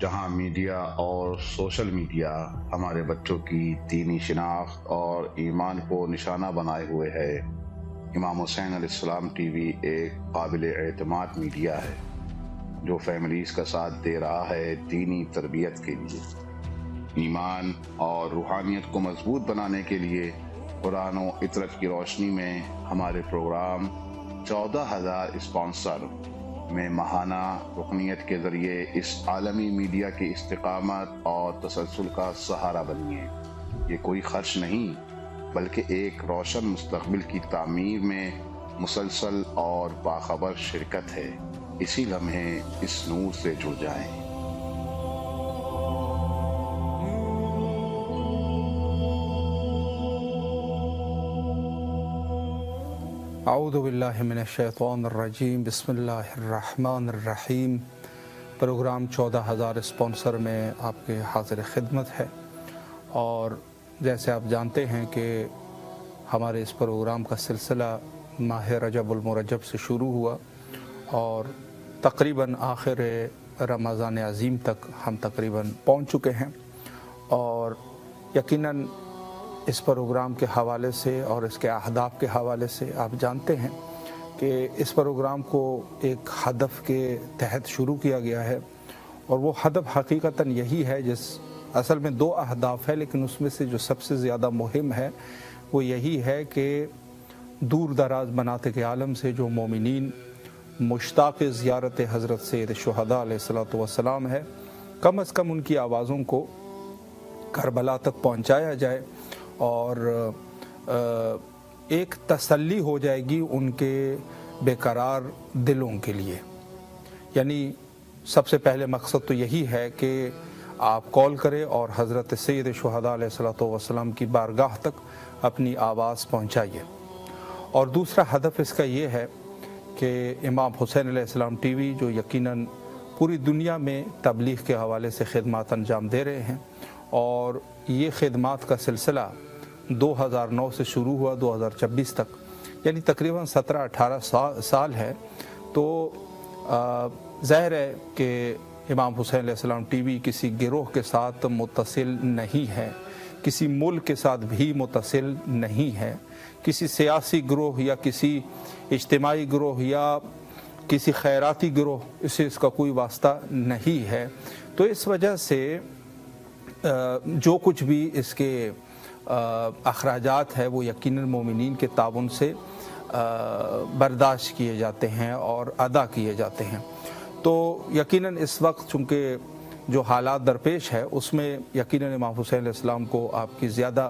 جہاں میڈیا اور social media ہمارے بچوں کی دینی شناخت اور ایمان کو نشانہ بنائے ہوئے ہے، امام حسین علیہ السلام ٹی وی ایک قابل اعتماد میڈیا ہے جو فیملیز کا ساتھ دے رہا ہے دینی تربیت کے لیے، ایمان اور روحانیت کو مضبوط بنانے کے لیے۔ قرآن و عطرت کی روشنی میں ہمارے پروگرام 14,000 اسپانسر میں ماہانہ رکنیت کے ذریعے اس عالمی میڈیا کی استقامت اور تسلسل کا سہارا بنیے۔ یہ کوئی خرچ نہیں بلکہ ایک روشن مستقبل کی تعمیر میں مسلسل اور باخبر شرکت ہے۔ اسی لمحے اس نور سے جڑ جائیں۔ اعوذ باللہ من الشیطان الرجیم، بسم اللہ الرحمن الرحیم۔ پروگرام 14,000 اسپانسر میں آپ کے حاضر خدمت ہے، اور جیسے آپ جانتے ہیں کہ ہمارے اس پروگرام کا سلسلہ ماہ رجب المرجب سے شروع ہوا اور تقریباً آخر رمضان عظیم تک ہم تقریباً پہنچ چکے ہیں، اور یقیناً اس پروگرام کے حوالے سے اور اس کے اہداف کے حوالے سے آپ جانتے ہیں کہ اس پروگرام کو ایک ہدف کے تحت شروع کیا گیا ہے، اور وہ ہدف حقیقتاً یہی ہے، اصل میں 2 اہداف ہے، لیکن اس میں سے جو سب سے زیادہ مہم ہے وہ یہی ہے کہ دور دراز مناطق عالم سے جو مومنین مشتاق زیارت حضرت سید الشہداء علیہ السلام ہے، کم از کم ان کی آوازوں کو کربلا تک پہنچایا جائے، اور ایک تسلی ہو جائے گی ان کے بے قرار دلوں کے لیے۔ یعنی سب سے پہلے مقصد تو یہی ہے کہ آپ کال کریں اور حضرت سید شہداء علیہ السلام کی بارگاہ تک اپنی آواز پہنچائیے۔ اور دوسرا ہدف اس کا یہ ہے کہ امام حسین علیہ السلام ٹی وی جو یقیناً پوری دنیا میں تبلیغ کے حوالے سے خدمات انجام دے رہے ہیں، اور یہ خدمات کا سلسلہ 2009 سے شروع ہوا 2026 تک، یعنی تقریباً 17-18 سال ہے، تو ظاہر ہے کہ امام حسین علیہ السلام ٹی وی کسی گروہ کے ساتھ متصل نہیں ہے، کسی ملک کے ساتھ بھی متصل نہیں ہے، کسی سیاسی گروہ یا کسی اجتماعی گروہ یا کسی خیراتی گروہ اسے اس کا کوئی واسطہ نہیں ہے۔ تو اس وجہ سے جو کچھ بھی اس کے اخراجات ہے وہ یقیناً مومنین کے تعاون سے برداشت کیے جاتے ہیں اور ادا کیے جاتے ہیں۔ تو یقیناً اس وقت چونکہ جو حالات درپیش ہے اس میں یقیناً امام حسین علیہ السلام کو آپ کی زیادہ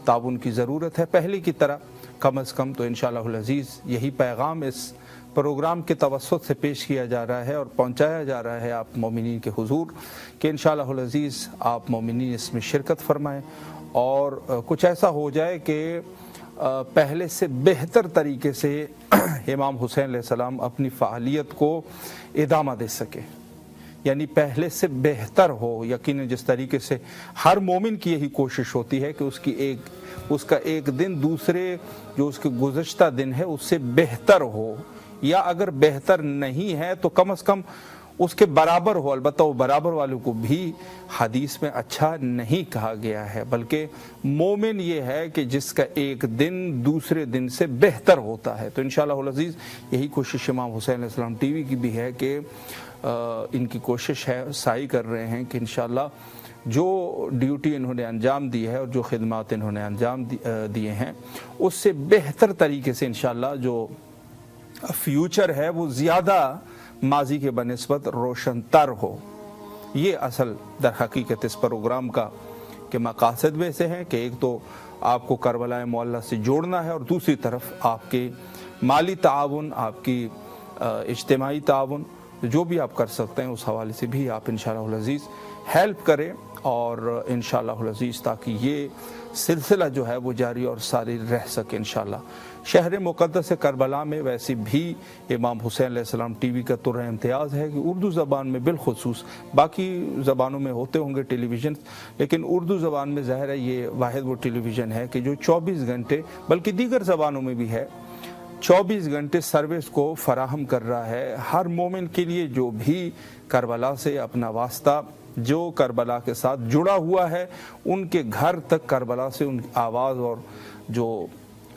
تعاون کی ضرورت ہے، پہلے کی طرح کم از کم۔ تو انشاءاللہ العزیز یہی پیغام اس پروگرام کے توسط سے پیش کیا جا رہا ہے اور پہنچایا جا رہا ہے آپ مومنین کے حضور، کہ انشاءاللہ العزیز آپ مومنین اس میں شرکت فرمائیں، اور کچھ ایسا ہو جائے کہ پہلے سے بہتر طریقے سے امام حسین علیہ السلام اپنی فعالیت کو ادامہ دے سکے، یعنی پہلے سے بہتر ہو۔ یقیناً جس طریقے سے ہر مومن کی یہی کوشش ہوتی ہے کہ اس کا ایک دن دوسرے جو اس کے گزشتہ دن ہے اس سے بہتر ہو، یا اگر بہتر نہیں ہے تو کم از کم اس کے برابر ہو۔ البتہ وہ برابر والوں کو بھی حدیث میں اچھا نہیں کہا گیا ہے، بلکہ مومن یہ ہے کہ جس کا ایک دن دوسرے دن سے بہتر ہوتا ہے۔ تو انشاءاللہ العزیز یہی کوشش امام حسین علیہ السلام ٹی وی کی بھی ہے کہ ان کی کوشش ہے، سعی کر رہے ہیں کہ انشاءاللہ جو ڈیوٹی انہوں نے انجام دی ہے اور جو خدمات انہوں نے انجام دیے ہیں اس سے بہتر طریقے سے انشاءاللہ جو فیوچر ہے وہ زیادہ ماضی کے بنسبت روشن تر ہو۔ یہ اصل در حقیقت اس پروگرام کا کہ مقاصد میں سے ہیں کہ ایک تو آپ کو کربلا معلیٰ سے جوڑنا ہے، اور دوسری طرف آپ کے مالی تعاون، آپ کی اجتماعی تعاون جو بھی آپ کر سکتے ہیں اس حوالے سے بھی آپ انشاءاللہ العزیز ہیلپ کریں، اور انشاءاللہ العزیز تاکہ یہ سلسلہ جو ہے وہ جاری اور ساری رہ سکے انشاءاللہ۔ شہر مقدس کربلا میں ویسے بھی امام حسین علیہ السلام ٹی وی کا تو امتیاز ہے کہ اردو زبان میں بالخصوص، باقی زبانوں میں ہوتے ہوں گے ٹیلی ویژن، لیکن اردو زبان میں ظاہر ہے یہ واحد وہ ٹیلی ویژن ہے کہ جو 24 گھنٹے، بلکہ دیگر زبانوں میں بھی ہے، 24 घंटे सर्विस को फराहम कर रहा है हर मोमिन के लिए जो भी करबला से अपना वास्ता, जो करबला के साथ जुड़ा हुआ है, उनके घर तक करबला से उन आवाज़ और जो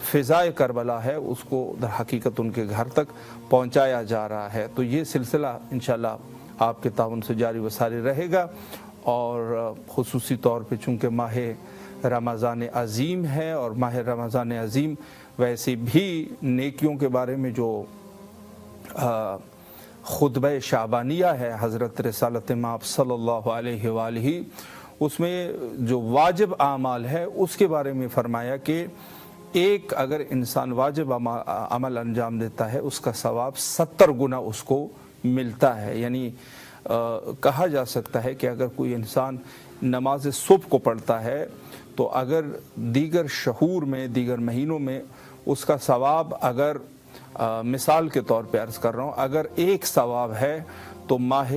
फ़िज़ाए करबला है उसको दर हकीकत उनके घर तक पहुंचाया जा रहा है। तो ये सिलसिला इंशाअल्लाह आपके ताउन से जारी व सारी रहेगा। और ख़ुसूसी तौर पे चूँकि माह रमज़ान अज़ीम है और माह रमज़ान अज़ीम वैसे भी नेकियों के बारे में जो खुतबा शाबानिया है हज़रत रिसालत माब सल्लल्लाहु अलैहि वालैहि, उसमें जो वाजिब आमाल है उसके बारे में फ़रमाया कि एक अगर इंसान वाजिब अमल अंजाम देता है उसका सवाब 70 गुना उसको मिलता है। यानी कहा जा सकता है कि अगर कोई इंसान नमाज सुबह को पढ़ता है तो अगर दीगर शहूर में, दीगर महीनों में उसका सवाब अगर मिसाल के तौर पे अर्ज़ कर रहा हूँ, अगर एक सवाब है तो माह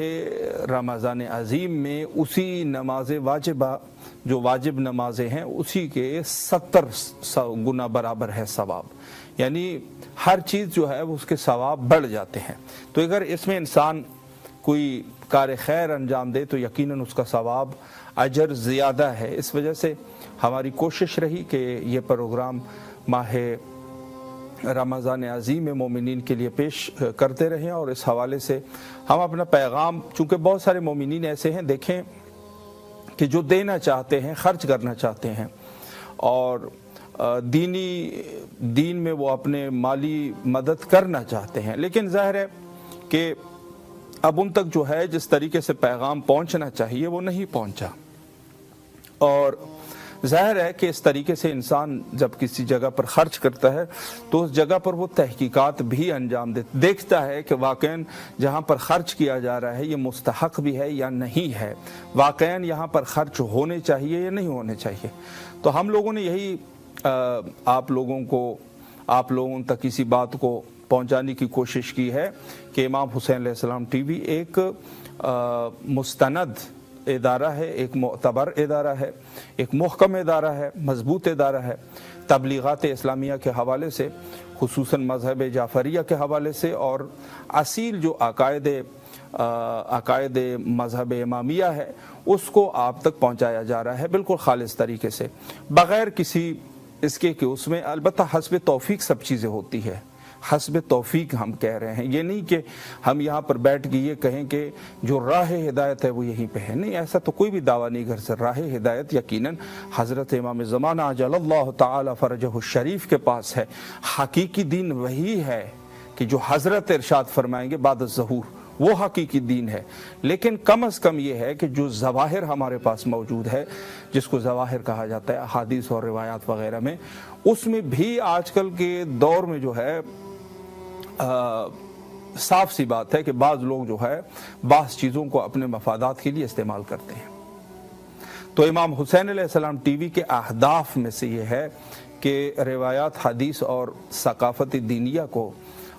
रमज़ान अज़ीम में उसी नमाज वाजिबा जो वाजिब नमाजें हैं उसी के 70 गुना बराबर है सवाब। यानी हर चीज़ जो है उसके सवाब बढ़ जाते हैं। तो अगर इसमें इंसान कोई कार खैर अंजाम दे तो यकीनन उसका सवाब अजर ज़्यादा है। इस वजह से हमारी कोशिश रही कि ये प्रोग्राम माह रमज़ान अज़ीम में मोमिनीन के लिए पेश करते रहें और इस हवाले से हम अपना पैगाम, चूँकि बहुत सारे मोमिनीन ऐसे हैं देखें कि जो देना चाहते हैं, खर्च करना चाहते हैं और दीन में वो अपने माली मदद करना चाहते हैं, लेकिन ज़ाहिर है कि अब उन तक जो है जिस तरीके से पैगाम पहुंचना चाहिए वो नहीं पहुंचा। और ज़ाहिर है कि इस तरीके से इंसान जब किसी जगह पर ख़र्च करता है तो उस जगह पर वो तहकीकात भी अंजाम देखता है कि वाक़ईन जहाँ पर ख़र्च किया जा रहा है ये मुस्तहक़ भी है या नहीं है, वाक़ईन यहाँ पर ख़र्च होने चाहिए या नहीं होने चाहिए। तो हम लोगों ने यही आप लोगों तक इसी बात को पहुँचाने की कोशिश की है कि इमाम हुसैन अलैहिस्सलाम टीवी एक मुस्तनद इदारा है, एक मोतबर इदारा है, एक मुहकम इदारा है, मजबूत इदारा है। तबलीगात इस्लामिया के हवाले से, खुसूसन मज़हब जाफ़रिया के हवाले से और असील जो अकायद मज़हब इमामिया है उसको आप तक पहुँचाया जा रहा है बिल्कुल खालिस तरीके से, बग़ैर किसी इसके कि उसमें अलबत्ता हस्ब तौफ़ीक सब चीज़ें होती है। हस्ब तौफीक हम कह रहे हैं, ये नहीं कि हम यहाँ पर बैठ के ये कहें कि जो राह हिदायत है वो यहीं पे है, नहीं, ऐसा तो कोई भी दावा नहीं कर सकता। राह हिदायत यकीनन हज़रत इमाम ज़माना अजलल्लाहु ताला फ़रजहु शरीफ के पास है। हकीकी दीन वही है कि जो हज़रत इरशाद फरमाएंगे बाद ज़हूर, वो हकीकी दीन है। लेकिन कम अज़ कम ये है कि जो ज़वाहिर हमारे पास मौजूद है, जिसको ज़वाहिर कहा जाता है अहादीस और रिवायात वग़ैरह में, उसमें भी आजकल के दौर में जो है साफ सी बात है कि बाज़ लोग जो है बाज़ चीज़ों को अपने मफादात के लिए इस्तेमाल करते हैं। तो इमाम हुसैन अलैहिस्सलाम टीवी के अहदाफ में से ये है कि रिवायात, हदीस और सकाफ़त दीनिया को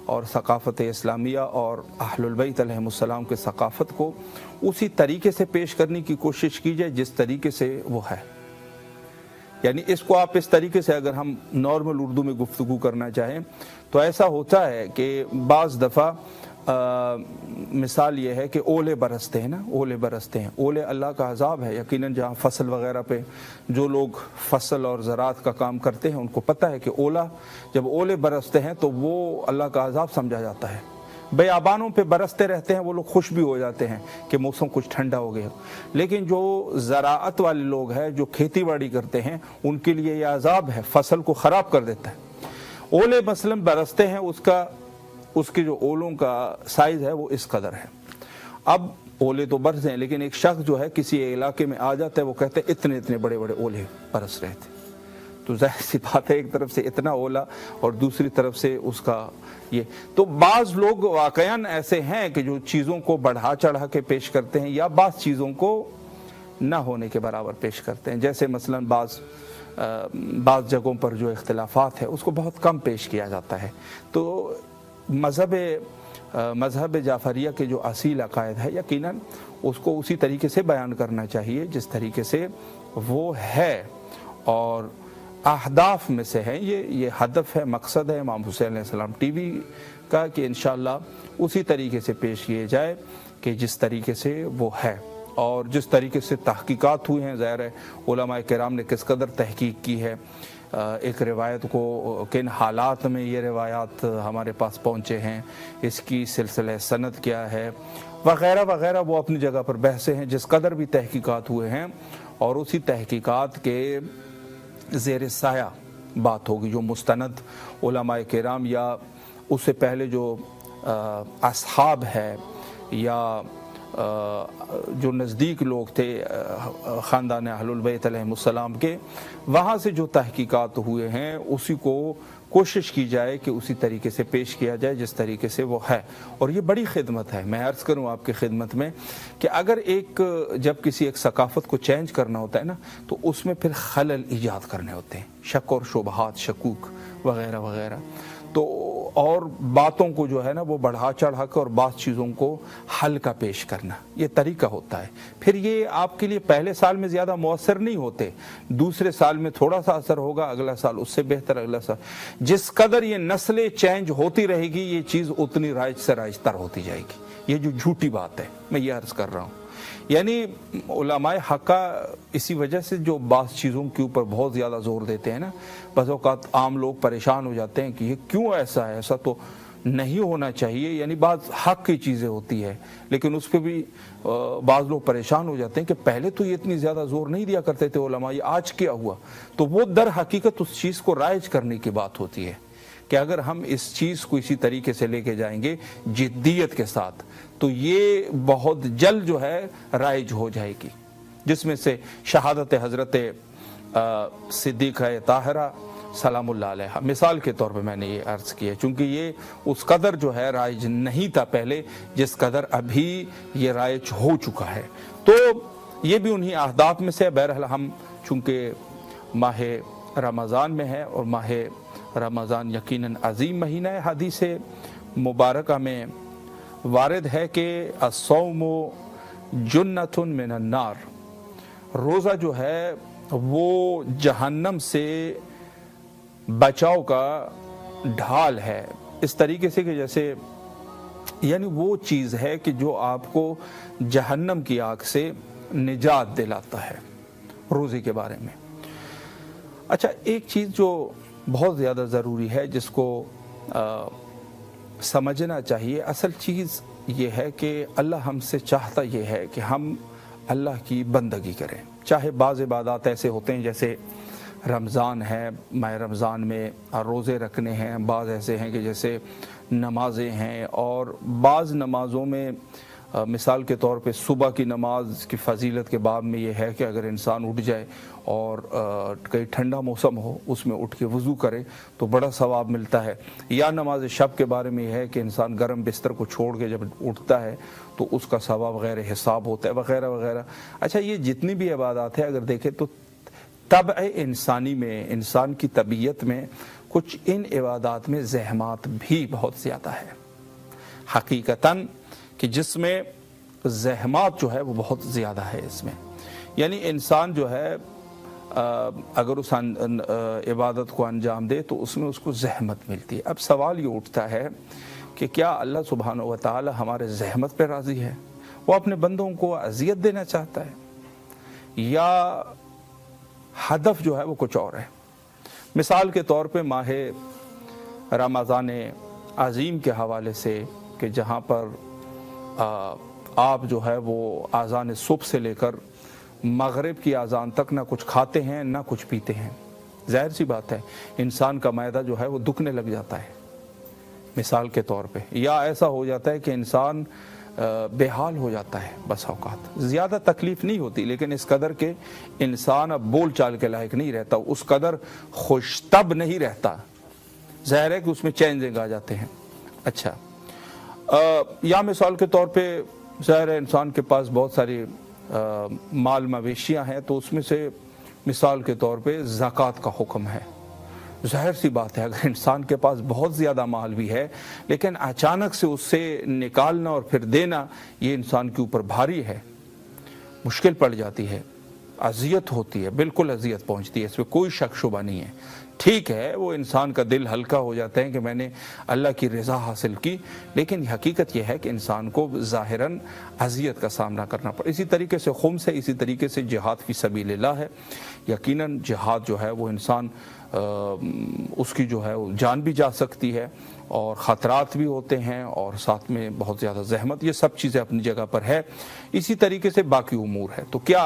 और सकाफ़त इस्लामिया और अहलुल बैत अलैहिमुस्सलाम के सकाफ़त को उसी तरीके से पेश करने की कोशिश की जाए जिस तरीके से वो है। यानी इसको आप इस तरीके से अगर हम नॉर्मल उर्दू में गुफ्तगू करना चाहें तो ऐसा होता है कि बाज़ दफ़ा मिसाल ये है कि ओले बरसते हैं ना, ओले बरसते हैं, ओले अल्लाह का अज़ाब है। यकीनन जहाँ फसल वगैरह पे जो लोग फसल और ज़राअत का काम करते हैं उनको पता है कि जब ओले बरसते हैं तो वो अल्लाह का अज़ाब समझा जाता है। बेआबानों पे बरसते रहते हैं, वो लोग खुश भी हो जाते हैं कि मौसम कुछ ठंडा हो गया। लेकिन जो ज़राअत वाले लोग हैं, जो खेती बाड़ी करते हैं, उनके लिए यह अज़ाब है, फसल को ख़राब कर देता है। ओले मसलन बरसते हैं, उसके जो ओलों का साइज़ है वो इस कदर है। अब ओले तो बरसे हैं, लेकिन एक शख्स जो है किसी इलाके में आ जाता है, वो कहते हैं इतने इतने बड़े बड़े ओले बरस रहे थे। तो जाहिर सी बात है, एक तरफ से इतना ओला और दूसरी तरफ से उसका ये। तो बाज़ लोग वाक़यान ऐसे हैं कि जो चीज़ों को बढ़ा चढ़ा के पेश करते हैं या बाज़ चीज़ों को ना होने के बराबर पेश करते हैं। जैसे मसलन बाज़ जगहों पर जो इख्तिलाफ़ात है उसको बहुत कम पेश किया जाता है। तो मज़हब जाफ़रिया के जो असील अक़ायद है यकीनन उसको उसी तरीके से बयान करना चाहिए जिस तरीके से वो है। और अहदाफ में से है, ये हदफ है, मकसद है इमाम हुसैन अलैहिस्सलाम टीवी का कि इंशाअल्लाह उसी तरीके से पेश किए जाए कि जिस तरीके से वो है और जिस तरीके से तहकीकात हुई हैं। ज़ाहिर है उलमाए किराम ने किस कदर तहकीक की है, एक रिवायत को किन हालात में ये रिवायात हमारे पास पहुँचे हैं, इसकी सिलसिला सनद क्या है, वग़ैरह वग़ैरह, वो अपनी जगह पर बहसें हैं जिस कदर भी तहकीकात हुए हैं। और उसी तहकीकात के ज़ेर साया बात होगी जो मुस्तनद उलमाए किराम या उससे पहले जो असहाब है या जो नज़दीक लोग थे ख़ानदान अहलुल बैत अलैहिमुस्सलाम के, वहाँ से जो तहकीकात हुए हैं उसी को कोशिश की जाए कि उसी तरीके से पेश किया जाए जिस तरीके से वो है। और ये बड़ी खिदमत है, मैं अर्ज़ करूँ आपकी खिदमत में कि अगर जब किसी एक सकाफ़त को चेंज करना होता है ना, तो उसमें फिर खलल ईजाद करने होते हैं, शक और शुबहात, शकूक वग़ैरह वग़ैरह, तो और बातों को जो है ना वो बढ़ा चढ़ा कर और बात चीज़ों को हल्का पेश करना, ये तरीका होता है। फिर ये आपके लिए पहले साल में ज़्यादा मौसर नहीं होते, दूसरे साल में थोड़ा सा असर होगा, अगला साल उससे बेहतर, अगला साल जिस कदर ये नस्लें चेंज होती रहेगी ये चीज़ उतनी राइज से राइज तर होती जाएगी। ये जो झूठी बात है मैं ये अर्ज़ कर रहा हूँ, यानी उलमाए हक़ इसी वजह से जो बात चीज़ों के ऊपर बहुत ज़्यादा ज़ोर देते हैं ना, बस औक़ात आम लोग परेशान हो जाते हैं कि ये क्यों ऐसा है, ऐसा तो नहीं होना चाहिए, यानी बात हक़ की चीज़ें होती है लेकिन उस पर भी बाज़ लोग परेशान हो जाते हैं कि पहले तो ये इतनी ज़्यादा ज़ोर नहीं दिया करते थे उलमा, ये आज क्या हुआ। तो वो दर हकीकत उस चीज़ को राइज करने की बात होती है कि अगर हम इस चीज़ को इसी तरीके से लेके जाएंगे जिद्दियत के साथ तो ये बहुत जल्द जो है राइज हो जाएगी, जिसमें से शहादत हज़रत सिद्दीक़ा ताहिरा सलामुल्लाह अलैहा मिसाल के तौर पे मैंने ये अर्ज़ किया, चूँकि ये उस कदर जो है राइज नहीं था पहले जिस कदर अभी ये राइज हो चुका है। तो ये भी उन्हीं अहदाफ में से। बहरहाल हम चूँकि माह रमज़ान में है और माह रमज़ान यकीनन अज़ीम महीना है, हदीस मुबारका में वारिद है कि अस्सौमु जुन्नतुन मिनन नार, रोज़ा जो है वो जहन्नम से बचाव का ढाल है, इस तरीके से कि जैसे यानी वो चीज़ है कि जो आपको जहन्नम की आग से निजात दिलाता है रोज़े के बारे में। अच्छा, एक चीज़ जो बहुत ज़्यादा ज़रूरी है जिसको समझना चाहिए, असल चीज़ ये है कि अल्लाह हमसे चाहता ये है कि हम अल्लाह की बंदगी करें। चाहे बाज़ इबादत ऐसे होते हैं जैसे रमज़ान है, माह रमज़ान में रोज़े रखने हैं, बाज़ ऐसे हैं कि जैसे नमाज़ें हैं, और बाज़ नमाज़ों में मिसाल के तौर पे सुबह की नमाज की फ़जीलत के बाब में ये है कि अगर इंसान उठ जाए और कहीं ठंडा मौसम हो उसमें उठ के वज़ू करे तो बड़ा सवाब मिलता है। या नमाज शब के बारे में यह है कि इंसान गर्म बिस्तर को छोड़ के जब उठता है तो उसका सवाब गैर हिसाब होता है, वग़ैरह वग़ैरह। अच्छा, ये जितनी भी इबादत है अगर देखें तो तब इंसानी में, इंसान की तबीयत में कुछ इन इबादत में ज़हमत भी बहुत ज़्यादा है हकीकतन, कि जिसमें ज़हमत जो है वो बहुत ज़्यादा है इसमें। यानी इंसान जो है अगर उस इबादत को अंजाम दे तो उसमें उसको ज़हमत मिलती है। अब सवाल ये उठता है कि क्या अल्लाह सुब्हानहू व तआला हमारे ज़हमत पे राज़ी है? वो अपने बंदों को अज़ियत देना चाहता है या हदफ जो है वो कुछ और है? मिसाल के तौर पे माह रमज़ान अज़ीम के हवाले से कि जहाँ पर आप जो है वो आज़ान सुबह से लेकर मगरिब की आज़ान तक ना कुछ खाते हैं ना कुछ पीते हैं। ज़ाहिर सी बात है इंसान का मैदा जो है वो दुखने लग जाता है मिसाल के तौर पे, या ऐसा हो जाता है कि इंसान बेहाल हो जाता है। बस औकात ज़्यादा तकलीफ़ नहीं होती लेकिन इस कदर के इंसान अब बोल चाल के लायक नहीं रहता, उस कदर खुशतब नहीं रहता। ज़ाहिर है कि उसमें चेंजिंग आ जाते हैं। अच्छा, या मिसाल के तौर पे ज़ाहिर है इंसान के पास बहुत सारी माल मवेशियाँ हैं तो उसमें से मिसाल के तौर पे ज़कात का हुक्म है। ज़ाहिर सी बात है अगर इंसान के पास बहुत ज़्यादा माल भी है लेकिन अचानक से उससे निकालना और फिर देना ये इंसान के ऊपर भारी है, मुश्किल पड़ जाती है। अजियत होती है, बिल्कुल अजियत पहुंचती है, इसमें कोई शक शुबा नहीं है। ठीक है, वो इंसान का दिल हल्का हो जाता है कि मैंने अल्लाह की रज़ा हासिल की, लेकिन हकीकत यह है कि इंसान को ज़ाहिरन अजियत का सामना करना पड़ा। इसी तरीके से खुम्स है, इसी तरीके से जिहाद फ़ी सबीलिल्लाह है। यकीनन जिहाद जो है वो इंसान उसकी जो है वो जान भी जा सकती है और ख़तरात भी होते हैं और साथ में बहुत ज़्यादा ज़हमत, ये सब चीज़ें अपनी जगह पर है। इसी तरीके से बाकी उमूर है। तो क्या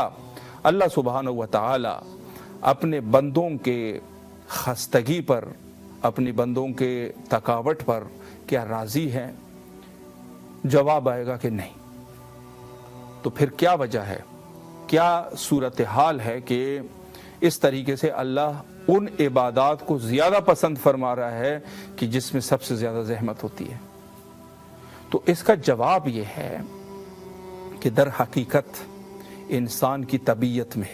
अल्लाह सुब्हानहू व तआला अपने बंदों के खस्तगी पर, अपने बंदों के थकावट पर क्या राज़ी है? जवाब आएगा कि नहीं। तो फिर क्या वजह है, क्या सूरत हाल है कि इस तरीके से अल्लाह उन इबादात को ज़्यादा पसंद फरमा रहा है कि जिसमें सबसे ज़्यादा ज़हमत होती है? तो इसका जवाब ये है कि दर हकीकत इंसान की तबीयत में,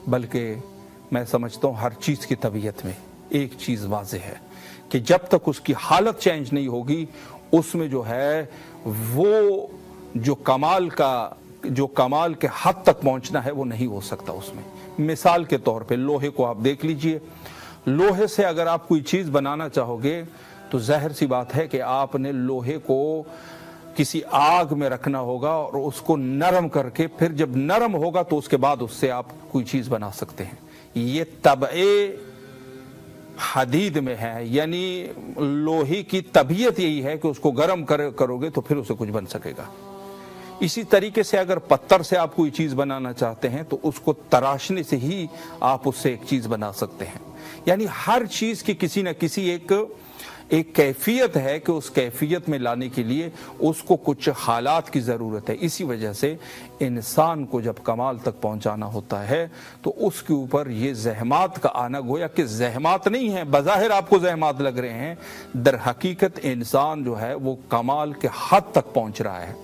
बल्कि मैं समझता हूँ हर चीज़ की तबीयत में एक चीज़ वाज़ेह है कि जब तक उसकी हालत चेंज नहीं होगी, उसमें जो है वो जो कमाल के हद तक पहुंचना है वो नहीं हो सकता उसमें। मिसाल के तौर पे लोहे को आप देख लीजिए, लोहे से अगर आप कोई चीज़ बनाना चाहोगे तो ज़ाहिर सी बात है कि आपने लोहे को किसी आग में रखना होगा और उसको नरम करके, फिर जब नरम होगा तो उसके बाद उससे आप कोई चीज़ बना सकते हैं। ये तबए हदीद में है, यानी लोहे की तबीयत यही है कि उसको गर्म करोगे तो फिर उसे कुछ बन सकेगा। इसी तरीके से अगर पत्थर से आप कोई चीज़ बनाना चाहते हैं तो उसको तराशने से ही आप उससे एक चीज़ बना सकते हैं। यानी हर चीज़ की किसी न किसी एक कैफियत है कि उस कैफियत में लाने के लिए उसको कुछ हालात की ज़रूरत है। इसी वजह से इंसान को जब कमाल तक पहुंचाना होता है तो उसके ऊपर ये ज़हमात का आना, गोया कि ज़हमात नहीं है, बज़ाहिर आपको ज़हमात लग रहे हैं, दर हकीकत इंसान जो है वो कमाल के हद तक पहुंच रहा है।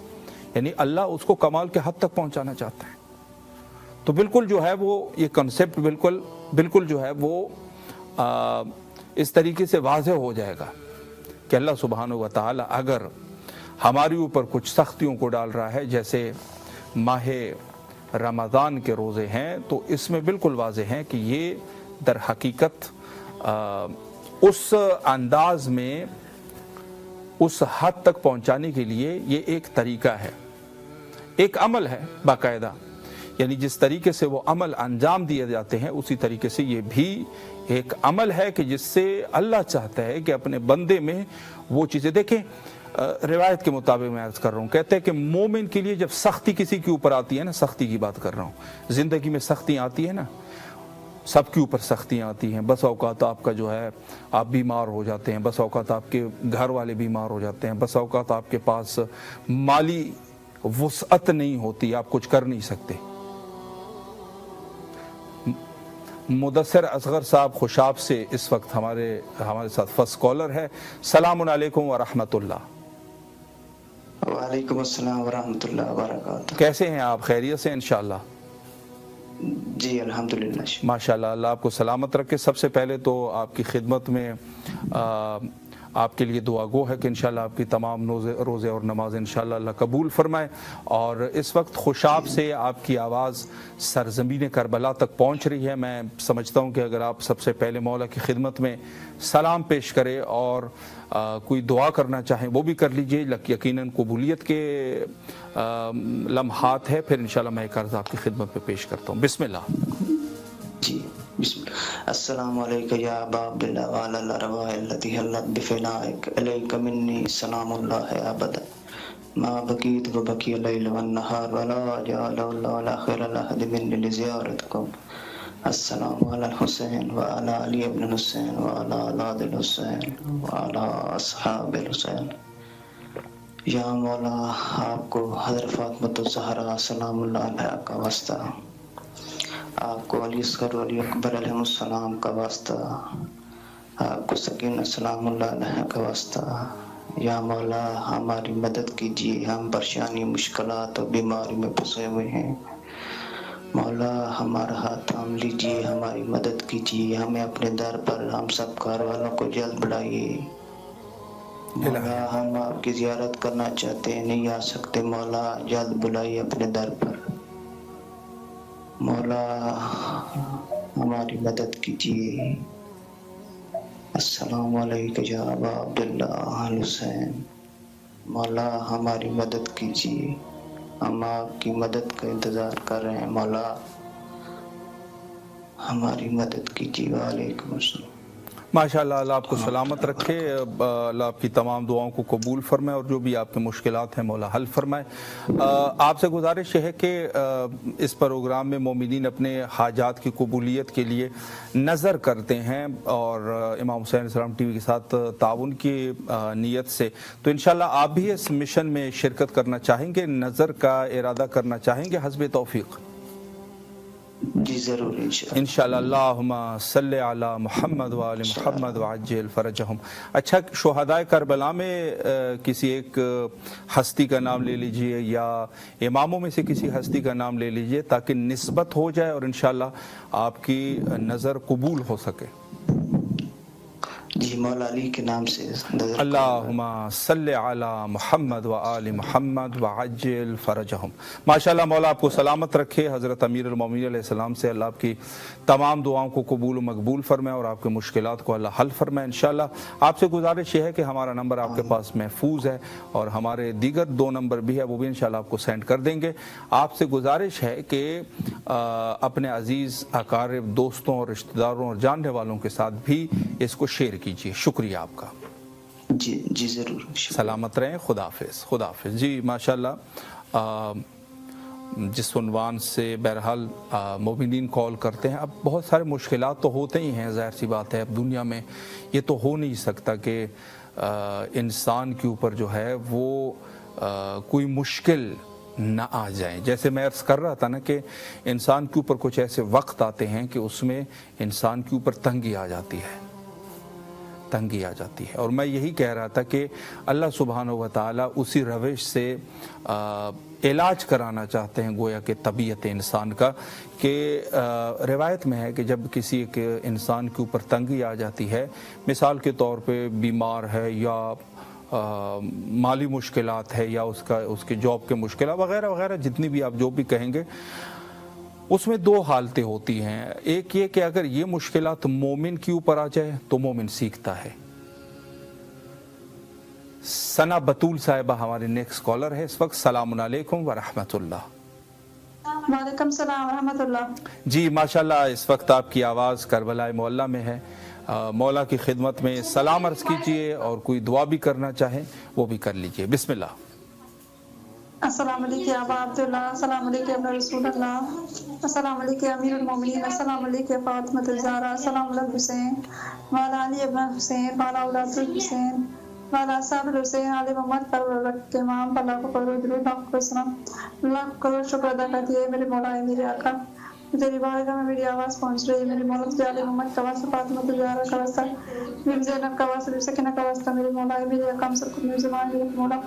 यानी अल्लाह उसको कमाल के हद तक पहुंचाना चाहता है। तो बिल्कुल जो है वो ये कॉन्सेप्ट बिल्कुल जो है वो इस तरीके से वाज़ेह हो जाएगा कि अल्लाह सुब्हानहू व तआला अगर हमारे ऊपर कुछ सख्तियों को डाल रहा है, जैसे माहे रमज़ान के रोज़े हैं, तो इसमें बिल्कुल वाज़ेह है कि ये दर हकीकत उस अंदाज में उस हद तक पहुंचाने के लिए ये एक तरीका है, एक अमल है बाकायदा। यानी जिस तरीके से वो अमल अंजाम दिए जाते हैं उसी तरीके से ये भी एक अमल है कि जिससे अल्लाह चाहता है कि अपने बंदे में वो चीज़ें देखें। रिवायत के मुताबिक मैं अर्ज़ कर रहा हूँ, कहते हैं कि मोमिन के लिए जब सख्ती किसी के ऊपर आती है ना, सख्ती की बात कर रहा हूँ, ज़िंदगी में सख्ती आती है ना, सबके ऊपर सख्तियाँ आती हैं। बस औकात आपका जो है आप बीमार हो जाते हैं, बस औकात आपके घर वाले बीमार हो जाते हैं, बस औकात आपके पास माली वुसअत नहीं होती, आप कुछ कर नहीं सकते। मुदस्सिर असगर साहब खुशाब से इस वक्त हमारे साथ फर्स्ट कॉलर है। सलामुन अलैकुम व रहमतुल्लाह। वालेकुम अस्सलाम व रहमतुल्लाह व बरकातुहू। कैसे हैं आप? खैरियत से इंशाअल्लाह? जी अल्हम्दुलिल्लाह। माशाअल्लाह, अल्लाह आपको सलामत रखे। सबसे पहले तो आपकी खिदमत में आपके लिए दुआ गो है कि इंशाअल्लाह आपकी तमाम रोज़े और नमाज इंशाअल्लाह अल्लाह कबूल फरमाए। और इस वक्त खुशाब से आपकी आवाज़ सरज़मीन करबला तक पहुँच रही है। मैं समझता हूँ कि अगर आप सबसे पहले मौला की खिदमत में सलाम पेश करें और कोई दुआ करना चाहें वो भी कर लीजिए। यकीनन कबूलियत के लम्हात है। फिर इंशाअल्लाह मैं एक अर्ज़ आपकी खिदमत में पेश करता हूँ। बिस्मिल्लाह। जी बिस्मिल्लाह। अस्सलामु अलैका या अबा अब्दुल्लाह व अला अरवाह अल्लती हल्लत बिफनाइक अलैका मिन्नी सलामुल्लाह अबदा मा बकीत व बकी अल-लैल वन नहार व ला जअलल्लाहु अला खैर अहद मिन्नी लिज़ियारतिकुम। अस्सलामु अला हुसैन व अला अली इब्न हुसैन व अला औलादिल हुसैन व अला अस्हाबिल हुसैन। या मौला, आपको हज़रत फातिमा ज़हरा सलामुल्लाह अलैहा का वास्ता, आपको अली असगर अली अकबर अलैहिस्सलाम का वास्ता, आपको सकीना सलामुल्लाह अलैहा का वास्ता। या मौला, हमारी मदद कीजिए, हम परेशानी मुश्किलात और बीमारी में फंसे हुए हैं। मौला, हमारा हाथ थाम लीजिए, हमारी मदद कीजिए, हमें अपने दर पर हम सब कार वालों को जल्द बुलाइए। मौला, हम आपकी ज़ियारत करना चाहते हैं, नहीं आ सकते। मौला, जल्द बुलाइए अपने दर पर। مولا ہماری مدد کیجیے۔ السلام علیکم یا ابا عبداللہ حسین، مولا ہماری مدد کیجیے، ہم آپ کی مدد کا انتظار کر رہے ہیں، مولا ہماری مدد کیجیے۔ وعلیکم السلام۔ ماشاءاللہ، اللہ آپ کو سلامت رکھے، اللہ آپ کی تمام دعاؤں کو قبول فرمائے اور جو بھی آپ کے مشکلات ہیں مولا حل فرمائے۔ آپ سے گزارش یہ ہے کہ اس پروگرام میں مومنین اپنے حاجات کی قبولیت کے لیے نظر کرتے ہیں اور امام حسین علیہ السلام ٹی وی کے ساتھ تعاون کی نیت سے، تو انشاءاللہ آپ بھی اس مشن میں شرکت کرنا چاہیں گے، نظر کا ارادہ کرنا چاہیں گے حسب توفیق؟ جی ضرور انشاءاللہ۔ انشاءاللہ۔ اللہم صلی علی محمد و آل محمد وعجل فرجہم۔ اچھا، شہدائے کربلا میں کسی ایک ہستی کا نام لے لیجئے یا اماموں میں سے کسی ہستی کا نام لے لیجئے تاکہ نسبت ہو جائے اور انشاءاللہ آپ کی نظر قبول ہو سکے۔ جی مولا علی کے نام سے نظر اللہم صلی علی محمد و آل محمد وعجل فرجہم۔ ماشاءاللہ، مولا آپ کو سلامت رکھے، حضرت امیر المومنین علیہ السلام سے اللہ آپ کی تمام دعاؤں کو قبول و مقبول فرمائے اور آپ کے مشکلات کو اللہ حل فرمائے انشاءاللہ۔ آپ سے گزارش یہ ہے کہ ہمارا نمبر آپ کے پاس محفوظ ہے اور ہمارے دیگر 2 نمبر بھی ہے، وہ بھی انشاءاللہ آپ کو سینڈ کر دیں گے۔ آپ سے گزارش ہے کہ اپنے عزیز اقارب، دوستوں اور رشتہ داروں اور جاننے والوں کے ساتھ بھی اس کو شیئر کیجیے۔ شکریہ آپ کا۔ جی ضرور، سلامت رہیں، خدا حافظ۔ خدا حافظ۔ جی ماشاءاللہ، جس عنوان سے بہرحال مومنین کال کرتے ہیں، اب بہت سارے مشکلات تو ہوتے ہی ہیں، ظاہر سی بات ہے، اب دنیا میں یہ تو ہو نہیں سکتا کہ انسان کے اوپر جو ہے وہ کوئی مشکل نہ آ جائیں۔ جیسے میں عرض کر رہا تھا نا کہ انسان کے اوپر کچھ ایسے وقت آتے ہیں کہ اس میں انسان کے اوپر تنگی آ جاتی ہے، تنگی آ جاتی ہے، اور میں یہی کہہ رہا تھا کہ اللہ سبحانہ و تعالیٰ اسی روش سے علاج کرانا چاہتے ہیں گویا کہ طبیعت انسان کا، کہ روایت میں ہے کہ جب کسی ایک انسان کے اوپر تنگی آ جاتی ہے، مثال کے طور پہ بیمار ہے یا مالی مشکلات ہے یا اس کے جاب کے مشکلات وغیرہ وغیرہ، جتنی بھی آپ جو بھی کہیں گے، اس میں 2 حالتیں ہوتی ہیں۔ ایک یہ کہ اگر یہ مشکلات مومن کے اوپر آ جائے تو مومن سیکھتا ہے۔ ثنا بطول صاحبہ ہمارے نیکسٹ کالر ہے اس وقت۔ السلام علیکم ورحمۃ اللہ۔ وعلیکم السلام ورحمۃ اللہ۔ جی ماشاءاللہ، اس وقت آپ کی آواز کربلا معلیٰ میں ہے، مولا کی خدمت میں سلام عرض کیجئے اور کوئی دعا بھی کرنا چاہیں وہ بھی کر لیجئے، بسم اللہ۔ السلام علیکم ابا عبداللہ، السلام علیکم رسول اللہ، السلام علیکم امیر المومنین، السلام علیکم فاطمۃ الزہرا، السلام علیکم حسین وعلی علی ابن حسین وعلی اولاد الحسین وعلی اصحاب الحسین علی محمد پر رکھ کے امام پر لاکھوں کروڑ درود آپ کو سلام، لاکھ کروڑ شکر ادا کرتی ہے میرے مولا ہے، میرے آقا، تیری بارگاہ میں میری آواز پہنچ رہی ہے، میرے مولا تجھے علی محمد کا واسطہ، فاطمۃ الزہرا کا واسطہ، بی زینب کا واسطہ، بی سکینہ کا واسطہ، میرے مولا ہے، میرے آقا، ہم سب کو اپنی زبان میں رکھ مولا،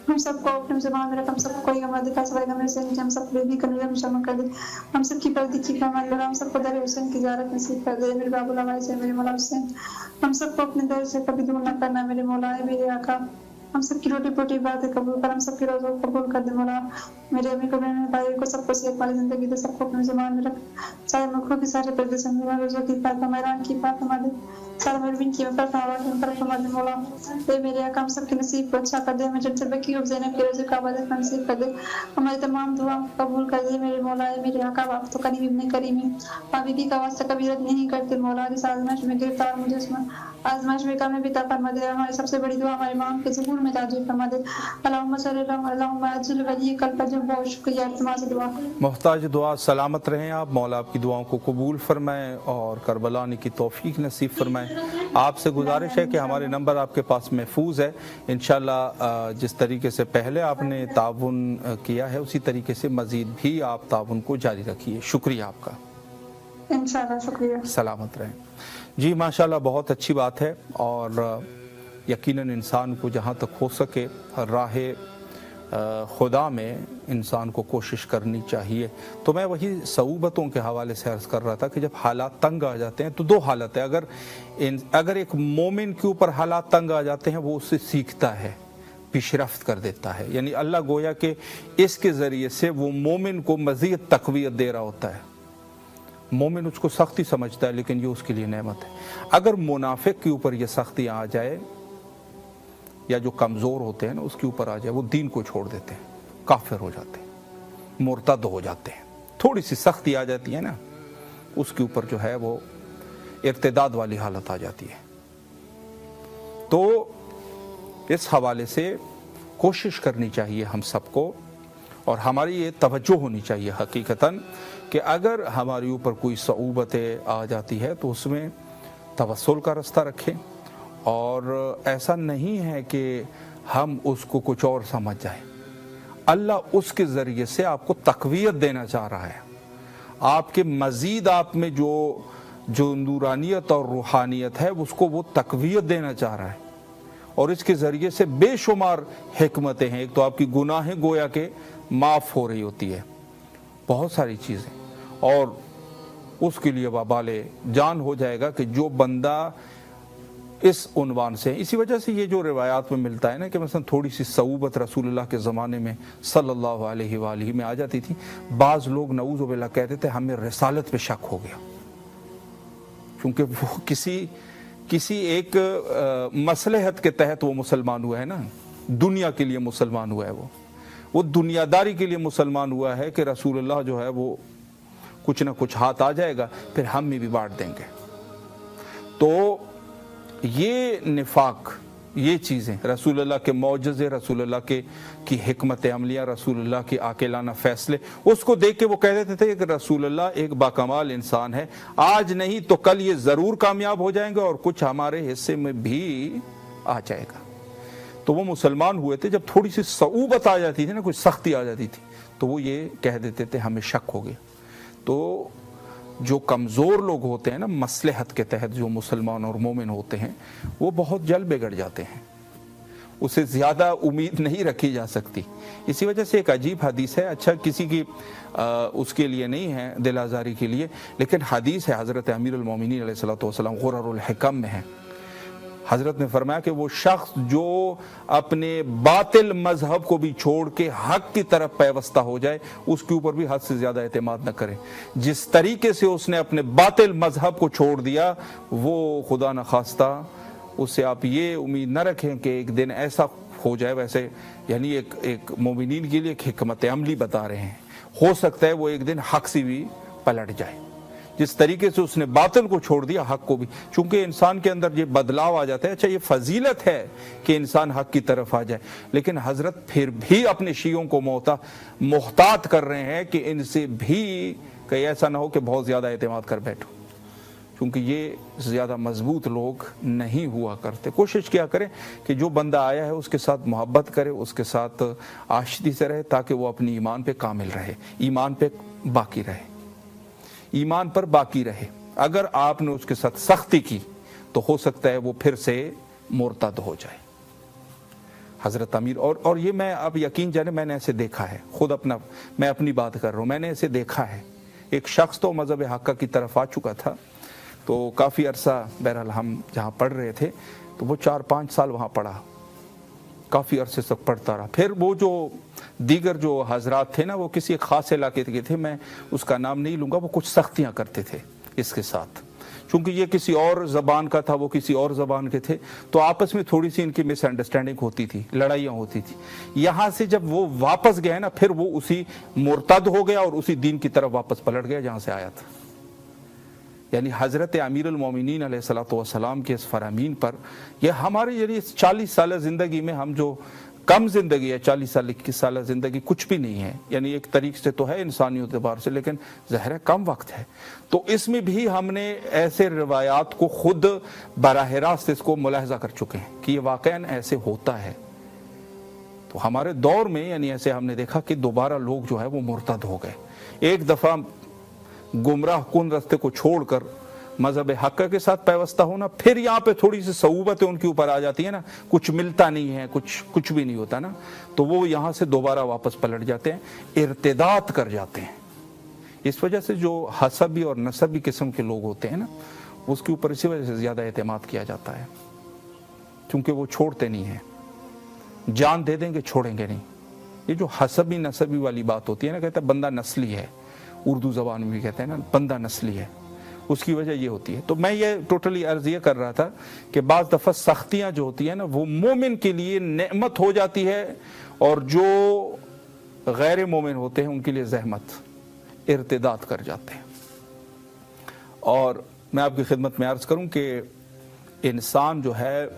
ہم سب کو اپنی زبان میں رکھ، ہم سب کو کوئی ہمارا دکھا سوائے گا میرے سے، ہم سب کو بھی کرنے میں شامل کر دے، ہم سب کی پردی کی کمال لگا، ہم سب کو در حسین کی زیارت نصیب کر دے، میرے باب العوائی سے میرے مولا حسین، ہم سب کو اپنے در سے کبھی دور نہ کرنا میرے مولا ہے، میرے آقا، ہم سب کی روٹی پوٹی باتیں قبول کر، ہم سب کی روزوں قبول کر دے مولا، میرے امی کو، میرے بھائی کو، سب کو صحت والی زندگی دے، سب کو اپنی زبان میں رکھ، سارے ملکوں کی سارے پردے سے روزوں کی پاک میران کی پاک ہمارے سارے مربین کی مفرت ہوا کی مفرت ہمارے مولا، اے میرے آقا، ہم سب کے نصیب کو اچھا کر دے، ہمیں جب سے بکی اور زینب کے روزے کا عبادت کا نصیب کر دے، ہماری تمام دعاؤں کو قبول کر دے میرے مولا ہے، میرے آقا، آپ تو کریم ابن کریم حبیبی کا واسطہ کبھی رد نہیں کرتے مولا، اس آزمائش میں گرفتار مجھے اس میں آزمائش میں کامیابی عطا فرما دے، ہماری سب سے بڑی دعا ہمارے امام کے ظہور میں تعجیل فرما دے، اللہم صلی اللہ اللہم عجل ولی کل فجر، بہت شکریہ التماس دعا۔ محتاج دعا، سلامت رہیں آپ، مولا آپ کی دعاؤں کو قبول فرمائیں اور کربلا آنے کی توفیق نصیب فرمائیں۔ آپ سے گزارش ہے کہ ہمارے نمبر آپ کے پاس محفوظ ہے، انشاءاللہ جس طریقے سے پہلے آپ نے تعاون کیا ہے اسی طریقے سے مزید بھی آپ تعاون کو جاری رکھیے۔ شکریہ آپ کا، انشاءاللہ، شکریہ، سلامت رہیں۔ جی ماشاءاللہ، بہت اچھی بات ہے، اور یقیناً انسان کو جہاں تک ہو سکے راہ خدا میں انسان کو کوشش کرنی چاہیے۔ تو میں وہی صعوبتوں کے حوالے سے عرض کر رہا تھا کہ جب حالات تنگ آ جاتے ہیں تو 2 حالت ہے، اگر ایک مومن کے اوپر حالات تنگ آ جاتے ہیں وہ اس سے سیکھتا ہے، پیشرفت کر دیتا ہے. یعنی اللہ گویا کہ اس کے ذریعے سے وہ مومن کو مزید تقویت دے رہا ہوتا ہے. مومن اس کو سختی سمجھتا ہے لیکن یہ اس کے لیے نعمت ہے. اگر منافق کے اوپر یہ سختی آ جائے یا جو کمزور ہوتے ہیں نا اس کے اوپر آ جائے، وہ دین کو چھوڑ دیتے ہیں، کافر ہو جاتے ہیں، مرتد ہو جاتے ہیں. تھوڑی سی سختی آ جاتی ہے نا اس کے اوپر جو ہے وہ ارتداد والی حالت آ جاتی ہے. تو اس حوالے سے کوشش کرنی چاہیے ہم سب کو، اور ہماری یہ توجہ ہونی چاہیے حقیقتاً کہ اگر ہمارے اوپر کوئی صعوبتیں آ جاتی ہے تو اس میں توسل کا رستہ رکھیں، اور ایسا نہیں ہے کہ ہم اس کو کچھ اور سمجھ جائیں. اللہ اس کے ذریعے سے آپ کو تقویت دینا چاہ رہا ہے. آپ کے مزید آپ میں جو نورانیت اور روحانیت ہے اس کو وہ تقویت دینا چاہ رہا ہے، اور اس کے ذریعے سے بے شمار حکمتیں ہیں. ایک تو آپ کی گناہیں گویا کہ معاف ہو رہی ہوتی ہے، بہت ساری چیزیں، اور اس کے لیے وبال جان ہو جائے گا کہ جو بندہ اس عنوان سے. اسی وجہ سے یہ جو روایات میں ملتا ہے نا کہ مثلا تھوڑی سی صعوبت رسول اللہ کے زمانے میں صلی اللہ علیہ وآلہ میں آ جاتی تھی، بعض لوگ نعوذ باللہ کہتے تھے ہمیں رسالت پہ شک ہو گیا، کیونکہ وہ کسی ایک مصلحت کے تحت وہ مسلمان ہوا ہے نا، دنیا کے لیے مسلمان ہوا ہے، وہ دنیا داری کے لیے مسلمان ہوا ہے کہ رسول اللہ جو ہے وہ کچھ نہ کچھ ہاتھ آ جائے گا پھر ہم میں بھی بانٹ دیں گے. تو یہ نفاق، یہ چیزیں، رسول اللہ کے معجزے، رسول اللہ کی حکمت عملیہ، رسول اللہ کے عاقلانہ فیصلے، اس کو دیکھ کے وہ کہہ دیتے تھے کہ رسول اللہ ایک باکمال انسان ہے، آج نہیں تو کل یہ ضرور کامیاب ہو جائیں گے اور کچھ ہمارے حصے میں بھی آ جائے گا. تو وہ مسلمان ہوئے تھے. جب تھوڑی سی صعوبت آ جاتی تھی نا، کوئی سختی آ جاتی تھی تو وہ یہ کہہ دیتے تھے ہمیں شک ہو گیا. تو جو کمزور لوگ ہوتے ہیں نا مصلحت کے تحت، جو مسلمان اور مومن ہوتے ہیں، وہ بہت جلد بگڑ جاتے ہیں، اسے زیادہ امید نہیں رکھی جا سکتی. اسی وجہ سے ایک عجیب حدیث ہے، اچھا کسی کی اس کے لیے نہیں ہے دل آزاری کے لیے، لیکن حدیث ہے حضرت امیر المومنین علیہ الصلوۃ والسلام غرر الحکم میں ہے. حضرت نے فرمایا کہ وہ شخص جو اپنے باطل مذہب کو بھی چھوڑ کے حق کی طرف پیوستہ ہو جائے، اس کے اوپر بھی حد سے زیادہ اعتماد نہ کرے. جس طریقے سے اس نے اپنے باطل مذہب کو چھوڑ دیا، وہ خدا نخواستہ اس سے آپ یہ امید نہ رکھیں کہ ایک دن ایسا ہو جائے. ویسے یعنی ایک مومنین کے لیے ایک حکمت عملی بتا رہے ہیں، ہو سکتا ہے وہ ایک دن حق سے بھی پلٹ جائے. جس طریقے سے اس نے باطل کو چھوڑ دیا، حق کو بھی، چونکہ انسان کے اندر یہ بدلاؤ آ جاتا ہے. اچھا یہ فضیلت ہے کہ انسان حق کی طرف آ جائے، لیکن حضرت پھر بھی اپنے شیعوں کو محتاط کر رہے ہیں کہ ان سے بھی کہیں ایسا نہ ہو کہ بہت زیادہ اعتماد کر بیٹھو، کیونکہ یہ زیادہ مضبوط لوگ نہیں ہوا کرتے. کوشش کیا کریں کہ جو بندہ آیا ہے اس کے ساتھ محبت کرے، اس کے ساتھ آشتی سے رہے، تاکہ وہ اپنی ایمان پہ کامل رہے، ایمان پہ باقی رہے، ایمان پر باقی رہے. اگر آپ نے اس کے ساتھ سختی کی تو ہو سکتا ہے وہ پھر سے مرتد ہو جائے. حضرت امیر اور یہ میں اب یقین جانے میں نے ایسے دیکھا ہے، خود میں اپنی بات کر رہا ہوں، میں نے ایسے دیکھا ہے. ایک شخص تو مذہب حقہ کی طرف آ چکا تھا، تو کافی عرصہ بہرحال ہم جہاں پڑھ رہے تھے تو وہ 4-5 سال وہاں پڑھا، کافی عرصے تک پڑھتا رہا. پھر وہ جو دیگر جو حضرات تھے نا، وہ کسی خاص علاقے کے تھے، میں اس کا نام نہیں لوں گا، وہ کچھ سختیاں کرتے تھے اس کے ساتھ، چونکہ یہ کسی اور زبان کا تھا، وہ کسی اور زبان کے تھے، تو آپس میں تھوڑی سی ان کی مس انڈرسٹینڈنگ ہوتی تھی، لڑائیاں ہوتی تھی. یہاں سے جب وہ واپس گئے نا، پھر وہ اسی مرتد ہو گیا اور اسی دین کی طرف واپس پلٹ گیا جہاں سے آیا تھا. یعنی حضرت امیر المومنین علیہ الصلوۃ والسلام کے اس فرامین پر، یہ ہماری یعنی 40 سالہ زندگی میں ہم جو کم زندگی ہے، 40 سالہ زندگی کچھ بھی نہیں ہے، یعنی ایک طریقے سے تو ہے انسانی اعتبار سے، لیکن ظاہر ہے کم وقت ہے. تو اس میں بھی ہم نے ایسے روایات کو خود براہ راست اس کو ملاحظہ کر چکے ہیں کہ یہ واقعاً ایسے ہوتا ہے. تو ہمارے دور میں یعنی ایسے ہم نے دیکھا کہ دوبارہ لوگ جو ہے وہ مرتد ہو گئے. ایک دفعہ گمراہ کن رستے کو چھوڑ کر مذہب حقہ کے ساتھ پیوستہ ہونا، پھر یہاں پہ تھوڑی سی صعوبتیں ان کے اوپر آ جاتی ہیں نا، کچھ ملتا نہیں ہے، کچھ بھی نہیں ہوتا نا، تو وہ یہاں سے دوبارہ واپس پلٹ جاتے ہیں، ارتداد کر جاتے ہیں. اس وجہ سے جو حسبی اور نسبی قسم کے لوگ ہوتے ہیں نا، اس کے اوپر اسی وجہ سے زیادہ اعتماد کیا جاتا ہے، کیونکہ وہ چھوڑتے نہیں ہیں. जान दे देंगे, छोड़ेंगे नहीं। ये जो हसबी नसबी वाली बात होती है ना, कहते हैं बंदा नस्ली है, उर्दू ज़बान में भी कहते हैं ना बंदा नस्ली है, उसकी वजह ये होती है। तो मैं ये टोटली अर्ज़ ये कर रहा था कि बाज़ दफ़ा सख्तियाँ जो होती हैं ना वो मोमिन के लिए नेमत हो जाती है, और जो गैर मोमिन होते हैं उनके लिए ज़हमत, इर्तिदाद कर जाते हैं। और मैं आपकी खिदमत में अर्ज़ करूँ कि इंसान जो है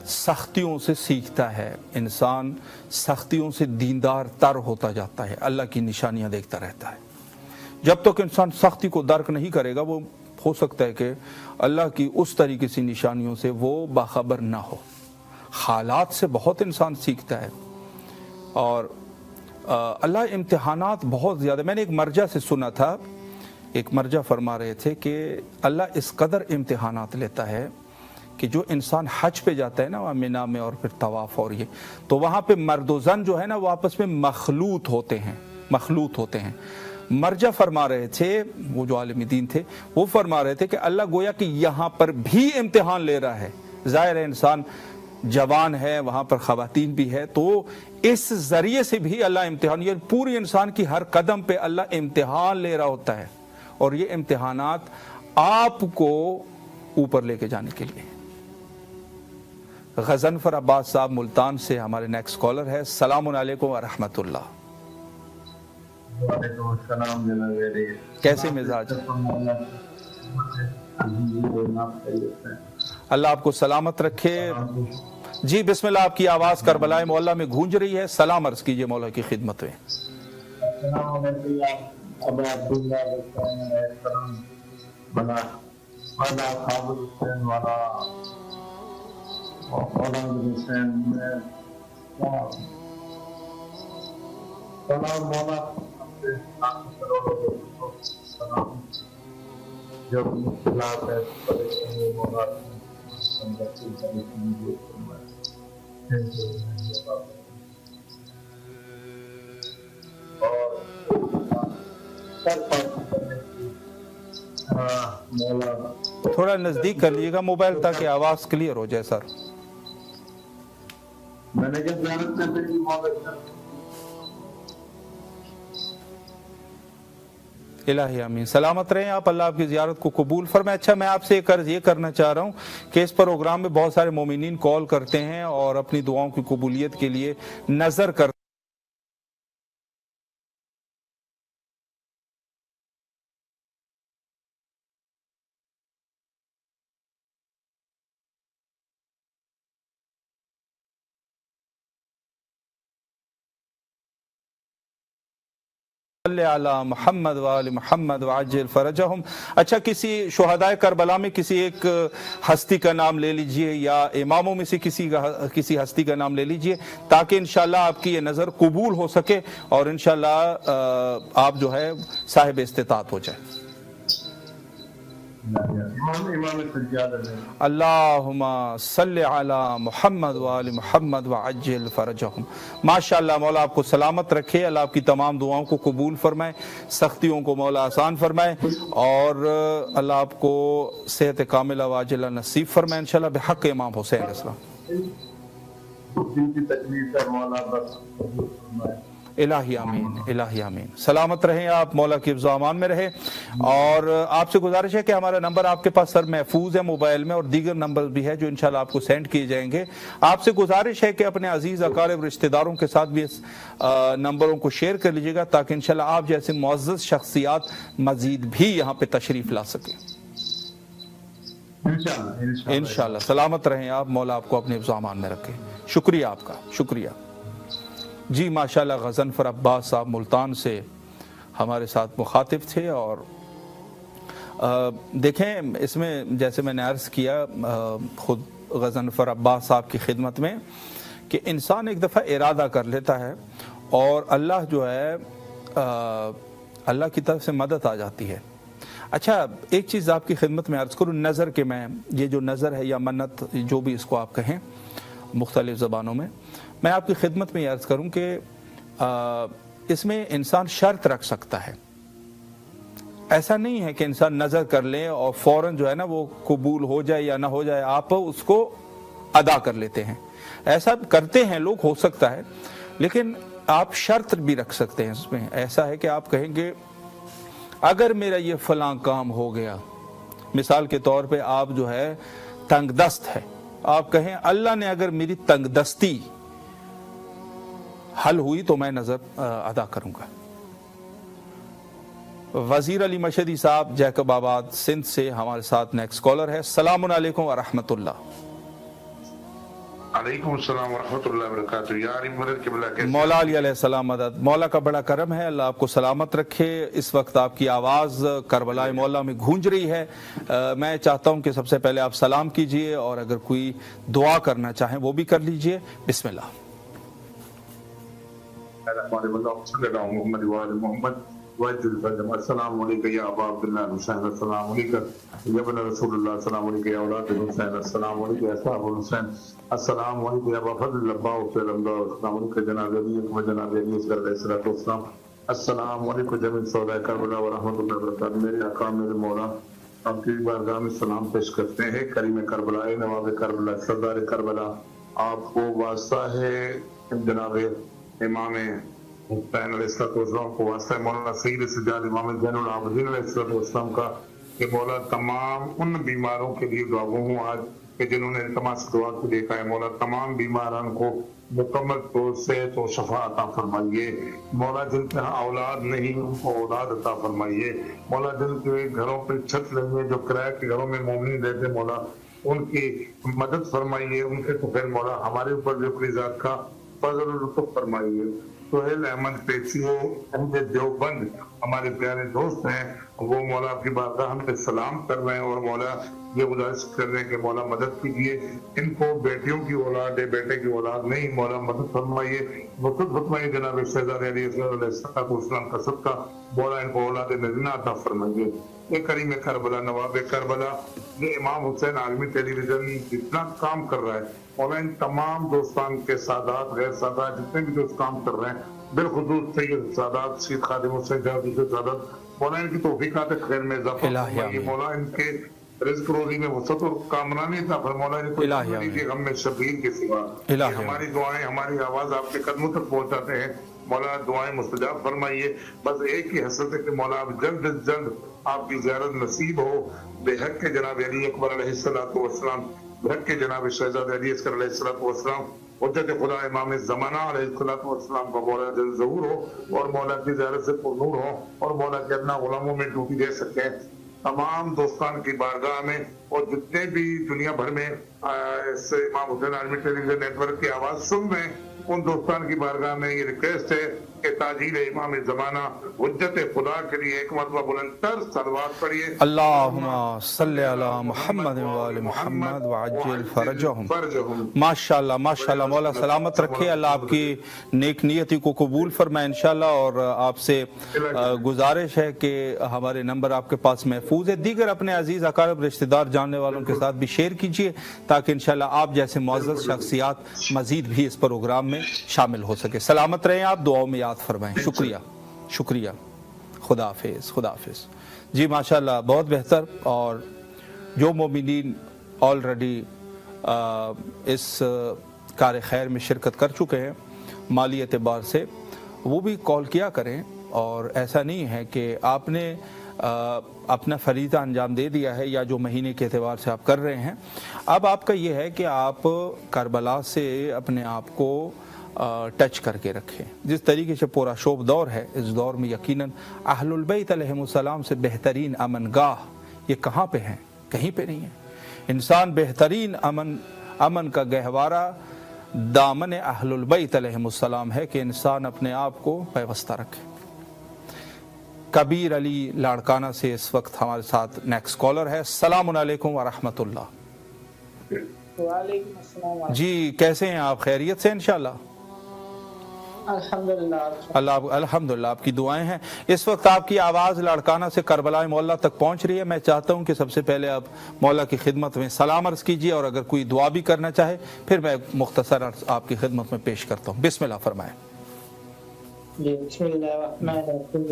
सख्तियों से सीखता है, इंसान सख्तियों से दीनदार तर होता जाता है, अल्लाह की निशानियाँ देखता रहता है। जब तक इंसान सख्ती को दर्क नहीं करेगा, वो हो सकता है कि अल्लाह की उस तरीके से निशानियों से वो बाखबर ना हो। हालात से बहुत इंसान सीखता है, और अल्लाह इम्तिहानात बहुत ज़्यादा। मैंने एक मर्जा से सुना था, एक मर्जा फरमा रहे थे कि अल्लाह इस कदर इम्तिहानात लेता है कि जो इंसान हज पे जाता है ना वहाँ मिना में, और फिर तवाफ़, और ये तो वहाँ पे मर्द व ज़न जो है ना वो आपस में मखलूत होते हैं। मर्जा फरमा रहे थे, वो जो आलिम दीन थे, वो फरमा रहे थे कि अल्लाह गोया कि यहाँ पर भी इम्तिहान ले रहा है। ज़ाहिर है इंसान जवान है, वहाँ पर ख़वातीन भी है, तो इस ज़रिए से भी अल्लाह इम्तिहान, ये पूरी इंसान की हर कदम पे अल्लाह इम्तिहान ले रहा होता है, और ये इम्तिहानात आपको ऊपर लेके जाने के लिए। गज़नफ़र अब्बास साहब मुल्तान से हमारे नेक्स्ट कॉलर है। अस्सलामु अलैकुम व रहमतुल्लाह। कैसे मिजाज? अल्लाह आपको सलामत रखे। जी बिस्मिल्लाह, आपकी आवाज़ करबलाए मोहल्ला में गूंज रही है, सलाम अर्ज़ कीजिए मौला की खिदमत में। थोड़ा नजदीक कर लीजिएगा मोबाइल ताकि आवाज क्लियर हो जाए सर। मैंने क्या ज़ियारत करने की इलाही आमीन। सलामत रहें आप, अल्लाह आपकी ज़ियारत को कबूल फरमाए। अच्छा, मैं आपसे एक अर्ज़ ये करना चाह रहा हूँ कि इस प्रोग्राम में बहुत सारे मोमिनीन कॉल करते हैं और अपनी दुआओं की कबूलियत के लिए नज़र कर अला मोहम्मद वाल मोहम्मद वाजिल फरजहुम। अच्छा, किसी शुहदाए करबला में किसी एक हस्ती का नाम ले लीजिए, या इमामों में से किसी हस्ती का नाम ले लीजिए, ताकि इंशाल्लाह आपकी ये नज़र कबूल हो सके और इंशाल्लाह आप जो है साहिब इस्तिताअत हो जाए। अल्लाहुम्मा सल्लि अला मुहम्मद व आलि मुहम्मद व अज्जिल फरजहुम। माशाअल्लाह, मौला आपको सलामत रखे, अल्लाह आपकी तमाम दुआओं को कबूल फरमाए, सख्तियों को मौला आसान फरमाए, और अल्लाह आपको सेहत कामिला वाजिला नसीब फरमाए इंशाअल्लाह बिहक़ इमाम हुसैन अलैहिस्सलाम। इलाही आमीन, इलाही आमीन। सलामत रहें आप, मौला की हिफ्ज़-ओ-अमान में रहे। और आपसे गुजारिश है कि हमारा नंबर आपके पास सर महफूज है मोबाइल में, और दीगर नंबर भी है जो इंशाल्लाह आपको सेंड किए जाएंगे। आपसे गुजारिश है कि अपने अजीज़ अकारिब रिश्तेदारों के साथ भी इस नंबरों को शेयर कर लीजिएगा, ताकि इंशाल्लाह आप जैसे मुअज़्ज़ज़ शख्सियात मज़ीद भी यहाँ पे तशरीफ़ ला सकें इंशाल्लाह। सलामत रहें आप, मौला आपको अपने हिफ्ज़-ओ-अमान में रखे। शुक्रिया आपका, शुक्रिया जी। माशाल्लाह, गज़नफ़र अब्बास साहब मुल्तान से हमारे साथ मुखातिब थे। और देखें, इसमें जैसे मैंने अर्ज़ किया ख़ुद गज़नफ़र अब्बास साहब की खिदमत में कि इंसान एक दफ़ा इरादा कर लेता है और अल्लाह जो है अल्लाह की तरफ से मदद आ जाती है। अच्छा, एक चीज़ आपकी खिदमत में अर्ज़ करूँ, नज़र के मैं ये जो नज़र है या मन्नत, जो भी इसको आप कहें मुख्तलिफ़ ज़बानों में, मैं आपकी खिदमत में ये अर्ज़ करूँ कि इसमें इंसान शर्त रख सकता है। ऐसा नहीं है कि इंसान नज़र कर ले और फ़ौरन जो है ना वो कबूल हो जाए या ना हो जाए, आप उसको अदा कर लेते हैं। ایسا کرتے ہیں لوگ، ہو سکتا ہے، لیکن آپ شرط بھی رکھ سکتے ہیں اس میں. ایسا ہے کہ آپ کہیں گے اگر میرا یہ فلاں کام ہو گیا، مثال کے طور پہ آپ جو ہے تنگ دست ہے، آپ کہیں اللہ نے اگر میری تنگ دستی حل ہوئی تو میں نظر ادا کروں گا. وزیر علی مشہدی صاحب جیکب آباد سندھ سے ہمارے ساتھ نیکسٹ کالر ہے. السلام علیکم ورحمۃ اللہ. علیکم السلام ورحمۃ اللہ وبرکاتہ. یار مدد کے بلا کیسے؟ مولا علی علیہ السلام مدد. مولا کا بڑا کرم ہے، اللہ آپ کو سلامت رکھے. اس وقت آپ کی آواز کربلا مولا میں گونج رہی ہے. میں چاہتا ہوں کہ سب سے پہلے آپ سلام کیجئے اور اگر کوئی دعا کرنا چاہیں وہ بھی کر لیجئے. بسم اللہ. السلام علیکم یا ابا عبداللہ حسین، السلام علیکم یا ابن رسول اللہ، السلام علیکم یا اولاد حسین، السلام علیکم یا صاحب حسین، السلام علیکم یا ابا فضل اللہ وفیل اللہ، السلام علیکم جناب علی و جناب علی علیہ السلام، السلام علیکم جمیع شہداء کربلا ورحمۃ اللہ وبرکاتہ. میرے آقا میرے مولا آپ کی بارگاہ میں سلام پیش کرتے ہیں. کریم کربلا، نواب کربلا، سردار کربلا، آپ کو واسطہ ہے جناب امام حسین علیہ السلام کو واسطہ ہے مولانا سید سجاد امام زین العابدین علیہ السلام کا کہ مولا تمام ان بیماروں کے لیے دعا ہوں آج کہ جنہوں نے تمام دعا کو دیکھا ہے. مولا تمام بیماران کو مکمل طور سے تو شفا عطا فرمائیے. مولا جن کے ہاں اولاد نہیں ان کو اولاد عطا فرمائیے. مولا جن کے گھروں پہ چھت لگی ہے، جو کرائے کے گھروں میں مومنین رہتے، مولا ان کی مدد فرمائیے. ان کے تو پھر مولا ہمارے اوپر بھی اپنی ذات کا فضل و لطف فرمائیے. سہیل احمد پیچیو احمد دیوبند ہمارے پیارے دوست ہیں، وہ مولا آپ کی بارگاہ ہم پہ سلام کر رہے ہیں اور مولا یہ گزارش کر رہے ہیں کہ مولا مدد کیجیے. ان کو بیٹیوں کی اولاد ہے، بیٹے کی اولاد نہیں، مولا مدد فرمائیے، مدد فرمائیے. جناب شہزادہ علی علیہ السلام کا صدقہ مولا ان کو اولاد نذینہ عطا فرمائیے. یہ کریم کربلا، نواب کربلا، یہ امام حسین عالمی ٹیلی ویژن جتنا کام کر رہا ہے، مولا ان تمام دوستان کے سادات غیر سادات جتنے بھی دوست کام کر رہے ہیں، بالخصوص سید سادات سید خادم حسین دوسرے سادات، مولا ان کی توفیقات خیر میں اضافہ فرمائیے. مولا ان کے رزق روزی میں وسعت اور کامرانی عطا فرمائیے. مولا ان کو غم میں شبیر کے سوا ہماری دعائیں، ہماری آواز آپ کے قدموں تک پہنچاتے ہیں. مولا دعائیں مستجاب فرمائیے. بس ایک ہی حسرت ہے کہ مولا آپ جلد از جلد آپ کی زیارت نصیب ہو. بے حق کے جناب علی اکبر علیہ السلام، بے حق کے جناب شہزادہ علی اصغر علیہ السلام، حجت خدا امام زمانہ علیہ السلام کا مولا جلد ظہور ہو اور مولا کی زیارت سے پر نور ہو اور مولا کے اپنا غلاموں میں ڈیوٹی دے سکیں. تمام دوستان کی بارگاہ میں اور جتنے بھی دنیا بھر میں اس امام حسین عالمی ٹیلی ویژن نیٹ ورک کی آواز سن رہے ہیں، ان دوستان کی بارگاہ میں یہ ریکویسٹ ہے کہ تاجیل امام زمانہ حجت خدا کے لیے ایک مرتبہ بلند تر صلوات پڑھیے. اللہم صلی علی محمد وآل محمد وعجل فرجہم. ماشاءاللہ ماشاءاللہ. مولا سلامت رکھے، اللہ آپ کی نیک نیتی کو قبول فرمائے انشاءاللہ. اور آپ سے گزارش ہے کہ ہمارے نمبر آپ کے پاس محفوظ ہے، دیگر اپنے عزیز اقارب رشتہ دار جاننے والوں کے ساتھ بھی شیئر کیجئے تاکہ انشاءاللہ آپ جیسے معزز شخصیات مزید بھی اس پروگرام میں شامل ہو سکے. سلامت رہیں آپ، دعاؤں میں یاد فرمائیں. شکریہ شکریہ. خدا حافظ خدا حافظ. جی ماشاءاللہ بہت بہتر. اور جو مومنین آلریڈی اس کار خیر میں شرکت کر چکے ہیں مالی اعتبار سے، وہ بھی کال کیا کریں. اور ایسا نہیں ہے کہ آپ نے اپنا فریضہ انجام دے دیا ہے یا جو مہینے کے اعتبار سے آپ کر رہے ہیں، اب آپ کا یہ ہے کہ آپ کربلا سے اپنے آپ کو ٹچ کر کے رکھیں. جس طریقے سے پورا شوب دور ہے، اس دور میں یقیناً اہل البیت علیہم السلام سے بہترین امن گاہ یہ کہاں پہ ہیں؟ کہیں پہ نہیں ہے. انسان بہترین امن کا گہوارہ دامن اہل البیت علیہم السلام ہے کہ انسان اپنے آپ کو پیوستہ رکھے. کبیر علی لاڑکانہ سے اس وقت ہمارے ساتھ نیکسٹ کالر ہے. السلام علیکم ورحمۃ اللہ. وعلیکم السلام. جی کیسے ہیں آپ؟ خیریت سے انشاءاللہ؟ الحمدللہ آپ کی دعائیں ہیں. اس وقت آپ کی آواز لاڑکانہ سے کربلا مولا تک پہنچ رہی ہے. میں چاہتا ہوں کہ سب سے پہلے آپ مولا کی خدمت میں سلام عرض کیجیے اور اگر کوئی دعا بھی کرنا چاہے پھر میں مختصر آپ کی خدمت میں پیش کرتا ہوں. بسم اللہ فرمائیں. جی بسم اللہ الرحمن الرحیم.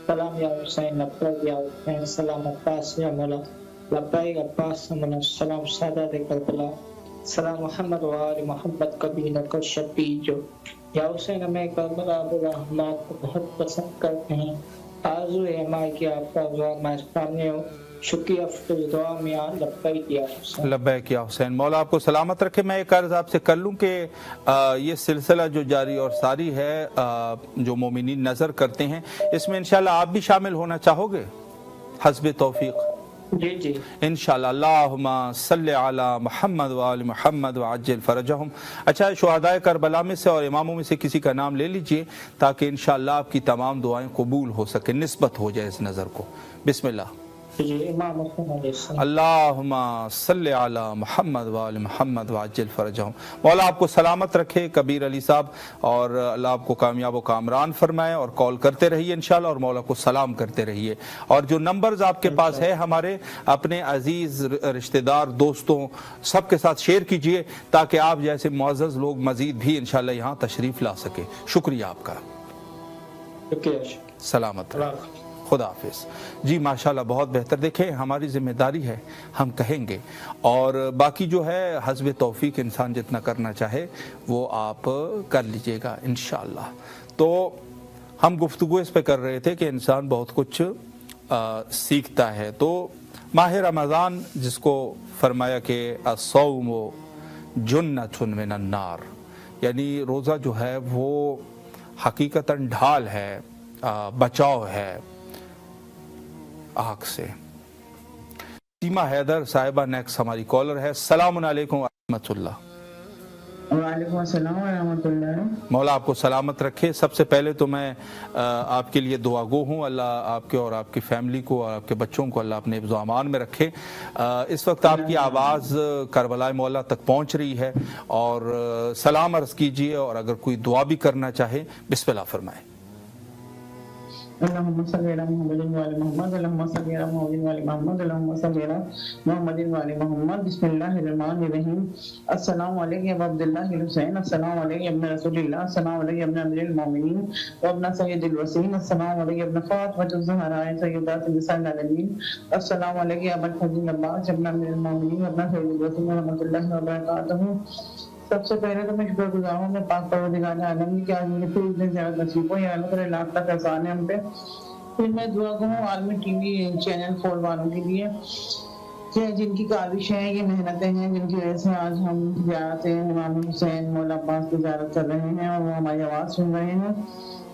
سلام یا حسین، یا حسین سلام عباس یا مولا لبیک عباس من السلام سادات کربلا سلام محمد و آل محمد قبیلہ کا شفیع جو یا حسین ہمیں کربلا برحمات کو بہت پسند کرتے ہیں آرزو ہے ہماری کہ آپ کا دعا ہمارے سامنے ہو شکریہ فضل دعا میں لبیک یا حسین لبیک یا حسین. مولا آپ کو سلامت رکھے. میں ایک عرض آپ سے کر لوں کہ یہ سلسلہ جو جاری اور ساری ہے جو مومنین نظر کرتے ہیں اس میں انشاءاللہ آپ بھی شامل ہونا چاہو گے حسب توفیق؟ جی جی انشاءاللہ. اللہم صلی علی محمد و آل محمد وعجل فرجہم. اچھا شہدائے کربلا میں سے اور اماموں میں سے کسی کا نام لے لیجئے تاکہ انشاءاللہ آپ کی تمام دعائیں قبول ہو سکے، نسبت ہو جائے اس نظر کو. بسم اللہ. جی امام حسین علیہ السلام. اللہم صلی علی محمد و آل محمد وعجل فرجہم. مولا آپ کو سلامت رکھے کبیر علی صاحب، اور اللہ آپ کو کامیاب و کامران فرمائے، اور کال کرتے رہیے انشاءاللہ اور مولا کو سلام کرتے رہیے. اور جو نمبرز آپ کے پاس ہے ہمارے اپنے عزیز رشتہ دار دوستوں سب کے ساتھ شیئر کیجئے تاکہ آپ جیسے معزز لوگ مزید بھی انشاءاللہ یہاں تشریف لا سکے. شکریہ آپ کا. شکریہ. سلامت رہے. اللہ حافظ. خدا حافظ. جی ماشاءاللہ بہت بہتر. دیکھیں ہماری ذمہ داری ہے، ہم کہیں گے، اور باقی جو ہے حسب توفیق انسان جتنا کرنا چاہے وہ آپ کر لیجئے گا انشاءاللہ. تو ہم گفتگو اس پہ کر رہے تھے کہ انسان بہت کچھ سیکھتا ہے. تو ماہ رمضان جس کو فرمایا کہ الصوم جنۃ من النار، یعنی روزہ جو ہے وہ حقیقتاً ڈھال ہے، بچاؤ ہے آگ سے. سیما حیدر صاحبہ نیکس ہماری کالر ہے. السلام علیکم ورحمۃ اللہ. وعلیکم السلام ورحمۃ اللہ. مولا آپ کو سلامت رکھے. سب سے پہلے تو میں آپ کے لیے دعا گو ہوں. اللہ آپ کے اور آپ کی فیملی کو اور آپ کے بچوں کو اللہ اپنے حفظ و امان میں رکھے. اس وقت آپ کی آواز کربلائے مولا تک پہنچ رہی ہے، اور سلام عرض کیجئے، اور اگر کوئی دعا بھی کرنا چاہے بسم اللہ فرمائیں. اللهم صل على محمد وعلى محمد اللهم صل على محمد وعلى محمد اللهم صل على محمد وعلى محمد. بسم اللہ الرحمن الرحیم. السلام علیکم ابا عبداللہ الحسین. السلام علیکم ابن رسول اللہ. السلام علیکم ابن امیر المومنین وابن سید الوسیم. السلام علیکم ابن فاطمۃ الزہراء سیدات نساء العالمین. السلام علیکم ابا الفضل عباس ابن امیر المومنین وابن سید الوسیم ورحمۃ اللہ وبرکاتہ. سب سے پہلے تو میں شکر گزار ہوں میں پاک پروردگار عالم کی کہ آج مجھے پھر اتنے زیادہ نصیب ہو. یا اللہ تعالیٰ لاکھ تک احسان ہے ہم پہ. پھر میں دعا کروں عالمی ٹی وی چینل فور والوں کے لیے کہ جن کی کاوشیں ہیں، یہ محنتیں ہیں جن کی وجہ سے آج ہم زیارت امام حسین مولا عباس کی زیارت کر رہے ہیں اور وہ ہماری آواز سن رہے ہیں.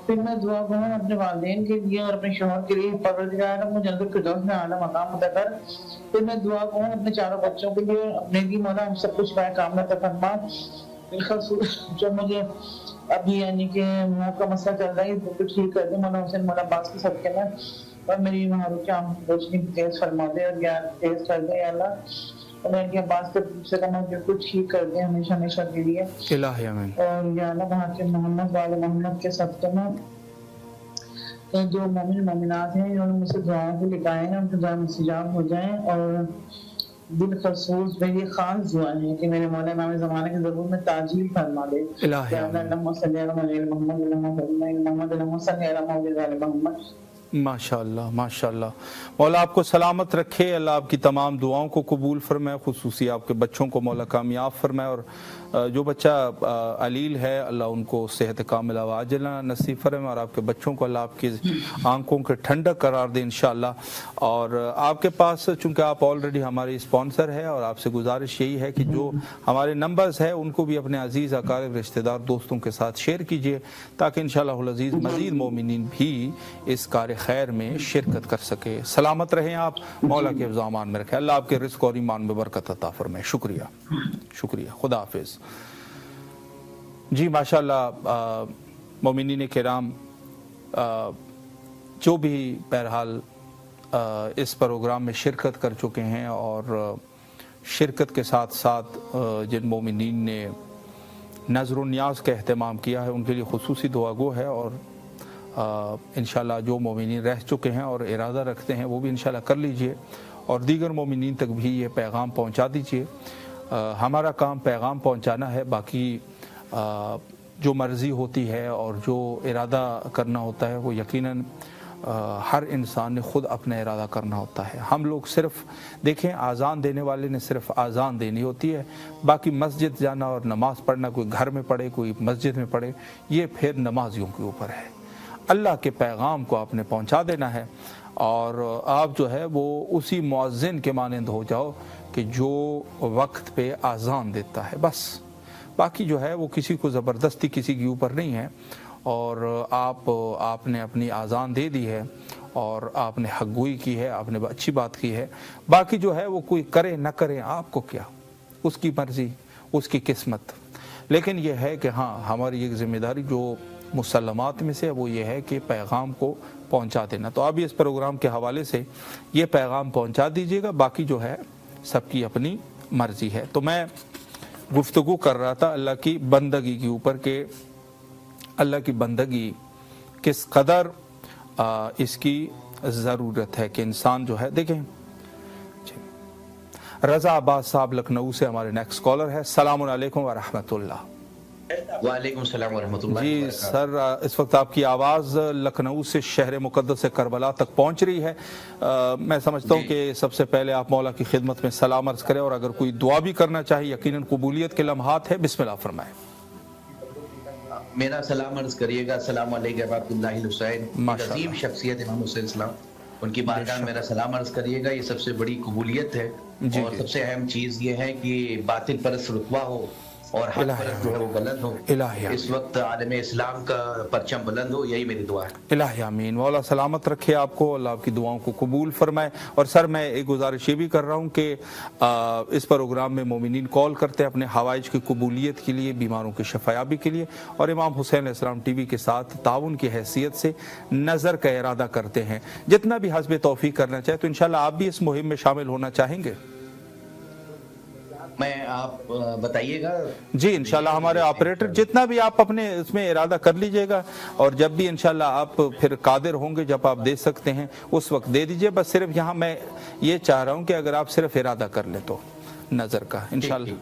پھر میں دعا کروں اپنے والدین کے لیے اور اپنے شوہر کے لیے پروردگار عالم مجھے جنت الفردوس میں اعلیٰ مقام عطا کر. پھر میں دعا کروں اپنے چاروں بچوں کے لیے، اپنے لیے مولا ہم سب کچھ بڑا کام عطا فرما. بالخصوص جو مجھے ابھی یعنی کہ منہ کا مسئلہ چل رہا ہے وہ کچھ ٹھیک کر دے مولا حسین مولا عباس کے صدقے میں، اور میری مہاروں کی آنکھ روشنی تیز فرما دے اور گیان تیز کر دے یا اللہ. اور میں کے عباس کے سے کہنا بالکل ٹھیک کر دے ہمیشہ ہمیشہ کے لیے. الہی آمین. اور یا اللہ وہاں کے محمد والے محمد کے صدقے میں جو مومن مومنات ہیں انہوں نے مجھ سے دعاؤں کو لکھائے ہیں ان کی دعائیں مستجاب ہو جائیں. اور بالخصوص میری خاص دعا ہے کہ میرے مولا امام زمانے کے ضرور میں تاجیل فرما دے. الہی آمین. اللہم صلی علی محمد اللہم صلی علی محمد. ماشاءاللہ ماشاءاللہ. مولا آپ کو سلامت رکھے، اللہ آپ کی تمام دعاؤں کو قبول فرمائے، خصوصی آپ کے بچوں کو مولا کامیاب فرمائے، اور جو بچہ علیل ہے اللہ ان کو صحت کاملہ و عاجلہ نصیب فرمائے، اور آپ کے بچوں کو اللہ آپ کی آنکھوں کے ٹھنڈک قرار دے انشاءاللہ. اور آپ کے پاس چونکہ آپ آلریڈی ہمارے اسپانسر ہے، اور آپ سے گزارش یہی ہے کہ جو ہمارے نمبرز ہیں ان کو بھی اپنے عزیز اقارب رشتہ دار دوستوں کے ساتھ شیئر کیجئے تاکہ انشاءاللہ العزیز مزید مومنین بھی اس کار خیر میں شرکت کر سکے. سلامت رہیں آپ، مولا کے حفظ و امان میں رکھے، اللہ آپ کے رزق اور ایمان میں برکت عطا فرمائے. شکریہ شکریہ. خدا حافظ. جی ماشاءاللہ مومنین کرام، جو بھی بہرحال اس پروگرام میں شرکت کر چکے ہیں اور شرکت کے ساتھ ساتھ جن مومنین نے نظر و نیاز کا اہتمام کیا ہے ان کے لیے خصوصی دعا گو ہے، اور انشاءاللہ جو مومنین رہ چکے ہیں اور ارادہ رکھتے ہیں وہ بھی انشاءاللہ کر لیجئے، اور دیگر مومنین تک بھی یہ پیغام پہنچا دیجئے. ہمارا کام پیغام پہنچانا ہے، باقی جو مرضی ہوتی ہے اور جو ارادہ کرنا ہوتا ہے وہ یقیناً ہر انسان نے خود اپنا ارادہ کرنا ہوتا ہے. ہم لوگ صرف دیکھیں اذان دینے والے نے صرف اذان دینی ہوتی ہے, باقی مسجد جانا اور نماز پڑھنا, کوئی گھر میں پڑھے کوئی مسجد میں پڑھے, یہ پھر نمازیوں کے اوپر ہے. اللہ کے پیغام کو آپ نے پہنچا دینا ہے اور آپ جو ہے وہ اسی مؤذن کے مانند ہو جاؤ کہ جو وقت پہ اذان دیتا ہے بس. باقی جو ہے وہ کسی کو زبردستی کسی کے اوپر نہیں ہے, اور آپ نے اپنی اذان دے دی ہے اور آپ نے حق گوئی کی ہے, آپ نے اچھی بات کی ہے. باقی جو ہے وہ کوئی کرے نہ کرے آپ کو کیا, اس کی مرضی اس کی قسمت. لیکن یہ ہے کہ ہاں ہماری ایک ذمہ داری جو مسلمات میں سے وہ یہ ہے کہ پیغام کو پہنچا دینا. تو اب اس پروگرام کے حوالے سے یہ پیغام پہنچا دیجیے گا, باقی جو ہے سب کی اپنی مرضی ہے. تو میں گفتگو کر رہا تھا اللہ کی بندگی کے اوپر کہ اللہ کی بندگی کس قدر اس کی ضرورت ہے کہ انسان جو ہے. دیکھیں رضا عباس صاحب لکھنؤ سے ہمارے نیکسٹ کالر ہے. السلام علیکم ورحمۃ اللہ. وعلیکم السلام ورحمۃ اللہ. جی سر, اس وقت آپ کی آواز لکھنؤ سے شہر مقدس کربلا تک پہنچ رہی ہے. میں سمجھتا ہوں کہ سب سے پہلے آپ مولا کی خدمت میں سلام عرض کریں, اور اگر کوئی دعا بھی کرنا چاہے یقیناً قبولیت کے لمحات ہے, بسم اللہ فرمائیں. میرا سلام عرض کریے گا. السلام علیکم عبداللہ الحسین, عظیم شخصیت امام حسین السلام, ان کی بارگاہ میں میرا سلام عرض کریے گا. یہ سب سے بڑی قبولیت ہے, اور سب سے اہم چیز یہ ہے کہ باطل پرست رتبہ ہو اور حق پرست جو ہے وہ بلند ہو. اس وقت عالم اسلام کا پرچم بلند ہو, یہی میری دعا ہے. الہی آمین. مولا سلامت رکھے آپ کو, اللہ آپ کی دعاؤں کو قبول فرمائے. اور سر میں ایک گزارش یہ بھی کر رہا ہوں کہ اس پروگرام میں مومنین کال کرتے ہیں اپنے حوائج کی قبولیت کے لیے, بیماروں کی شفایابی کے لیے, اور امام حسین علیہ السلام ٹی وی کے ساتھ تعاون کی حیثیت سے نظر کا ارادہ کرتے ہیں. جتنا بھی حسب توفیق کرنا چاہے تو انشاءاللہ آپ بھی اس مہم میں شامل ہونا چاہیں گے. میں آپ بتائیے گا. جی انشاءاللہ ہمارے آپریٹر جتنا بھی آپ اپنے اس میں ارادہ کر لیجئے گا, اور جب بھی انشاءاللہ آپ پھر قادر ہوں گے, جب آپ دے سکتے ہیں اس وقت دے دیجئے. بس صرف یہاں میں یہ چاہ رہا ہوں کہ اگر آپ صرف ارادہ کر لیں تو نظر کا انشاءاللہ.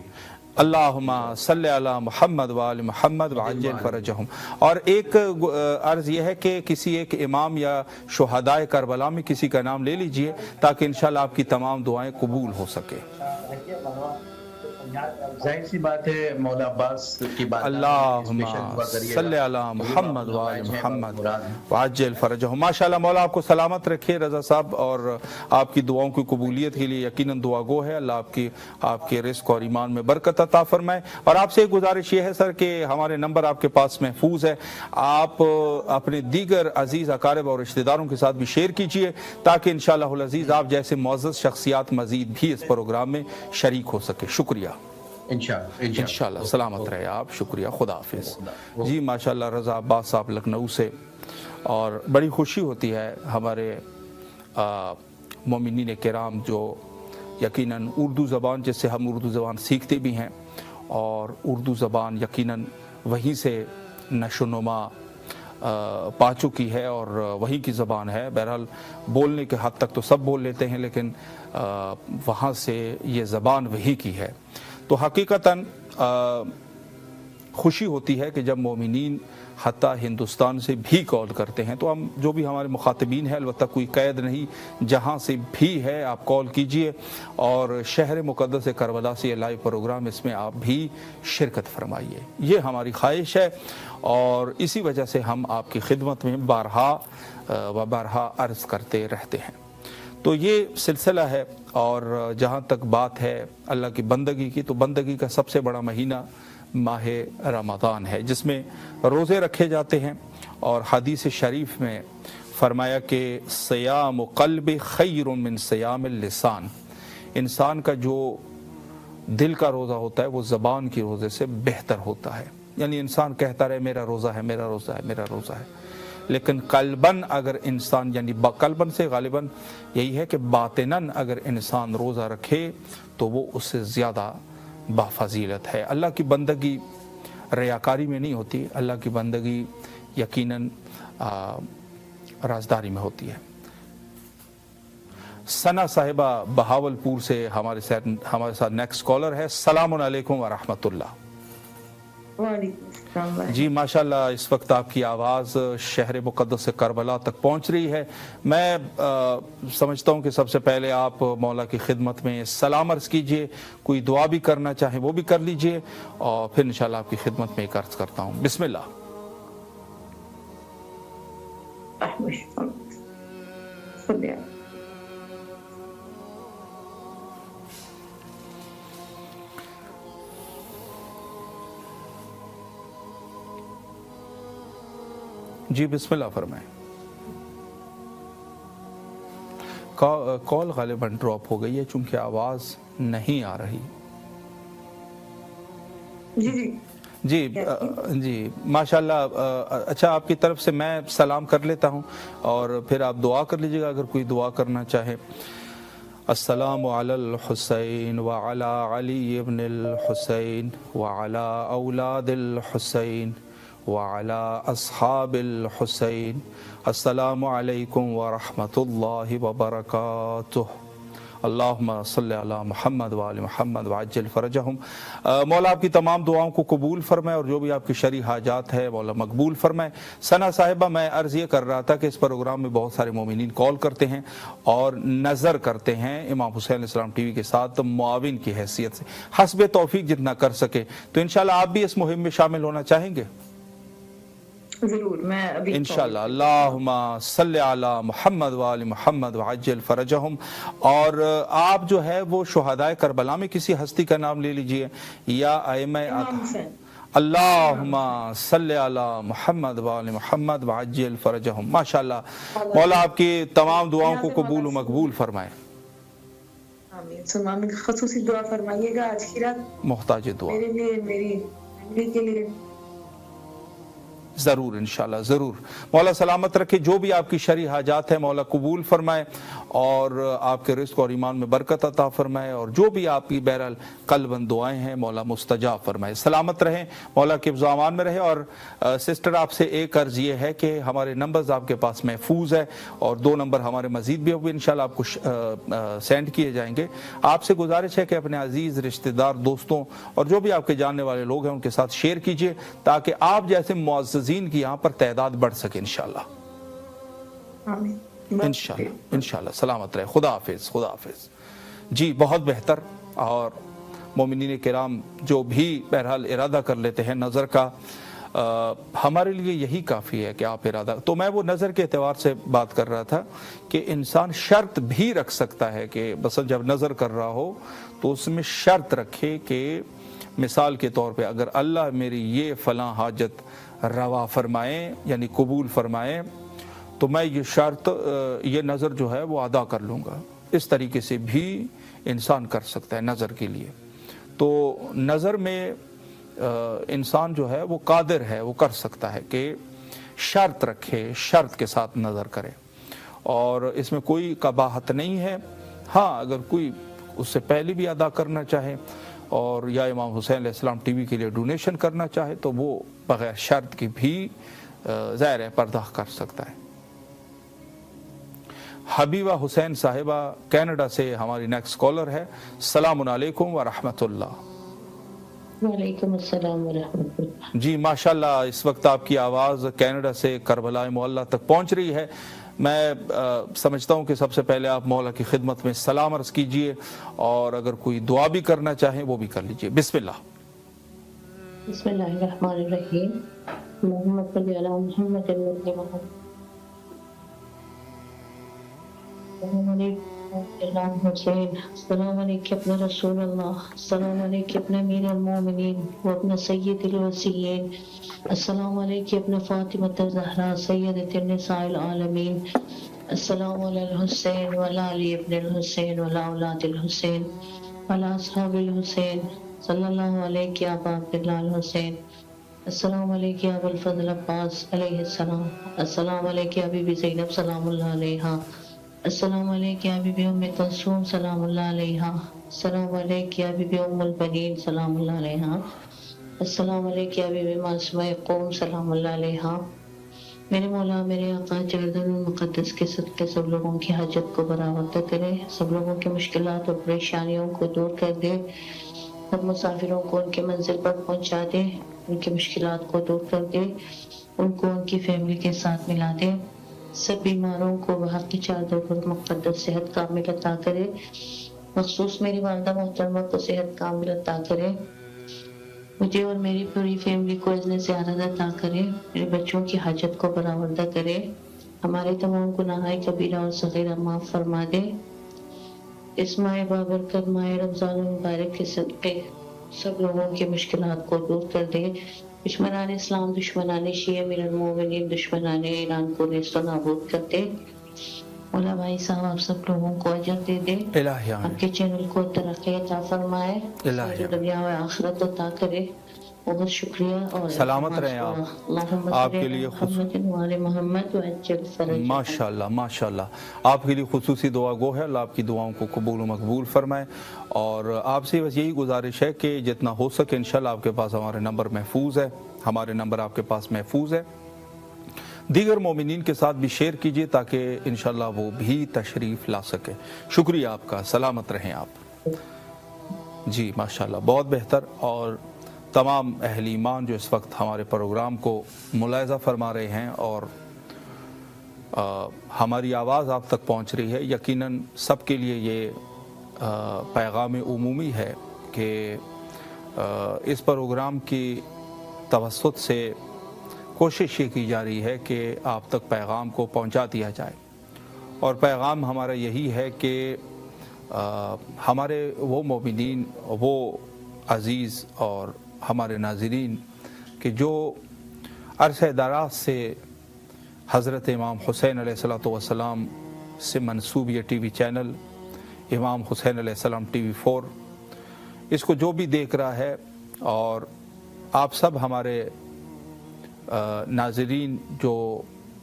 اللہم صلی علی محمد وآل محمد وعجل فرجہم. اور ایک عرض یہ ہے کہ کسی ایک امام یا شہدائے کربلا میں کسی کا نام لے لیجئے تاکہ انشاءاللہ آپ کی تمام دعائیں قبول ہو سکے. ظاہر سی بات ہے مولا عباس کی بات. اللہم صلی علی محمد وآل محمد وعجل فرجہم. ماشاءاللہ مولا آپ کو سلامت رکھے رضا صاحب, اور آپ کی دعاؤں کی قبولیت کے لیے یقیناً دعا گو ہے. اللہ آپ کے رزق اور ایمان میں برکت عطا فرمائے. اور آپ سے ایک گزارش یہ ہے سر کہ ہمارے نمبر آپ کے پاس محفوظ ہے, آپ اپنے دیگر عزیز اقارب اور رشتہ داروں کے ساتھ بھی شیئر کیجئے تاکہ انشاءاللہ العزیز آپ جیسے معزز شخصیات مزید بھی اس پروگرام میں شریک ہو سکے. شکریہ. انشاءاللہ سلامت رہے آپ. شکریہ, خدا حافظ. جی ماشاءاللہ رضا عباس صاحب لکھنؤ سے, اور بڑی خوشی ہوتی ہے ہمارے مومنین کرام جو یقیناً اردو زبان, جس سے ہم اردو زبان سیکھتے بھی ہیں, اور اردو زبان یقیناً وہیں سے نشو و نما پا چکی ہے اور وہیں کی زبان ہے. بہرحال بولنے کے حد تک تو سب بول لیتے ہیں, لیکن وہاں سے یہ زبان وہی کی ہے. تو حقیقتاً خوشی ہوتی ہے کہ جب مومنین حتیٰ ہندوستان سے بھی کال کرتے ہیں. تو ہم جو بھی ہمارے مخاطبین ہیں, البتہ کوئی قید نہیں, جہاں سے بھی ہے آپ کال کیجئے, اور شہر مقدس کربلا سے یہ لائیو پروگرام, اس میں آپ بھی شرکت فرمائیے. یہ ہماری خواہش ہے, اور اسی وجہ سے ہم آپ کی خدمت میں بارہا عرض کرتے رہتے ہیں. تو یہ سلسلہ ہے. اور جہاں تک بات ہے اللہ کی بندگی کی, تو بندگی کا سب سے بڑا مہینہ ماہ رمضان ہے, جس میں روزے رکھے جاتے ہیں. اور حدیث شریف میں فرمایا کہ صیام قلب خیر من صیام اللسان, انسان کا جو دل کا روزہ ہوتا ہے وہ زبان کی روزے سے بہتر ہوتا ہے. یعنی انسان کہتا رہے میرا روزہ ہے, میرا روزہ ہے, میرا روزہ ہے, لیکن قلباً اگر انسان, یعنی قلباً سے غالباً یہی ہے کہ باطناً اگر انسان روزہ رکھے تو وہ اس سے زیادہ بافضیلت ہے. اللہ کی بندگی ریاکاری میں نہیں ہوتی, اللہ کی بندگی یقیناً رازداری میں ہوتی ہے. ثنا صاحبہ بہاول پور سے ہمارے ساتھ نیکسٹ کالر ہے. السلام علیکم ورحمۃ اللہ. वालेकुम अस्सलाम। जी माशाल्लाह, इस वक्त आपकी आवाज़ शहर मुक़द्दस करबला तक पहुंच रही है। मैं समझता हूं कि सबसे पहले आप मौला की खिदमत में सलाम अर्ज़ कीजिए, कोई दुआ भी करना चाहे वो भी कर लीजिए, और फिर इंशाल्लाह आपकी खिदमत में एक अर्ज़ करता हूं। बिस्मिल्लाह। जी बिस्मिल्लाह फरमाएं। कॉल गालिबन ड्रॉप हो गई है चूंकि आवाज़ नहीं आ रही। जी जी जी माशाल्लाह। अच्छा, आपकी तरफ से मैं सलाम कर लेता हूं और फिर आप दुआ कर लीजिएगा अगर कोई दुआ करना चाहे। अस्सलामु अलल हुसैन व अला अली इब्निल हुसैन व अला औलादिल हुसैन व अला अस्हाबिल हुसैन। अस्सलामु अलैकुम व रहमतुल्लाहि व बरकातुहू। अल्लाहुम्मा सल्लि अला मुहम्मद व आलि मुहम्मद व अज्जिल फरजहुम। मौला आपकी तमाम दुआओं को कबूल फरमाए और जो भी आपकी शरई हाजात है मौला मकबूल फरमाए। सना साहिबा, मैं अर्ज़ ये कर रहा था कि इस प्रोग्राम में बहुत सारे मोमिनीन कॉल करते हैं और नज़र करते हैं इमाम हुसैन अलैहिस्सलाम टीवी के साथ मुआविन की हैसियत से, हस्ब तौफीक जितना कर सके। तो इंशाल्लाह आप भी इस मुहिम में शामिल होना चाहेंगे? जरूर, मैं अभी इंशाल्लाह। अल्लाहुम्मा सल्लि अला मुहम्मद व आलि मुहम्मद व अज्जिल फरजहुम। और आप जो है वो शुहदाए करबला में किसी हस्ती का नाम ले लीजिए या आइम्मा अल्लाहुम्मा सल्लि अला मुहम्मद व आलि मुहम्मद व अज्जिल फरजहुम। माशाल्लाह, मौला आपकी तमाम दुआओं को कबूल व मकबूल फरमाए। आमीन। सुमामी खसूसी दुआ फरमाइएगा आज की रात, मोहताज दुआ मेरे लिए, मेरी फैमिली के लिए। ज़रूर इंशाल्लाह ज़रूर। मौला सलामत रखे, जो भी आपकी शरई हाजात है मौला कबूल फरमाए और आपके रिज़्क़ और ईमान में बरकत अता फरमाए, और जो भी आपकी बहरहाल क़ल्बन दुआएं हैं मौला मुस्तजाब फरमाए। सलामत रहें, मौला के ज़ामान में रहे। और सिस्टर, आपसे एक अर्ज़ ये है कि हमारे नंबर्स आपके पास महफूज है और 2 नंबर हमारे मज़ीद भी होंगे इंशाल्लाह आपको सेंड किए जाएंगे। आपसे गुजारिश है कि अपने अजीज़ रिश्तेदार, दोस्तों और जो भी आपके जानने वाले लोग हैं उनके साथ शेयर कीजिए ताकि आप जैसे मुअज़्ज़ज़ीन की यहाँ पर तादाद बढ़ सके इंशाल्लाह। इंशाल्लाह इंशाल्लाह। सलामत रहे। खुदा हाफिज़, खुदा हाफिज़। जी बहुत बेहतर। और मोमिनीन किराम जो भी बहरहाल इरादा कर लेते हैं नज़र का, हमारे लिए यही काफ़ी है कि आप इरादा। तो मैं वो नज़र के एतबार से बात कर रहा था कि इंसान शर्त भी रख सकता है कि बस जब नज़र कर रहा हो तो उसमें शर्त रखे कि मिसाल के तौर पे अगर अल्लाह मेरी ये फ़लाँ हाजत रवा फरमाए यानी कबूल फरमाए तो मैं ये शर्त, ये नज़र जो है वो अदा कर लूँगा। इस तरीके से भी इंसान कर सकता है नज़र के लिए। तो नज़र में इंसान जो है वो कादिर है, वो कर सकता है कि शर्त रखे, शर्त के साथ नज़र करे और इसमें कोई कबाहत नहीं है। हाँ, अगर कोई उससे पहले भी अदा करना चाहे और या इमाम हुसैन अलैहिस्सलाम टीवी के लिए डोनेशन करना चाहे तो वो बग़ैर शर्त की भी ज़ाहिर है पर्दा कर सकता है। हबीबा हुसैन साहिबा कनाडा से हमारी नेक्स्ट कॉलर है। सलामुन अलैकुम व रहमतुल्लाह। वालेकुम अस्सलाम व रहमतुल्लाह। जी माशाल्लाह, इस वक्त आपकी आवाज़ कनाडा से करबला मुअल्ला तक पहुंच रही है। मैं समझता हूं कि सबसे पहले आप मौला की खिदमत में सलाम अर्ज़ कीजिए और अगर कोई दुआ भी करना चाहें वो भी कर लीजिए। बिस्मिल्लाह। बिस्मिल्लाहिर्रहमानिर्रहीम। मुहम्मद सल्लल्लाहु अलैहि वसल्लम। अस्सलाम वालेकुम अपने रसूल अल्लाह, अस्सलाम वालेकुम अपने अमीर अल-मोमिनीन व अपने सय्यदुल वसीय्यीन, अस्सलाम वालेकुम अपने फातिमा ज़हरा सय्यदतुन निसाइल आलमीन, अस्सलाम अलल हुसैन व अला अली इब्निल हुसैन व अला औलादिल हुसैन व अला अस्हाबिल हुसैन सल्लल्लाहु अलैहि या अबा अब्दुल्लाह अल हुसैन, अस्सलाम वालेकुम या अबुल फज़ल अब्बास अलैहिस्सलाम, अस्सलाम वालेकुम या बीबी ज़ैनब सलामुल्लाह अलैहा, अस्सलाम वालेकुम या बीबी उम्मे कुलसूम सलामुल्लाह अलैहा, अस्सलाम वालेकुम या बीबी उम्मुल बनीन सलामुल्लाह अलैहा, अस्सलाम वालेकुम या बीबी मासूमा क़ौम सलामुल्लाह अलैहा। मेरे मौला मेरे आका जर्दुल मुक़द्दस के सदक़े सब लोगों की हाजत को बरामद करे, सब लोगों की मुश्किलात और परेशानियों को दूर कर दे। हर मुसाफिरों को उनके मंजिल पर पहुंचा दे, उनकी मुश्किलात को दूर कर दे, उनको उनकी फैमिली के साथ मिला दे। सब बीमारों को वहाँ की चादर पर मुक़द्दस सेहत कामिल अता करे। मखसूस मेरी वालिदा मोहतरमा को सेहत कामिल अता करे। मुझे और मेरी पूरी फैमिली को इज़्न ज़ियारत अता करे। मेरे बच्चों की हाजत को बरामदा करे। हमारे तमाम गुनाह कबीरा और सगीरा माफ़ फरमा दे। इस माह बाबरकत माह रमज़ान मुबारक के सदक़े सब लोगों की मुश्किलात को दूर कर दे। दुश्मनान इस्लाम, दुश्मनान शिया, अमीरुल मोमिनीन, दुश्मनान ईरान को नेस्त व नाबूद कर दे। मौला भाई साहब आप सब लोगों को अजर दे दे। आपके चैनल को तरक्की अता फरमाए, दुनिया व आखिरत अता करे। बहुत शुक्रिया और सलामत रहें आप। आपके लिए माशाल्लाह माशाल्लाह आपके लिए खुसूसी दुआ गो है। अल्लाह आपकी दुआओं को कबूल व मकबूल फरमाए। और आपसे बस यही गुजारिश है कि जितना हो सके इंशाल्लाह आपके पास हमारे नंबर महफूज है, हमारे नंबर आपके पास महफूज है। दीगर मोमिनीन के साथ भी शेयर कीजिए ताकि इंशाल्लाह वो भी तशरीफ़ ला सके। शुक्रिया आपका, सलामत रहें आप। जी माशाल्लाह बहुत बेहतर। और तमाम अहल ईमान जो इस वक्त हमारे प्रोग्राम को मुलाहिज़ा फरमा रहे हैं और हमारी आवाज़ आप तक पहुंच रही है, यकीनन सब के लिए ये पैगाम उमूमी है कि इस प्रोग्राम की तवस्सुत से कोशिश ये की जा रही है कि आप तक पैगाम को पहुंचा दिया जाए। और पैगाम हमारा यही है कि हमारे वो मोमिनीन, वो अज़ीज़ और हमारे नाज़रीन कि जो अरसे दराज से हज़रत इमाम हुसैन अलैहिस्सलातु वस्सलाम से मंसूब ये टीवी चैनल इमाम हुसैन अलैहिस्सलाम टीवी 4 इसको जो भी देख रहा है, और आप सब हमारे नाज़रीन जो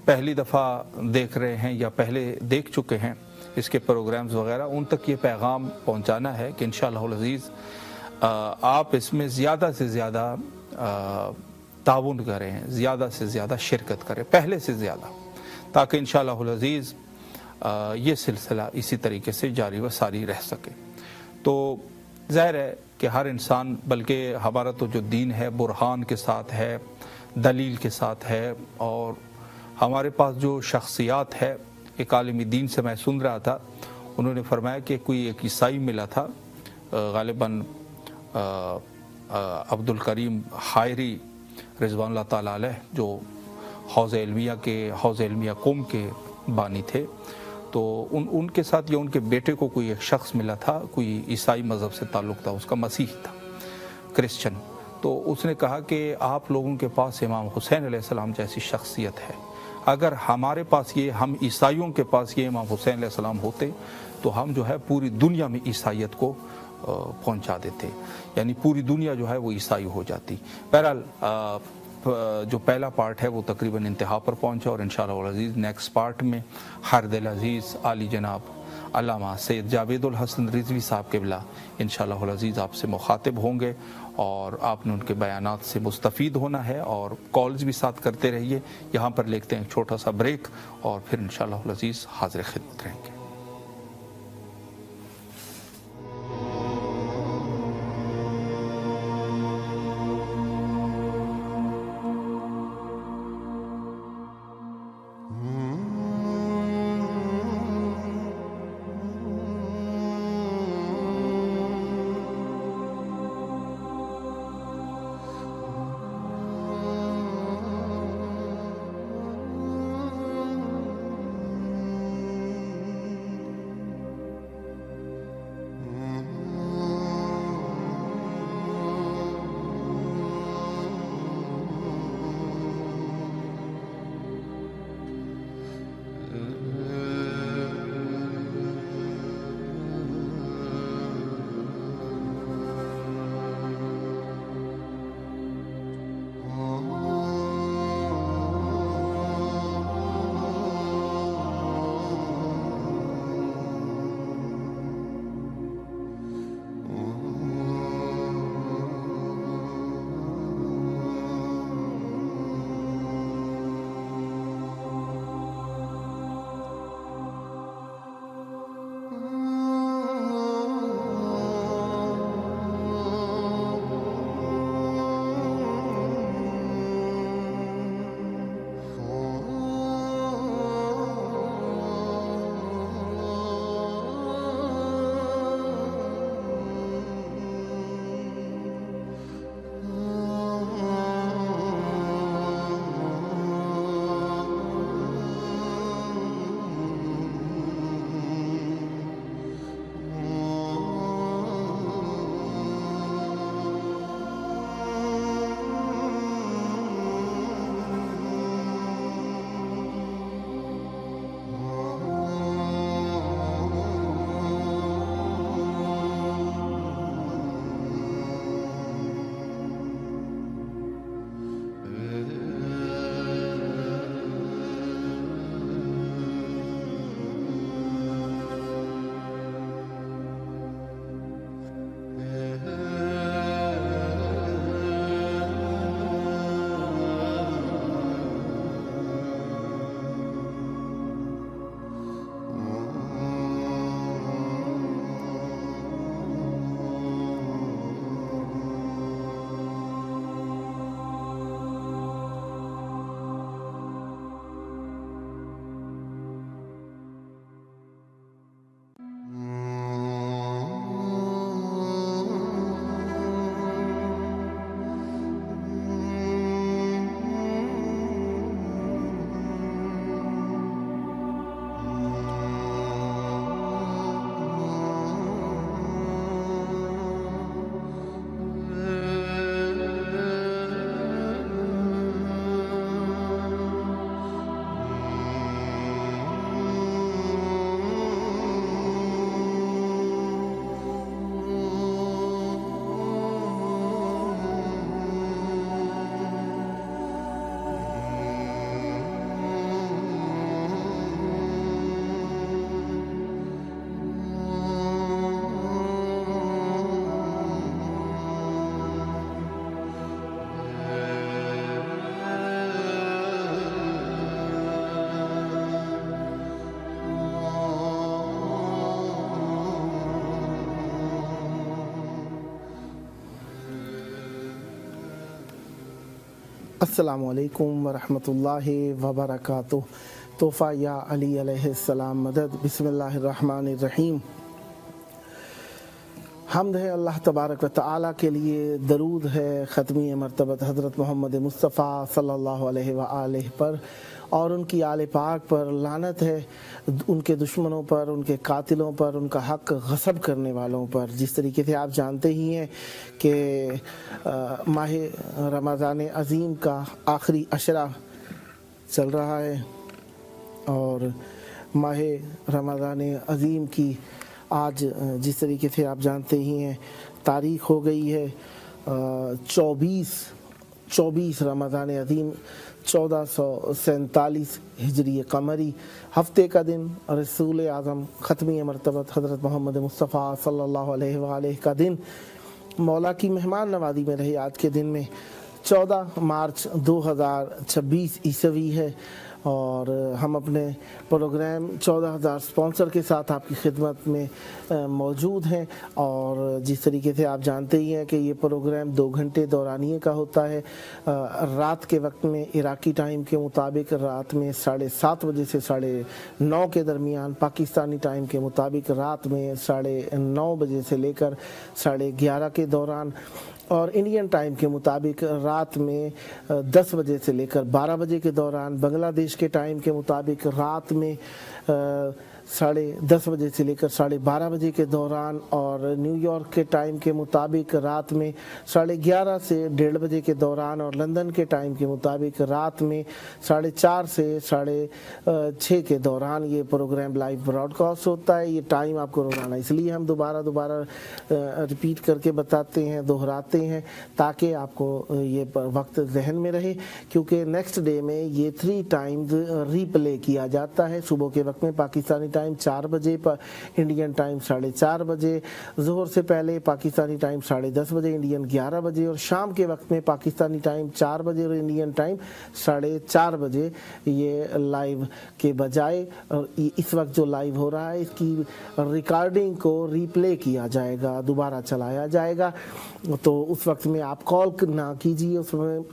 पहली दफ़ा देख रहे हैं या पहले देख चुके हैं इसके प्रोग्राम्स वगैरह, उन तक ये पैगाम पहुंचाना है कि इंशाअल्लाहुल अज़ीज़ आप इसमें ज़्यादा से ज़्यादा ताउन करें, ज़्यादा से ज़्यादा शिरकत करें, पहले से ज़्यादा, ताकि इंशाअल्लाहुल अज़ीज़ ये सिलसिला इसी तरीके से जारी व सारी रह सके। तो ज़ाहिर है कि हर इंसान, बल्कि हमारा तो जो दीन है बुरहान के साथ है, दलील के साथ है। और हमारे पास जो शख्सियात है, एक आलिम दीन से मैं सुन रहा था, उन्होंने फरमाया कि कोई एक ईसाई मिला था, गालिबन अब्दुल करीम हायरी रिज़वानुल्लाह ताला अलैह, जो हौज़ इल्मिया के हौज़ इल्मिया क़ौम के बानी थे। तो उनके साथ या उनके बेटे को कोई एक शख्स मिला था, कोई ईसाई मज़हब से ताल्लुक़ था, उसका मसीही था, क्रिश्चन। तो उसने कहा कि आप लोगों के पास इमाम हुसैन अलैहिस्सलाम जैसी शख्सियत है, अगर हमारे पास ये, हम ईसाइयों के पास ये इमाम हुसैन अलैहिस्सलाम होते तो हम जो है पूरी दुनिया में ईसाइयत को पहुंचा देते, यानी पूरी दुनिया जो है वो ईसाई हो जाती। बहरहाल जो पहला पार्ट है वो तकरीबन इंतहा पर पहुंचा, और इंशाअल्लाह अज़ीज़ नेक्स्ट पार्ट में हर दिल अज़ीज़ आली जनाब अल्लामा सैयद जावेदुल हसन रिज़वी साहब क़िबला इंशाअल्लाह अज़ीज़ आपसे मुखातिब होंगे, और आपने उनके बयानात से मुस्तफ़ीद होना है। और कॉल्स भी साथ करते रहिए। यहाँ पर लेते हैं एक छोटा सा ब्रेक और फिर इंशाअल्लाह अज़ीज़ हाज़िर खिदमत रहेंगे। अस्सलामु अलैकुम वरहमतुल्लाहि वबरकातुह। तोहफ़ा या अली अलैहिस्सलाम मदद। बिस्मिल्लाहिर्रहमानिर्रहीम। हम्द है अल्लाह तबारक व तआला के लिए, दरूद है ख़त्मी मरतबत हज़रत मोहम्मद मुस्तफ़ा सल्लल्लाहु अलैहि व आलिहि पर और उनकी आले पाक पर। लानत है उनके दुश्मनों पर, उनके कातिलों पर, उनका हक़ गसब करने वालों पर। जिस तरीके से आप जानते ही हैं कि माह रमज़ान अज़ीम का आखिरी अशरा चल रहा है और माह रमज़ान अज़ीम की आज जिस तरीके से आप जानते ही हैं तारीख़ हो गई है 24 रमज़ान अज़ीम 1447 हिजरी कमरी, हफ्ते का दिन, रसूल आज़म ख़त्मी मरतबत हज़रत मोहम्मद मुस्तफ़ा सल्लल्लाहु अलैहि वआलिहि का दिन मौला की मेहमान नवाज़ी में रहे। आज के दिन में 14 मार्च 2026 ईस्वी है और हम अपने प्रोग्राम 14,000 स्पॉन्सर के साथ आपकी खिदमत में मौजूद हैं। और जिस तरीके से आप जानते ही हैं कि ये प्रोग्राम 2 घंटे दौरानिए का होता है। रात के वक्त में इराकी टाइम के मुताबिक रात में 7:30 बजे से 9:30 के दरमियान, पाकिस्तानी टाइम के मुताबिक रात में 9:30 बजे से लेकर 11:30 के दौरान और इंडियन टाइम के मुताबिक रात में 10 बजे से लेकर 12 बजे के दौरान, बांग्लादेश के टाइम के मुताबिक रात में 10:30 बजे से लेकर 12:30 बजे के दौरान और न्यूयॉर्क के टाइम के मुताबिक रात में 11:30 से 1:30 बजे के दौरान और लंदन के टाइम के मुताबिक रात में 4:30 से 6:30 के दौरान ये प्रोग्राम लाइव ब्रॉडकास्ट होता है। ये टाइम आपको रोजाना इसलिए हम दोबारा रिपीट करके बताते हैं, दोहराते हैं ताकि आपको ये वक्त जहन में रहे, क्योंकि नेक्स्ट डे में ये 3 टाइम्स रीप्ले किया जाता है। सुबह के वक्त में पाकिस्तानी टाइम 4 बजे, इंडियन टाइम 4:30 बजे, ज़ोहर से पहले पाकिस्तानी टाइम 10:30 बजे, इंडियन 11 बजे और शाम के वक्त में पाकिस्तानी टाइम 4 बजे और इंडियन टाइम 4:30 बजे। ये लाइव के बजाय इस वक्त जो लाइव हो रहा है इसकी रिकॉर्डिंग को रिप्ले किया जाएगा, दोबारा चलाया जाएगा। तो उस वक्त में आप कॉल ना कीजिए।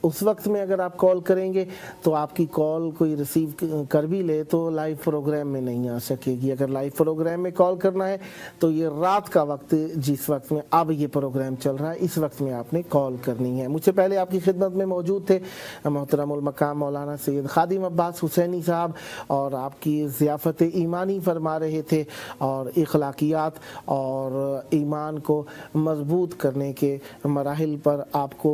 उस वक्त में अगर आप कॉल करेंगे तो आपकी कॉल कोई रिसीव कर भी ले तो लाइव प्रोग्राम में नहीं आ सकेगी। अगर लाइव प्रोग्राम में कॉल करना है तो ये रात का वक्त, जिस वक्त में अब ये प्रोग्राम चल रहा है, इस वक्त में आपने कॉल करनी है। मुझसे पहले आपकी खिदमत में मौजूद थे मोहतरमुल मकाम मौलाना सैयद खादिम अब्बास हुसैनी साहब और आपकी ज़ियाफ़त ईमानी फरमा रहे थे और इखलाकियात और ईमान को मजबूत करने के मराहिल पर आपको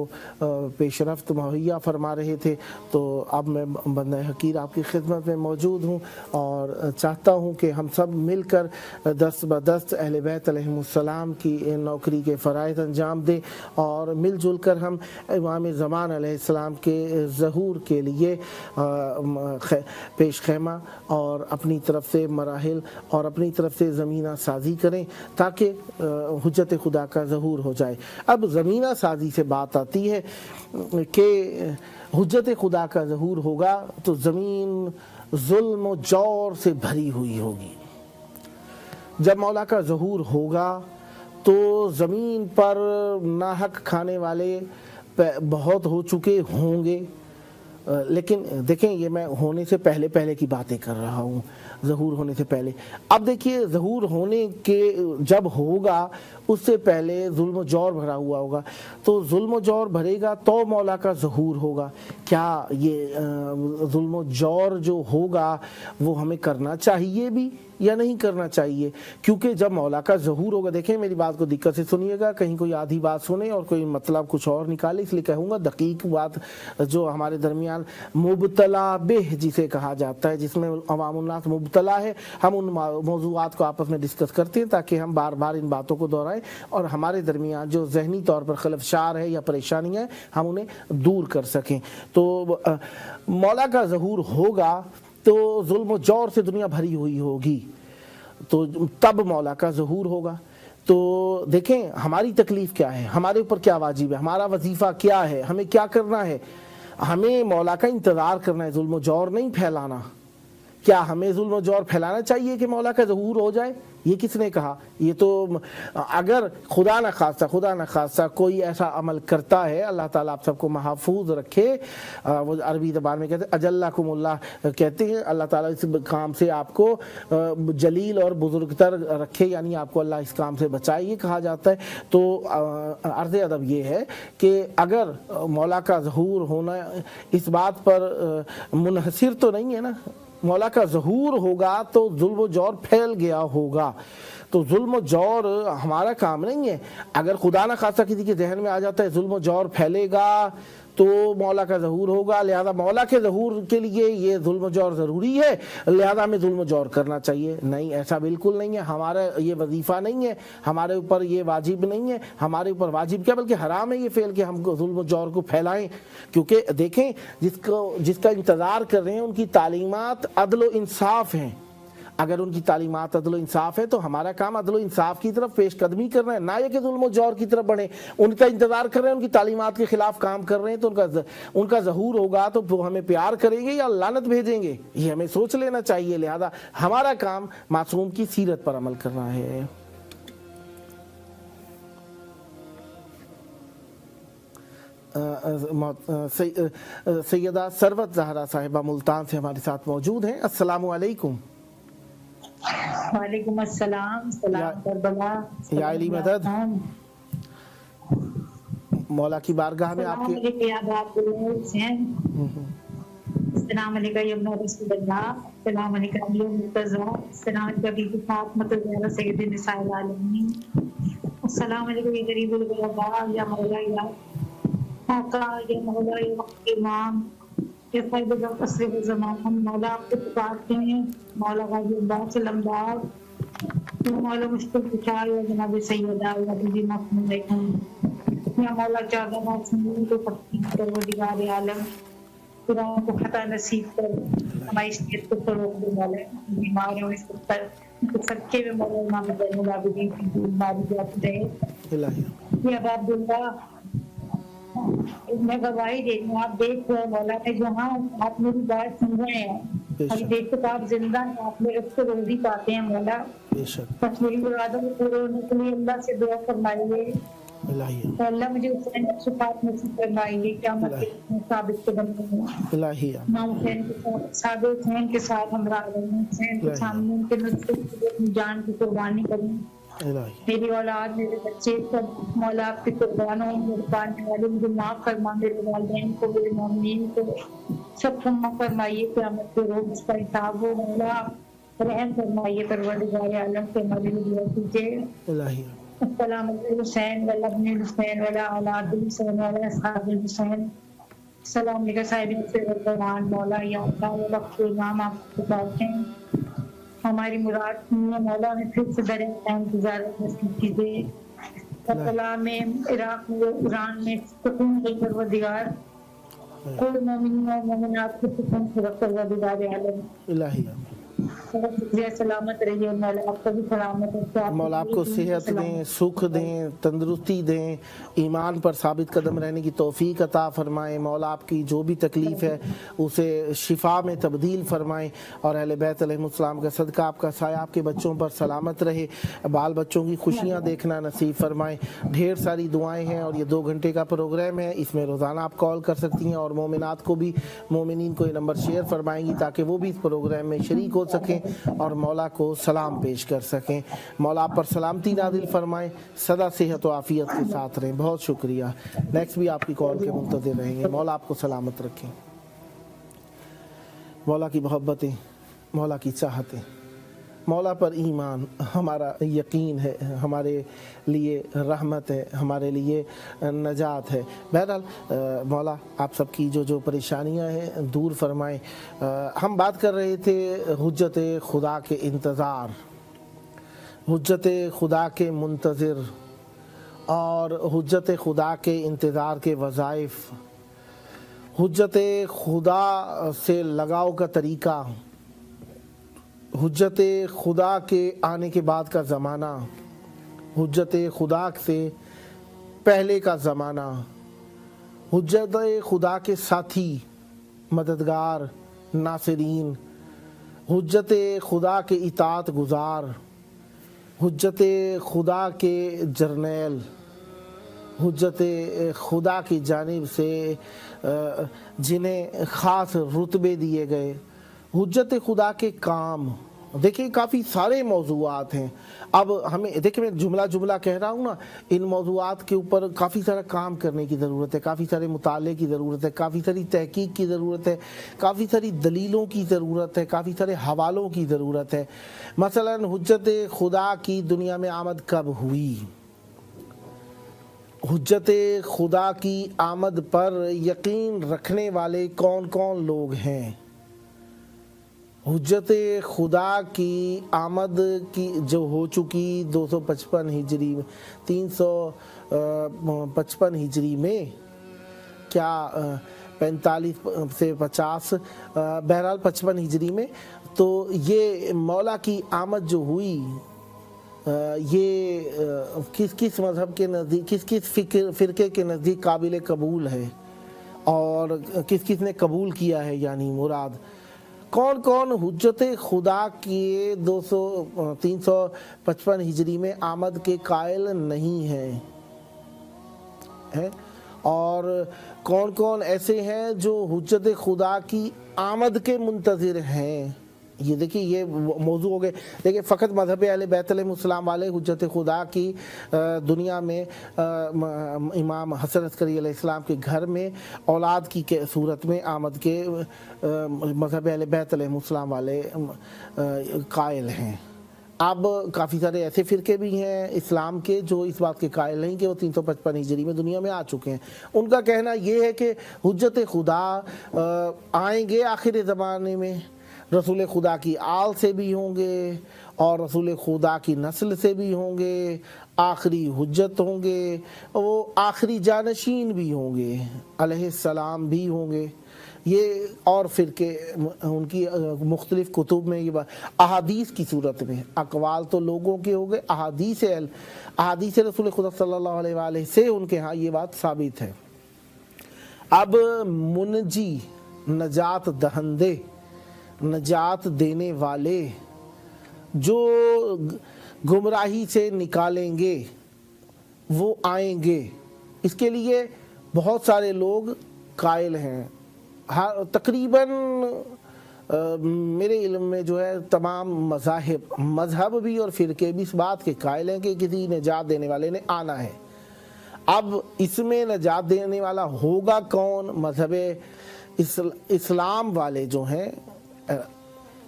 पेशरफ्त मुहैया फरमा रहे थे। तो अब मैं बंदा हकीर आपकी खिदमत में मौजूद हूँ और चाहता हूँ कि हम सब मिलकर दस्त बदस्त अहले बैत अलैहिमुस्सलाम की नौकरी के फ़राइज़ अंजाम दें और मिलजुल कर हम इमाम ज़मान अलैहिस्सलाम के ज़हूर के लिए पेश ख़ैमा और अपनी तरफ से मराहिल और अपनी तरफ से ज़मीना साज़ी करें ताकि हुज्जत खुदा का ज़हूर हो जाए। अब ज़मीना साज़ी से बात आती है कि हुज्जत खुदा का ज़हूर होगा तो ज़मीन जुल्म और जौर से भरी हुई होगी। जब मौला का ज़हूर होगा तो ज़मीन पर नाहक खाने वाले बहुत हो चुके होंगे। लेकिन देखें, ये मैं होने से पहले की बातें कर रहा हूँ, ज़हूर होने से पहले। अब देखिए, ज़हूर होने के जब होगा उससे पहले जुल्म जौर भरा हुआ होगा, तो जुल्म जौर भरेगा तो मौला का ज़हूर होगा। क्या ये जुल्म जौर जो होगा वो हमें करना चाहिए भी या नहीं करना चाहिए? क्योंकि जब मौला का ज़हूर होगा, देखें मेरी बात को दिक्कत से सुनिएगा, कहीं कोई आधी बात सुने और कोई मतलब कुछ और निकाले, इसलिए कहूँगा दकीक बात जो हमारे दरमियान मुबतला बिह जिसे कहा जाता है, जिसमें अवामुन्नास मुबतला है, हम उन मौज़ूआत को आपस में डिस्कस करते हैं ताकि हम बार बार इन बातों को दोहराएं और हमारे दरमियान जो जहनी तौर पर खलफशार है या परेशानियाँ हम उन्हें दूर कर सकें। तो मौला का ज़हूर होगा तो जुल्म जौर से दुनिया भरी हुई होगी, तो तब मौला का ज़हूर होगा। तो देखें हमारी तकलीफ़ क्या है, हमारे ऊपर क्या वाजिब है, हमारा वजीफ़ा क्या है, हमें क्या करना है। हमें मौला का इंतज़ार करना है, जुल्म जौर नहीं फैलाना। क्या हमें जुल्म जौर फैलाना चाहिए कि मौला का ज़हूर हो जाए? یہ کس نے کہا؟ یہ تو اگر خدا نہ خاصہ کوئی ایسا عمل کرتا ہے، اللہ تعالیٰ آپ سب کو محفوظ رکھے، وہ عربی زبان میں کہتے ہیں اجلکم اللہ، کہتے ہیں اللہ تعالیٰ اس کام سے آپ کو جلیل اور بزرگ تر رکھے، یعنی آپ کو اللہ اس کام سے بچائے، یہ کہا جاتا ہے۔ تو عرض ادب یہ ہے کہ اگر مولا کا ظہور ہونا اس بات پر منحصر تو نہیں ہے نا، مولا کا ظہور ہوگا تو ظلم و جور پھیل گیا ہوگا، تو ظلم و جور ہمارا کام نہیں ہے۔ اگر خدا نہ خاصہ کسی کے ذہن میں آ جاتا ہے ظلم و جور پھیلے گا تو مولا کا ظہور ہوگا، لہذا مولا کے ظہور کے لیے یہ ظلم و جور ضروری ہے، لہذا ہمیں ظلم و جور کرنا چاہیے۔ نہیں، ایسا بالکل نہیں ہے، ہمارا یہ وظیفہ نہیں ہے، ہمارے اوپر یہ واجب نہیں ہے، ہمارے اوپر واجب کیا بلکہ حرام ہے یہ فعل کہ ہم ظلم و جور کو پھیلائیں، کیونکہ دیکھیں جس کا انتظار کر رہے ہیں ان کی تعلیمات عدل و انصاف ہیں۔ اگر ان کی تعلیمات عدل و انصاف ہے تو ہمارا کام عدل و انصاف کی طرف پیش قدمی کرنا ہے، نہ یہ کہ ظلم و جور کی طرف بڑھیں۔ ان کا انتظار کر رہے ہیں، ان کی تعلیمات کے خلاف کام کر رہے ہیں تو ان کا ظہور ہوگا تو وہ ہمیں پیار کریں گے یا لعنت بھیجیں گے، یہ ہمیں سوچ لینا چاہیے۔ لہذا ہمارا کام معصوم کی سیرت پر عمل کرنا ہے۔ سیدہ ثروت زہرا صاحبہ ملتان سے ہمارے ساتھ موجود ہیں۔ السلام علیکم۔ وعلیکم السلام، سلام کربلا، یا علی مدد، مولا کی بارگاہ میں آپ کے السلام علیکم ابن رسول اللہ، السلام علیکم علی مرتضی، السلام علیکم بی بی فاطمہ الزہرا سید النساء العالمین، السلام علیکم یا غریب الغرباء، یا مولا یا آقا، یا مولا یا وقت امام، یا خیب قصر زمان، مولا آپ کو پکارتے ہیں، مولا غازی اللہ سے لمبار، مولا مشکل پچھار، یا جناب سیدہ یا بی بی محمد علیکم، یا مولا چادہ معصومین کو تقدیم پروردگار عالم، قرآن کو خطا نصیب کر ہماری شریعت کو فروغ دے، مولا بیماروں اس پر سچے میں مولا امام زین العابدین کی بیماری جاتی رہے۔ یا باب اللہ میں گواہی دیتی ہوں، آپ دیکھ رہے مولا نے جہاں آپ میری بات سن رہے ہیں، ابھی دیکھتے تو آپ زندہ ہیں، آپ میرے اس کو روزی پاتے ہیں مولا، بس میری مرادوں کو پورے ہونے کے لیے اللہ سے دعا فرمائیے، اللہ مجھے حسین کی صفات نصیب فرمائیے، قیامت کے ثابت قدم رہوں، امام حسین کے ساتھ صحابہ حسین کے ساتھ ہمراہ رہوں، حسین کے سامنے ان کے نصرت کے لیے اپنی جان کی قربانی کروں، میری اولاد میرے بچے سب مولا آپ کی قربان ہوں، میرے پانے والے مجھے معاف فرما، میرے والدین کو، میرے مومنین کو سب کو معاف فرمائیے، قیامت کے روز اس کا حساب ہو، مولا رحم فرمائیے، پروردگار عالم سے ہمارے لیے دعا کیجیے۔ السلام علیکم حسین والا ابن حسین والا اولاد حسین والا اصحاب حسین، السلام علیکم صاحب القرآن، مولا یا اللہ وقت امام آپ کو پاتے ہیں، ہماری مراد میں مولا نے پھر سے درے انتظار نصیب کیجیے، کربلا میں، عراق میں، ایران میں سکون دے پروردگار، کوئی مومن و مومنات کو سکون سے رکھ پروردگار عالم، سلامت رہیے، مولا آپ کو بھی سلامت رکھے، مولا آپ کو صحت دیں، سکھ دیں، تندرستی دیں، ایمان پر ثابت قدم رہنے کی توفیق عطا فرمائیں، مولا آپ کی جو بھی تکلیف ہے اسے شفا میں تبدیل فرمائیں، اور اہل بیت علیہ السلام کا صدقہ آپ کا سایہ آپ کے بچوں پر سلامت رہے، بال بچوں کی خوشیاں دیکھنا نصیب فرمائیں۔ ڈھیر ساری دعائیں ہیں اور یہ 2 گھنٹے کا پروگرام ہے، اس میں روزانہ آپ کال کر سکتی ہیں، اور مومنات کو بھی، مومنین کو یہ نمبر شیئر فرمائیں گی تاکہ وہ بھی اس پروگرام میں شریک ہو سکیں اور مولا کو سلام پیش کر سکیں۔ مولا آپ پر سلامتی نازل فرمائیں، سدا صحت و عافیت کے ساتھ رہیں۔ بہت شکریہ، نیکسٹ بھی آپ کی کال کے منتظر رہیں گے۔ مولا آپ کو سلامت رکھیں۔ مولا کی محبتیں، مولا کی چاہتیں، مولا پر ایمان ہمارا یقین ہے، ہمارے لیے رحمت ہے، ہمارے لیے نجات ہے۔ بہرحال مولا آپ سب کی جو پریشانیاں ہیں دور فرمائیں۔ ہم بات کر رہے تھے حجت خدا کے انتظار، حجت خدا کے منتظر، اور حجت خدا کے انتظار کے وظائف، حجت خدا سے لگاؤ کا طریقہ، حجت خدا کے آنے کے بعد کا زمانہ، حجت خدا سے پہلے کا زمانہ، حجت خدا کے ساتھی، مددگار، ناصرین، حجت خدا کے اطاعت گزار، हुज्जत खुदा के जर्नैल, हुज्जत खुदा की जानिब से जिन्हें ख़ास रुतबे दिए गए, हुज्जत खुदा के काम। देखिए काफ़ी सारे मौज़ूआत हैं। अब हमें देखिए, मैं जुमला कह रहा हूँ ना, इन मौज़ूआत के ऊपर काफ़ी सारा काम करने की ज़रूरत है, काफ़ी सारे मुताले की ज़रूरत है, काफ़ी सारी तहकीक की ज़रूरत है, काफ़ी सारी दलीलों की ज़रूरत है, काफ़ी सारे हवालों की ज़रूरत है। मसलन हुज्जत खुदा की दुनिया में आमद कब हुई, हुज्जत खुदा की आमद पर यकीन रखने वाले कौन कौन लोग हैं, हुज्जत खुदा की आमद की जो हो चुकी 255 हिजरी में, 355 हिजरी में, क्या 45 से 50, बहरहाल 55 हिजरी में, तो ये मौला की आमद जो हुई, ये किस किस मज़हब के नज़दीक, किस किस फ़िरके के नज़दीक काबिल कबूल है और किस किस ने कबूल किया है, यानी मुराद कौन कौन हुज्जत खुदा के 355 हिजरी में आमद के कायल नहीं हैं है? और कौन कौन ऐसे हैं जो हुज्जत खुदा की आमद के मुंतज़िर हैं। ये देखिए, ये मौजू हो गए। देखिए, फ़कत मज़हब अहले बैत अलैहिस्सलाम वाले हुज्जत खुदा की दुनिया में इमाम हसन अस्करी अलैहिस्सलाम के घर में औलाद की सूरत में आमद के मज़हब अहले बैत अलैहिस्सलाम वाले कायल हैं। अब काफ़ी सारे ऐसे फ़िरके भी हैं इस्लाम के जो इस बात के कायल नहीं कि वो 355 हिजरी में दुनिया में आ चुके हैं। उनका कहना ये है कि हुज्जत खुदा आएंगे आखिर ज़माने में, रसूल खुदा की आल से भी होंगे और रसूल खुदा की नस्ल से भी होंगे, आखिरी हुज्जत होंगे, वो आखिरी जानशीन भी होंगे, अलैहिस्सलाम भी होंगे। ये और फिरके उनकी मुख्तलिफ कुतुब में ये बात अहादीस की सूरत में, अकवाल तो लोगों के हो गए, अहादीस रसूल खुदा सल्लल्लाहु अलैहि वसल्लम से उनके यहाँ ये बात साबित है। अब मुनजी, नजात दहंदे, नजात देने वाले जो गुमराही से निकालेंगे वो आएंगे, इसके लिए बहुत सारे लोग कायल हैं। तकरीबन मेरे इल्म में जो है तमाम मज़हब भी और फ़िरके भी इस बात के कायल हैं कि किसी नजात देने वाले ने आना है। अब इसमें नजात देने वाला होगा कौन? मज़हब इस्लाम वाले जो हैं,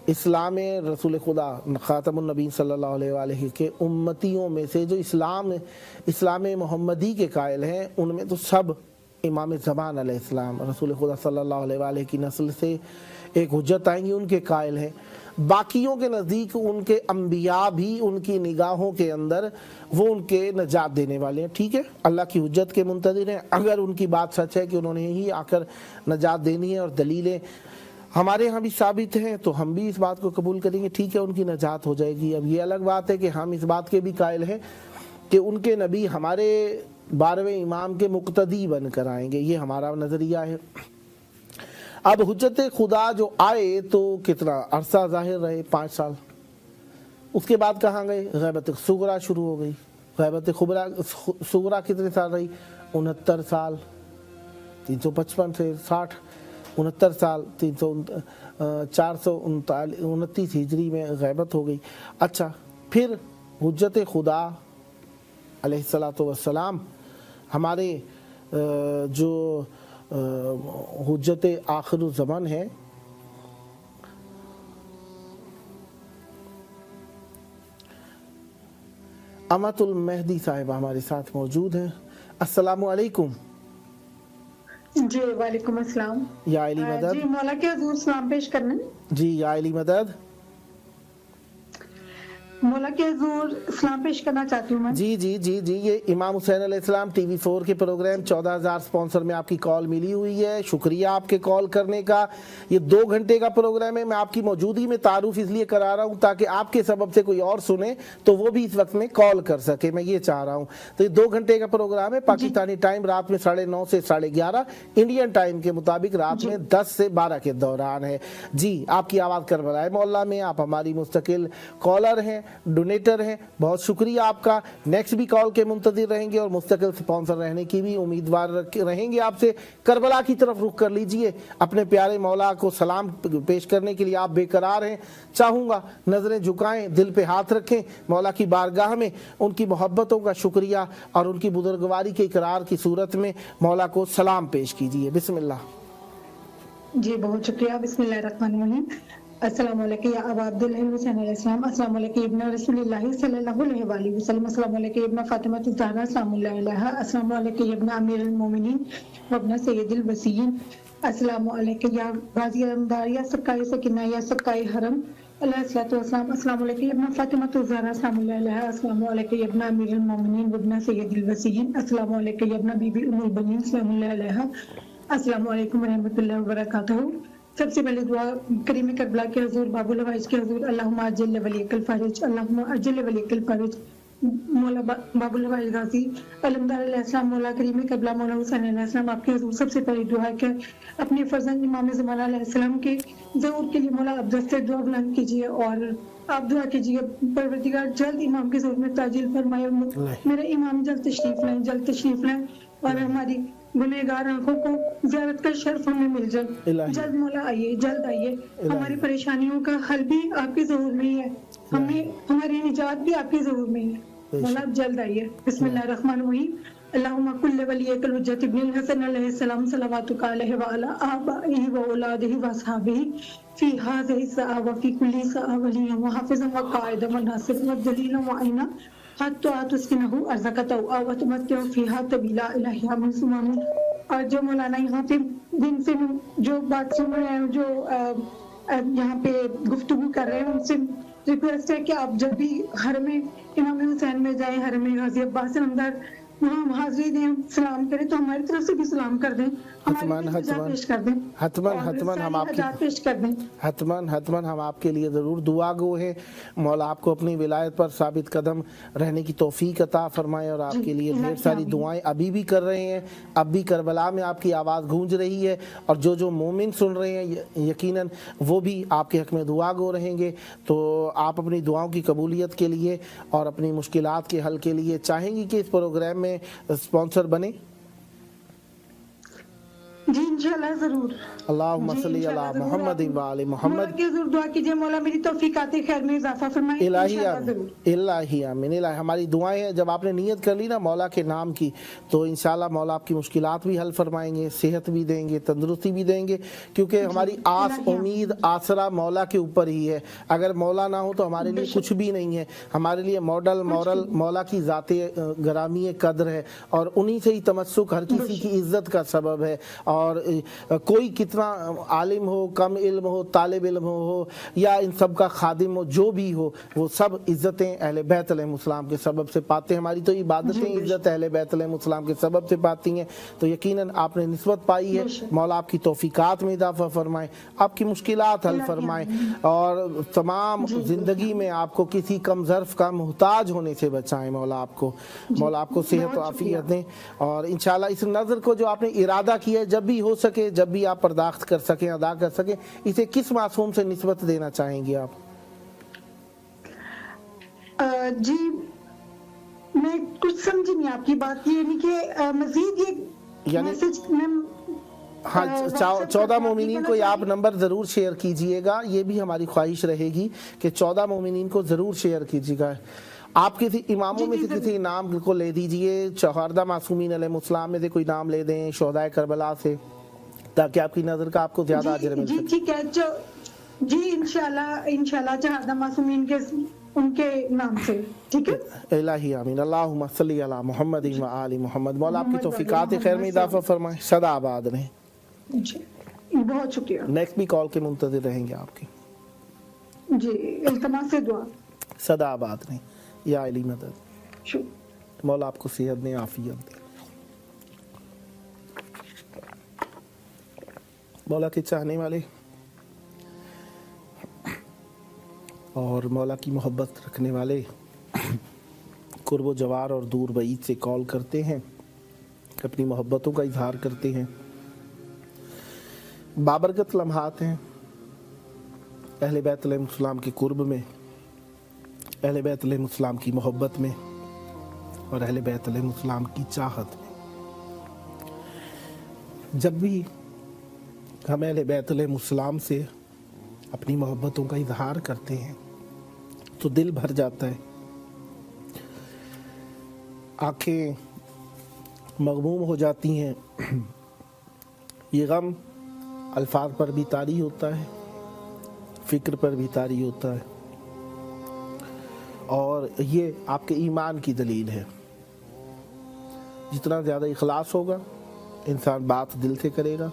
इस्लाम रसूल खुदा ख़ातमुन नबी सल्लल्लाहु अलैहि के उम्मतियों में से जो इस्लाम मोहम्मदी के कायल हैं, उनमें तो सब इमाम ज़मान अलैहिस्सलाम रसूल खुदा सल्लल्लाहु अलैहि की नस्ल से एक हुज्जत आएंगी, उनके कायल हैं। बाकियों के नज़दीक उनके अम्बिया भी उनकी निगाहों के अंदर वो उनके नजात देने वाले हैं। ठीक है, अल्लाह की हुज्जत के मुंतज़िर हैं। अगर उनकी बात सच है कि उन्होंने ही आकर नजात देनी है और दलीलें हमारे यहाँ भी साबित हैं, तो हम भी इस बात को कबूल करेंगे। ठीक है, उनकी नजात हो जाएगी। अब ये अलग बात है कि हम इस बात के भी कायल हैं कि उनके नबी हमारे 12वें इमाम के मुक्तदी बनकर आएंगे, ये हमारा नज़रिया है। अब हुज्जत खुदा जो आए तो कितना अरसा ज़ाहिर रहे, 5 साल। उसके बाद कहाँ गए? गैबत सुगरा शुरू हो गई। गैबत सुगरा कितने साल रही? 69 साल। 355 से 60, 69 साल, 429 हिजरी में गैबत हो गई। अच्छा, फिर हुज्जत खुदा अलैहिस्सलातु वस्सलाम हमारे जो हुज्जत आखिर ज़मान है, अमतुल मेहदी साहिबा हमारे साथ मौजूद हैं। अस्सलामु अलैकुम। जी वालेकुम अस्सलाम। या अली मदद। जी मौला के हुजूर सलाम पेश करने। जी या अली मदद। मौला के हुजूर सलाम पेश करना चाहती हूँ मैं। जी जी जी जी ये इमाम हुसैन अलैहिस्सलाम टीवी 4 के प्रोग्राम 14,000 स्पॉन्सर में आपकी कॉल मिली हुई है। शुक्रिया आपके कॉल करने का। ये 2 घंटे का प्रोग्राम है। मैं आपकी मौजूदगी में तारुफ इसलिए करा रहा हूँ ताकि आपके सबब से कोई और सुने तो वो भी इस वक्त में कॉल कर सके, मैं ये चाह रहा हूँ। तो ये 2 घंटे का प्रोग्राम है। पाकिस्तानी टाइम रात में 9:30 से 11:30, इंडियन टाइम के मुताबिक रात में 10 से 12 के दौरान है। जी आपकी आवाज़ करबलाए मोहल्ला में, आप हमारी मुस्तकिल कॉलर हैं डोनेटर हैं, बहुत शुक्रिया आपका। नेक्स्ट भी कॉल के मुंतज़िर रहेंगे और मुस्तकिल स्पॉन्सर रहने की भी उम्मीदवार रहेंगे आपसे। करबला की तरफ रुख कर लीजिए, अपने प्यारे मौला को सलाम पेश करने के लिए आप बेकरार हैं। चाहूँगा नज़रें झुकाएं, दिल पे हाथ रखें, मौला की बारगाह में उनकी मोहब्बतों का शुक्रिया और उनकी बुजुर्गवारी के इकरार की सूरत में मौला को सलाम पेश कीजिए। बिस्मिल्लाह। जी बहुत शुक्रिया। बिस्मिल्लाहिर्रहमानिर्रहीम। अस्सलाम वालेकुम या अबा अब्दुल्लाह हुसैन अलैहिस्सलाम, अस्सलाम वालेकुम इब्न रसूलुल्लाह सल्लल्लाहु अलैहि वसल्लम, अस्सलाम वालेकुम इब्न फातिमा ज़हरा सलामुल्लाह अलैहा, अस्सलाम वालेकुम इब्न अमीरुल मोमिनीन व इब्न सय्यिदुल वसीय्यीन, अस्सलाम वालेकुम या गाज़ी अलमदार या सकाए सकीना या सकाए हरम अलैहिस्सलातु वस्सलाम, अस्सलाम वालेकुम इब्न फातिमा ज़हरा सलामुल्लाह अलैहा, अस्सलाम वालेकुम इब्न अमीरुल मोमिनीन व इब्न सय्यिदुल वसीय्यीन, अस्सलाम वालेकुम इब्न बीबी उम्मुल बनीन सलामुल्लाह अलैहा, अस्सलाम वालेकुम व रहमतुल्लाहि व बरकातहू। सबसे पहले दुआ करीम करबला के हुजूर, बाबुल हवाइज के हुजूर, अल्लाहुम्मा अज्जिल वलियकल फरज, अल्लाहुम्मा अज्जिल वलियकल फरज। मौला बाबुल हवाइज गाजी अलमदार अलैहिस्सलाम, मौला करीम करबला मौला हुसैन अलैहिस्सलाम आपके हुजूर सबसे पहले दुआ है कि अपने फर्जंद इमाम ज़माना अलैहिस्सलाम के ज़हूर के लिए मौला आप दस्ते दुआ बुलंद कीजिए और आप दुआ कीजिए परवरदिगार जल्द इमाम के ज़हूर में ताजिल फरमाए, मेरे इमाम जल्द तशरीफ लाएं और हमारी गुनहगार आंखों को ज़ियारत का शर्फ हमें मिल जाए। जल्द मौला आइए, जल्द आइए। हमारी परेशानियों का हल भी आपके ज़हूर में ही है, हमें हमारी निजात भी आपके ज़हूर में ही है। मौला आप जल्द आइए। बिस्मिल्लाहिर्रहमानिर्रहीम। अल्लाहुम्मा कुल्ल वलियकल हुज्जत इब्नुल हसन अलैहिस्सलाम सलवातुका अलैहि व अला आबाइहि व औलादिहि व असहाबिहि फी हाज़िहि सआ व फी कुल्ली सआ वलिय्यन व हाफ़िज़न व क़ाइदन व नासिरन व दलीलन व आइना हत्ता तुस्किनहु अर्ज़क़तहु अव तुमत्तिउ फ़ीहा तबीला इलाही आमीन सुम्मा आमीन। और जो मौलाना यहाँ पे दिन से जो बात सुन रहे हैं, जो यहाँ पे गुफ्तगू कर रहे हैं, उनसे रिक्वेस्ट है कि आप जब भी हरम इमाम हुसैन में जाएं, हरम गाजी अब्बास अलमदार वहाँ हाजिरी दें, सलाम करें तो हमारी तरफ से भी सलाम कर दें, हतमन हम आपके लिए ज़रूर दुआ गो हैं। मौला आपको अपनी विलायत पर साबित कदम रहने की तौफीक अता फरमाए और आपके लिए ढेर सारी दुआएं अभी भी कर रहे हैं। अब भी करबला में आपकी आवाज़ गूंज रही है और जो मोमिन सुन रहे हैं यकीनन वो भी आपके हक़ में दुआ गो रहेंगे। तो आप अपनी दुआओं की कबूलियत के लिए और अपनी मुश्किलात के हल के लिए चाहेंगी कि इस प्रोग्राम में स्पॉन्सर बने? जी इंशाल्लाह जरूर। अल्लाहुम्मा सल्ली अला मुहम्मद व आले मुहम्मद की जरूर दुआ कीजिए, मौला मेरी तौफीकात खैर में इजाफा फरमाए। इलाही आमीन। इलाही हमारी दुआएं हैं, जब आपने नियत कर ली ना मौला के नाम की तो इंशाल्लाह मौला आपकी मुश्किलात भी हल फरमाएंगे, सेहत भी देंगे, तंदुरुस्ती भी देंगे, क्योंकि हमारी आस उम्मीद आसरा मौला के ऊपर ही है। अगर मौला ना हो तो हमारे लिए कुछ भी नहीं है। हमारे लिए मॉडल मॉरल मौला की ज़ाते गरामी कद्र है और उन्हीं से ही तमस्सुक हर किसी की इज्जत का सबब है। और कोई कितना आलिम हो, कम इल्म हो, तालिब इल्म हो या इन सब का खादिम हो, जो भी हो, वो सब इज़्ज़तें अहले बैत अलैहिस्सलाम के सबब से पाते हैं। हमारी तो इबादतें इज़्ज़त अहले बैत अलैहिस्सलाम के सबब से पाती हैं। तो यकीनन आपने निस्बत पाई है। मौला आपकी तौफीकात में इजाफा फरमाए, आपकी मुश्किलात हल फरमाए और तमाम ज़िंदगी में आपको किसी कम ज़र्फ़ का मुहताज होने से बचाएं। मौला आपको सेहत और आफियत दें और इंशाल्लाह इस नज़र को जो आपने इरादा किया है, जब भी हो सके, जब भी आप पर्दाख्त कर सकें, अदा कर सकें, इसे किस मासूम से निस्बत देना चाहेंगी आप? जी मैं कुछ समझी नहीं आपकी बात, ये नहीं कि मजीद ये मैसेज में हाँ 14 मोमिनीन को आप नंबर ज़रूर शेयर कीजिएगा। ये भी हमारी ख्वाहिश रहेगी कि 14 मोमिनीन को ज़रूर शेयर कीजिएगा। आप किसी इमामों में से किसी नाम को ले दीजिए, चौहारदा मासूमीन अलैहिस्सलाम में से कोई नाम ले दें, शोहदाए करबला से, ताकि आपकी नज़र का आपको ज़्यादा अजर मिल सके। ठीक है जी इंशाल्लाह चौहारदा मासूमीन के उनके नाम से, ठीक है। इलाही आमीन। अल्लाहुम्मा सल्ली अला मुहम्मद व आलि मुहम्मद। मौला आपकी तौफीकात खैर में इजाफा फरमाए, सदा आबाद रहें। बहुत शुक्रिया। नेक्स्ट भी कॉल के मुंतज़िर रहेंगे आपकी। जी इल्तिमास से दुआ, सदा आबाद रहें या अली मदद। मौला आपको सेहत दें, आफियत दें। मौला के चाहने वाले और मौला की मोहब्बत रखने वाले कुर्ब जवार और दूर बईद से कॉल करते हैं, अपनी मोहब्बतों का इजहार करते हैं। बाबरकत लम्हात हैं अहले बैत अलैहिस्सलाम के कुर्ब में। अहले बैत अलैहिस्सलाम की मोहब्बत में और अहले बैत अलैहिस्सलाम की चाहत में। जब भी हम अहले बैत अलैहिस्सलाम से अपनी मोहब्बतों का इजहार करते हैं तो दिल भर जाता है, आंखें मगमूम हो जाती हैं। ये गम अल्फाज पर भी तारी होता है, फ़िक्र पर भी तारी होता है, और ये आपके ईमान की दलील है। जितना ज़्यादा इखलास होगा, इंसान बात दिल से करेगा,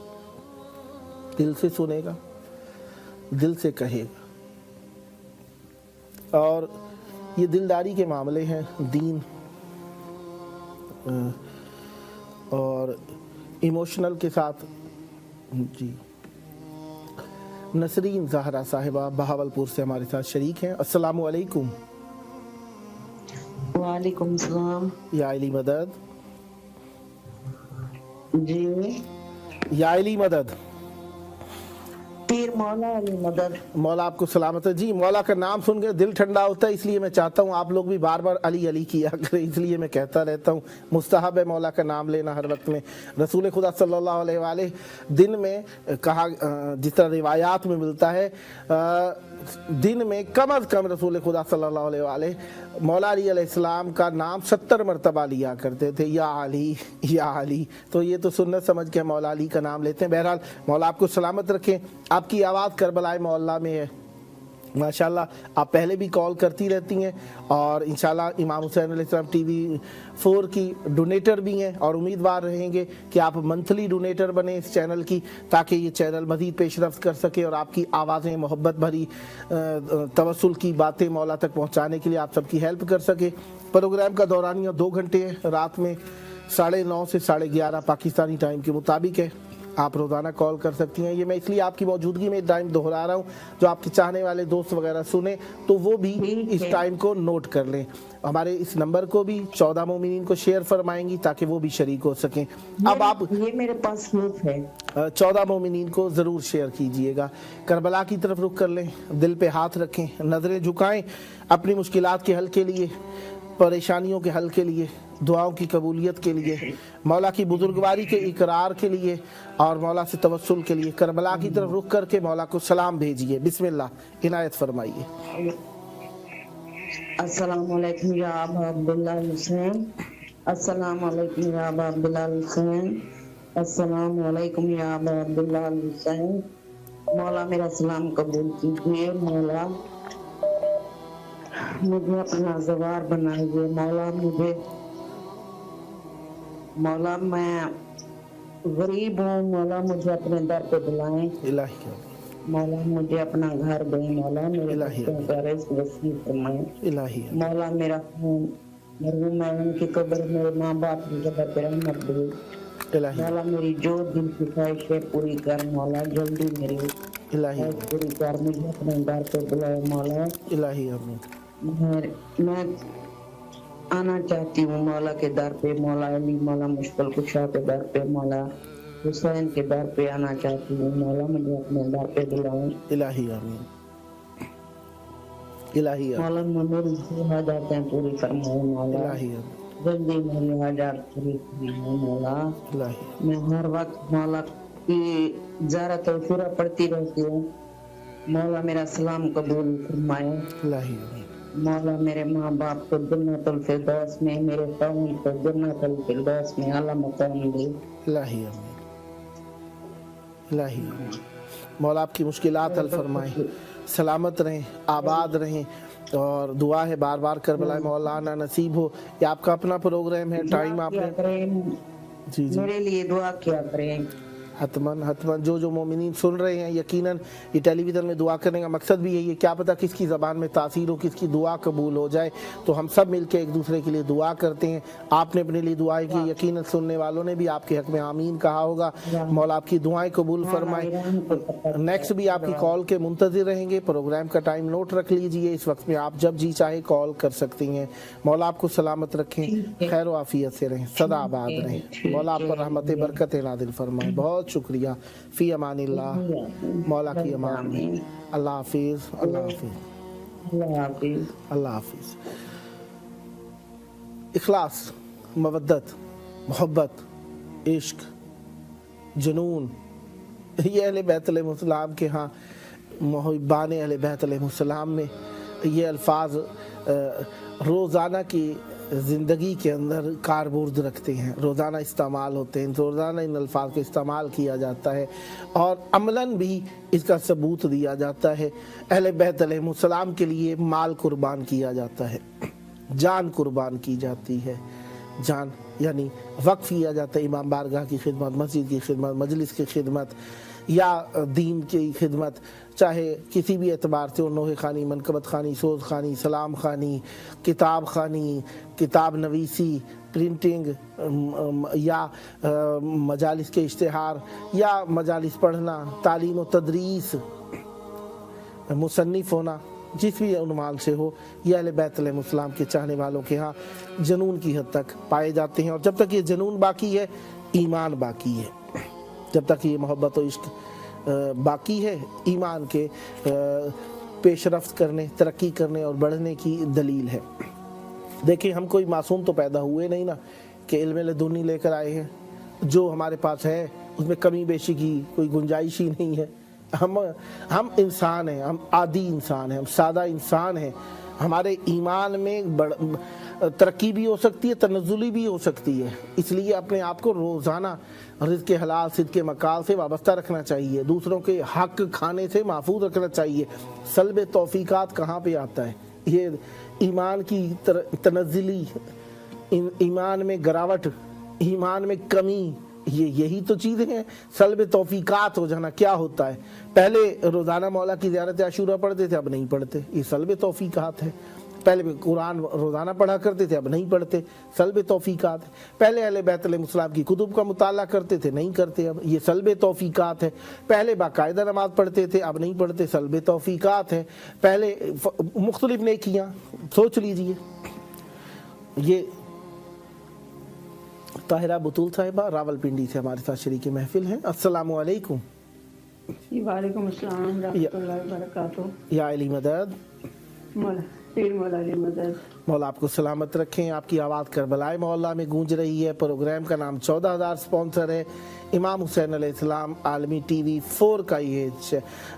दिल से सुनेगा, दिल से कहेगा। और ये दिलदारी के मामले हैं, दीन और इमोशनल के साथ। जी, नसरीन ज़हरा साहिबा बहावलपुर से हमारे साथ शरीक हैं। अस्सलामु अलैकुम। वालेकुम सलाम। या अली मदद। जी, या अली मदद। पीर मौला अली मदद। मौला आपको सलामत है। जी, मौला का नाम सुन के दिल ठंडा होता है, इसलिए मैं चाहता हूँ आप लोग भी बार बार अली अली किया करें, इसलिए मैं कहता रहता हूँ। मुस्तहब है मौला का नाम लेना हर वक्त में। रसूल खुदा सल्लल्लाहु अलैहि दिन में कहा, जिस तरह रिवायात में मिलता है, दिन में कम अज़ कम रसूल खुदा सल्लल्लाहु अलैहि मौला अली अलैहिस्सलाम का नाम 70 मरतबा लिया करते थे, या अली या अली। तो ये तो सुन्नत समझ के मौला अली का नाम लेते हैं। बहरहाल मौला आपको सलामत रखें। आपकी आवाज़ करबला मोहल्ला में है माशाल्लाह, आप पहले भी कॉल करती रहती हैं और इंशाल्लाह इमाम हुसैन अलैहिस्सलाम टीवी 4 की डोनेटर भी हैं और उम्मीदवार रहेंगे कि आप मंथली डोनेटर बने इस चैनल की, ताकि ये चैनल मज़ीद पेशरफ्त कर सके और आपकी आवाज़ें मोहब्बत भरी तवस्सुल की बातें मौला तक पहुँचाने के लिए आप सबकी हेल्प कर सके। प्रोग्राम का दौरानिया 2 घंटे है, रात में 9:30 से 11:30 पाकिस्तानी टाइम के मुताबिक है। आप रोज़ाना कॉल कर सकती हैं। ये मैं इसलिए आपकी मौजूदगी में टाइम दोहरा रहा हूँ, जो आपके चाहने वाले दोस्त वगैरह सुने तो वो भी इस टाइम को नोट कर लें। हमारे इस नंबर को भी 14 मोमिनीन को शेयर फरमाएंगी ताकि वो भी शरीक हो सकें। अब आप, ये मेरे पास प्रूफ है, 14 मोमिनीन को ज़रूर शेयर कीजिएगा। करबला की तरफ रुख कर लें, दिल पे हाथ रखें, नज़रें झुकाएं अपनी मुश्किलात के हल के लिए, परेशानियों के हल के लिए, दुआओं की कबूलियत के लिए, मौला की बुजुर्गवारी के इकरार के लिए और मौला से तवस्सुल के लिए करबला की तरफ रुख करके मौला को सलाम भेजिए। बिस्मिल्लाह, इनायत फरमाइए। अस्सलाम वालेकुम या अबा अब्दुल्ला हुसैन। अस्सलाम वालेकुम या अबा अब्दुल्ला हुसैन। अस्सलाम वालेकुम या अबा अब्दुल्ला हुसैन। मौला मेरा सलाम कबूल कीजिए। मौला मुझे अपना ज़वार बनाइए। मौला मैं गरीब हूँ, मौला मुझे अपने दर पे बुलाएं। मौला मुझे अपना घर दें। मौला मेरे बच्चों का रिज़्क़ नसीब फरमाएं। मौला मेरा मरहूम है, उनकी कब्र में माँ बाप की कब्र पे रहमत दे। मौला मेरी जो दिल की ख्वाहिशें पूरी कर। मौला जल्दी मेरी पूरी कर, मुझे अपने दर पे बुलाए। मौला मैं आना चाहती हूँ मौला के दर पे। मौला अली, मौला मुश्किल कुशा के दर पे, मौला हुसैन के दर पे आना चाहती हूँ। मौला मुझे अपने दर पे बुलाएं। इलाही आमीन, इलाही आमीन। मौला मेरी हाजातें पूरी फरमाए। मौला जल्दी मेरी हाजात पूरी फरमाए। मौला मैं हर वक्त मौला की ज़ारत और शुरा पढ़ती रहती हूँ। मौला मेरा सलाम कबूल फरमाए। इलाही आमीन। मौला मेरे माँ बाप को जन्नतुल फिरदौस में, मेरे कौम को जन्नतुल फिरदौस में आला मकाम दे। इलाही आमीन, इलाही आमीन। मौला आपकी मुश्किलात हल फरमाए, सलामत रहें, आबाद रहें। और दुआ है बार बार करबला मौलाना नसीब हो। ये आपका अपना प्रोग्राम है, टाइम आपने जी मेरे लिए दुआ किया करें। हतमन हतमन जो मोमिनीन सुन रहे हैं, यकीनन ये टेलीविज़न में दुआ करने का मकसद भी यही है, क्या पता किसकी ज़बान में तासीर हो, किसकी दुआ कबूल हो जाए। तो हम सब मिलके एक दूसरे के लिए दुआ करते हैं। आपने अपने लिए दुआएं की, यकीनन सुनने वालों ने भी आपके हक में आमीन कहा होगा। मौला आपकी दुआएं कबूल फरमाए। नेक्स्ट भी आपकी कॉल के मुंतज़िर रहेंगे। प्रोग्राम का टाइम नोट रख लीजिए, इस वक्त में आप जब जी चाहे कॉल कर सकती हैं। मौला आपको सलामत रखें, खैर व आफियत से रहें, सदा आबाद रहें। मौला आप पर रहमत बरकत नाज़िल फरमाए। बहुत शुक्रिया। फ़ी अमानिल्लाह, मौला की अमान। अल्लाह हाफिज़, अल्लाह हाफिज़। اللہ حافظ. अल्लाह हाफिज. इखलास, मवद्दत, मोहब्बत, इश्क, जुनून, ये अहले बैत अलैहिस्सलाम के यहाँ मुहिब्बान अहले बैत अलैहिस्सलाम में ये अल्फाज रोज़ाना की ज़िंदगी के अंदर कारबूर्द रखते हैं, रोज़ाना इस्तेमाल होते हैं, रोज़ाना इन अल्फाज को इस्तेमाल किया जाता है और अमलन भी इसका सबूत दिया जाता है. अहले बैत अलैहिस्सलाम के लिए माल कुर्बान किया जाता है, जान कुर्बान की जाती है. जान यानी वक्फ किया जाता है इमाम बारगाह की खिदमत, मस्जिद की खिदमत, मजलिस की खिदमत या दीन की खिदमत, चाहे किसी भी एतबार से, नोहे खानी, मनकबत खानी, सोज खानी, सलाम खानी, किताब खानी, किताब नवीसी, प्रिंटिंग या मजालिस के इश्तिहार या मजालिस पढ़ना, तालीम व तदरीस, मुसन्निफ होना, जिस भी उन्वान से हो, ये अहले बैत अलैहिस्सलाम के चाहने वालों के यहाँ जनून की हद तक पाए जाते हैं. और जब तक ये जनून बाकी है, ईमान बाकी है. जब तक ये मोहब्बत और इश्क बाकी है, ईमान के पेशरफ्त करने, तरक्की करने और बढ़ने की दलील है. देखिए, हम कोई मासूम तो पैदा हुए नहीं ना कि इल्म लदुनी लेकर आए हैं. जो हमारे पास है उसमें कमी बेशी की कोई गुंजाइश ही नहीं है. हम इंसान हैं, हम आदी इंसान हैं, हम सादा इंसान हैं. हमारे ईमान में तरक्की भी हो सकती है, तनज़्ज़ुली भी हो सकती है. इसलिए अपने आप को रोज़ाना रिज़्क़ हलाल, सिद्क़ मकाल से वाबस्ता रखना चाहिए, दूसरों के हक़ खाने से महफूज रखना चाहिए. सल्ब तौफ़ीक़ात कहाँ पे आता है? ये ईमान की तनज़्ज़ुली, ईमान में गिरावट, ईमान में कमी, यही तो चीज़ें हैं. सल्ब तौफ़ीक़ात हो जाना क्या होता है? पहले रोज़ाना मौला की ज़ियारत आशूरा पढ़ते थे, अब नहीं पढ़ते, ये सल्ब तौफ़ीक़ात है. पहले कुरान रोज़ाना पढ़ा करते थे, अब नहीं पढ़ते, सल्ब तौफ़ीक़ात है. पहले अहले बैत अलैहिस्सलाम की कुतुब का मुताला करते थे, नहीं करते, अब ये सल्ब तौफ़ीक़ात है. पहले बाकायदा नमाज पढ़ते थे, अब नहीं पढ़ते, सल्ब तौफ़ीक़ात है. पहले मुख्तलिफ नेकियां, सोच लीजिए. ये ताहिरा बुतूल साहिबा रावलपिंडी से हमारे साथ शरीक महफिल हैं. अस्सलामु अलैकुम. वालेकुम अस्सलाम रहमतुल्लाहि व बरकातहू. या अली मदद, पीर मौला अली मदद. मौला आपको सलामत रखें. आपकी आवाज़ करबलाए मोहल्ला में गूंज रही है. प्रोग्राम का नाम 14,000 स्पॉन्सर है. इमाम हुसैन अलैहिस्सलाम आलमी टीवी 4 का ये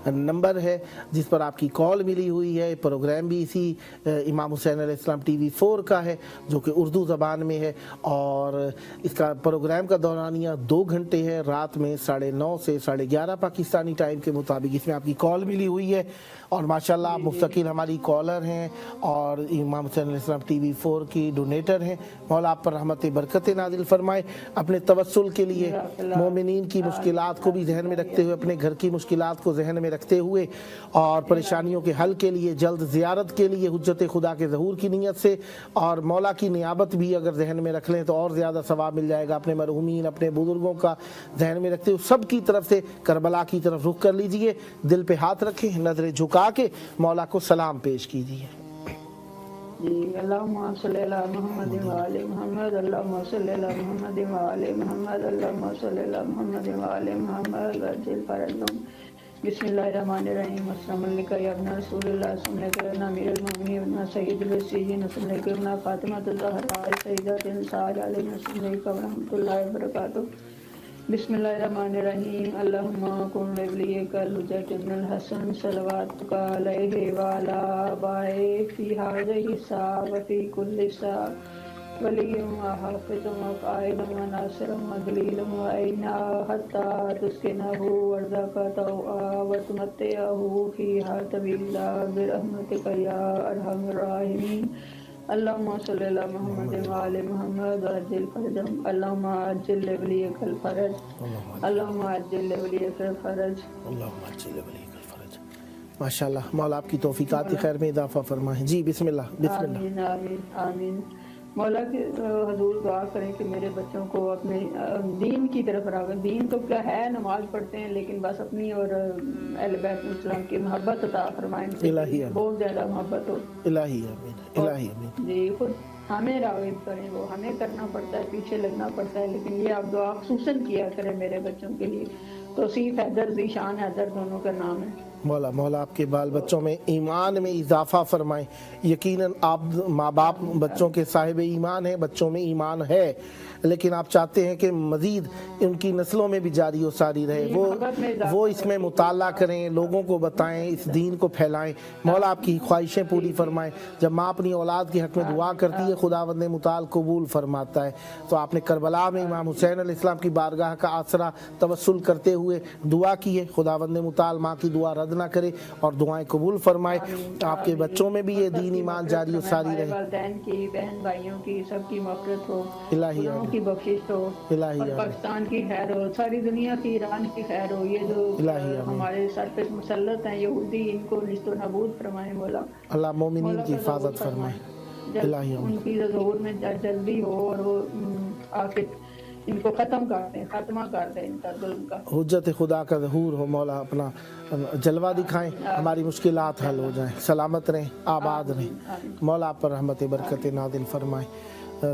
नंबर है जिस पर आपकी कॉल मिली हुई है. प्रोग्राम भी इसी इमाम हुसैन अलैहिस्सलाम टीवी 4 का है जो कि उर्दू ज़बान में है और इसका प्रोग्राम का दौरानिया 2 घंटे है. रात में 9:30 से 11:30 पाकिस्तानी टाइम के मुताबिक इसमें आपकी कॉल मिली हुई है और माशाल्लाह आप मुस्तकिल हमारी कॉलर हैं और इमाम हुसैन अलैहिस्सलाम टीवी 4 की डोनेटर हैं. मौला आप पर रहमत बरकत नाजिल फरमाए. अपने तवस्सुल के लिए मोमिनीन की मुश्किलात को भी जहन में रखते हुए, अपने घर की मुश्किलात को जहन में रखते हुए और परेशानियों के हल के लिए, जल्द ज़ियारत के लिए हुज्जत खुदा के ज़हूर की नीयत से और मौला की नियाबत भी अगर जहन में रख लें तो और ज़्यादा सवाब मिल जाएगा. अपने मरहूमीन, अपने बुज़ुर्गों का जहन में रखते हुए सब की तरफ से करबला की तरफ रुख कर लीजिए. दिल पे हाथ रखें, नज़रें झुका के मौला को सलाम पेश कीजिए. अल्लाहुम्मा सल्ली अला मुहम्मद व आले मुहम्मद. अल्लाहुम्मा सल्ली अला मुहम्मद व आले मुहम्मद. अल्लाहुम्मा सल्ली अला मुहम्मद व आले मुहम्मद. अजल फरजम. बिस्मिल्लाहिर्रहमानिर्रहीम. अस्सलाम वालेकुम या इब्न रसूलुल्लाह सल्लल्लाहु अमीरुल मोमिनीन व सय्यदुल वसीय्यीन सल्लल्लाहु फातिमातुज़ ज़हरा सय्यदातुन निसाइल अलैहिस्सलाम व रहमतुल्लाहि व बरकातहू. बिस्मिल्लाहिर्रहमानिर्रहीम. अल्लाहुम्मा कुन वलियकल हुज्जत इब्नुल हसन सलवातुका अलैहि व अला आबाए फी हाज़िहि सा व फी कुल्ली सा वलियुम व हाफ़िज़ुम व क़ाइदुम व नासिरुम व दलीलुम व ऐना हत्ता तुस्किनहु वर्ज़क़तहु व तुमत्तिअहु फ़ीहा तवीला बिरहमतिका या अरहमर राहिमीन. अल्लाहुम्मा सल्ली अला मुहम्मद व आले मुहम्मद अज्जिल फरजम. अल्लाहुम्मा अज्जिल लिवलियकल फरज. अल्लाहुम्मा अज्जिल लिवलियकल फरज. अल्लाहुम्मा अज्जिल लिवलियकल फरज. माशाअल्लाह, मौला आपकी तौफीकात खैर में इजाफा फरमाए. जी बिस्मिल्लाह. बिस्मिल्लाह. आमीन आमीन आमीन. मौला के हजूर दुआ करें कि मेरे बच्चों को अपने दीन की तरफ राग़िब. दीन तो क्या है, नमाज पढ़ते हैं लेकिन बस अपनी और अहले बैत अलैहिस्सलाम की मोहब्बत अता फरमाएं. बहुत ज़्यादा मोहब्बत हो. इलाही आमीन. इलाही आमीन. जी खुद हमें राग़िब करें. वो हमें करना पड़ता है, पीछे लगना पड़ता है, लेकिन ये आप दुआ खुसूसन किया करें मेरे बच्चों के लिए. तौसीफ हैदर, ज़ीशान हैदर दोनों का नाम है. मौला आपके बाल बच्चों में ईमान में इजाफा फरमाएं। यकीनन आप माँ बाप बच्चों के साहिब ईमान हैं, बच्चों में ईमान है, लेकिन आप चाहते हैं कि मज़ीद उनकी नस्लों में भी जारी और सारी रहे। वो इसमें मुताला करें, लोगों को बताएं, इस दीन को फैलाएं। मौला आपकी ख्वाहिशें पूरी फरमाएं। जब माँ अपनी औलाद के हक़ में दुआ करती है, खुदावंद मुताल कबूल फरमाता है। तो आपने करबला में इमाम हुसैन अलैहिस्सलाम की बारगाह का आसरा तवस्सुल करते हुए दुआ की है। खुदावंद मुताल माँ की दुआ रद्द ना करे और दुआएं कबूल फरमाए। आपके बच्चों में भी ये दीन ईमान जारी और सारी रहे। वालिदैन की, बहन भाइयों की, सबकी मग़फ़िरत हो, इलाही गुनाहों की बख्शिश हो, और पाकिस्तान की खैर हो, सारी दुनिया की, ईरान की खैर हो। ये जो हमारे सर पे मुसल्लत हैं यहूदी, इनको निस्तो नाबूद फरमाए मौला। अल्लाह मोमिनीन की हिफाजत फरमाए। इलाही उनकी ज़हूर में जल्दी हो और वो आके इनको खत्म कर दें, खात्मा कर दें इनका जुल्म का। हुज्जत खुदा का ज़हूर हो मौला, अपना जलवा दिखाएं, हमारी मुश्किलात हल हो जाएं, सलामत रहें, आबाद रहें। मौला आप पर रहमत बरकत नादिल फरमाएं।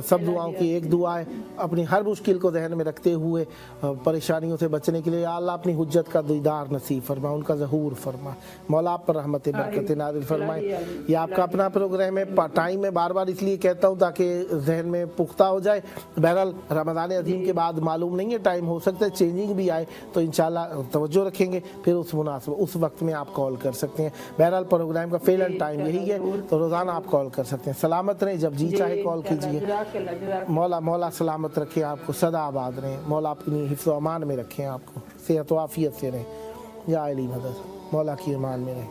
सब दुआओं की एक दुआ है, अपनी हर मुश्किल को ज़हन में रखते हुए परेशानियों से बचने के लिए अल्लाह अपनी हुज्जत का दीदार नसीब फरमा, उनका ज़हूर फरमा। मौला आप पर रहमत बरकत नादिल फरमाए। ये आपका अपना प्रोग्राम है, टाइम में बार बार इसलिए कहता हूँ ताकि जहन में पुख्ता हो जाए। बहरहाल रमज़ान अज़ीम के बाद मालूम नहीं है, टाइम हो सकता है चेंजिंग भी आए, तो इंशाल्लाह तवज्जो रखेंगे, फिर उस मुनासिब उस वक्त में आप कॉल कर सकते हैं। बहरहाल प्रोग्राम का फेलन टाइम यही है, तो रोज़ाना आप कॉल कर सकते हैं। सलामत रहें, जब जी चाहे कॉल कीजिए। मौला सलामत रखे आपको, सदा आबाद रहें। मौला अपनी हिफ्ज़ व अमान में रखें, आपको सेहत व आफियत से रहें। या अली मदद, मौला की अमान में रहें।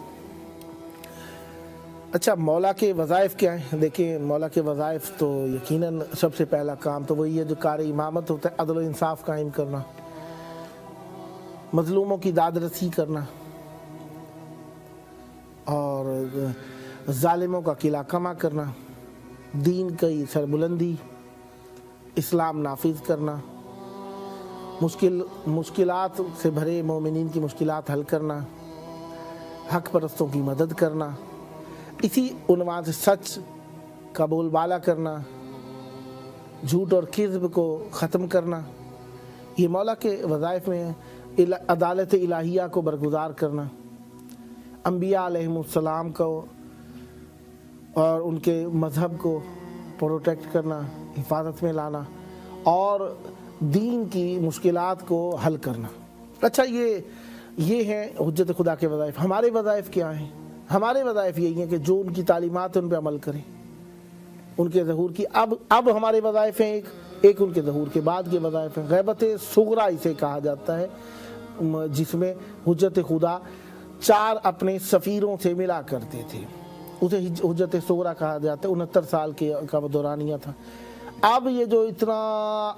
अच्छा, मौला के वज़ाइफ क्या हैं? देखिए, मौला के वज़ाइफ तो यकीनन सबसे पहला काम तो वही है जो कार इमामत होता है, अदल व इंसाफ कायम करना, मज़लूमों की दाद रसी करना और ज़ालिमों का किला कमा करना, दीन की सरबुलंदी, इस्लाम नाफिज करना, मुश्किलात से भरे मोमिनीन की मुश्किलात हल करना, हक परस्तों की मदद करना, इसी उन्वान से सच का बोलबाला करना, झूठ और किज़्ब को ख़त्म करना। ये मौला के वज़ाइफ में अदालत इलाहिया को बरगुज़ार करना, अंबिया अलैहिमुस्सलाम को और उनके मज़हब को प्रोटेक्ट करना, हिफाजत में लाना और दीन की मुश्किलात को हल करना। अच्छा, ये है हुज्जत खुदा के वज़ाइफ। हमारे वज़ाइफ क्या हैं? हमारे वज़ाइफ यही हैं कि जो उनकी तालीमात उन पर अमल करें, उनके ज़हूर की। अब हमारे वज़ाइफ हैं, एक उनके ज़हूर के बाद के वज़ाइफ हैं। ग़ैबत सुग़रा इसे कहा जाता है, जिसमें हुज्जत खुदा 4 अपने सफ़ीरों से मिला करते थे, उसे हुज्जत सुग़रा कहा जाता है। 69 साल का दौरानिया था। अब ये जो इतना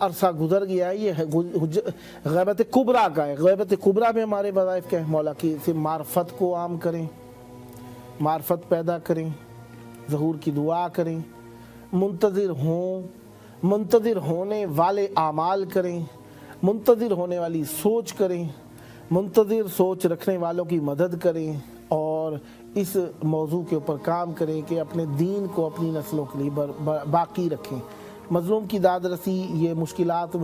अरसा गुजर गया है, ये ग़ैबत कुबरा का है। ग़ैबत कुबरा में हमारे वज़ाइफ क्या है? मौला की से मार्फत को आम करें, मार्फत पैदा करें, ज़हूर की दुआ करें, मुंतज़िर होने वाले आमाल करें, मुंतज़िर होने वाली सोच करें, मुंतज़िर सोच रखने वालों की मदद करें और इस मौजू के ऊपर काम करें कि अपने दीन को अपनी नस्लों के लिए बाकी रखें। मज़लूम की दाद रसी, ये मुश्किलात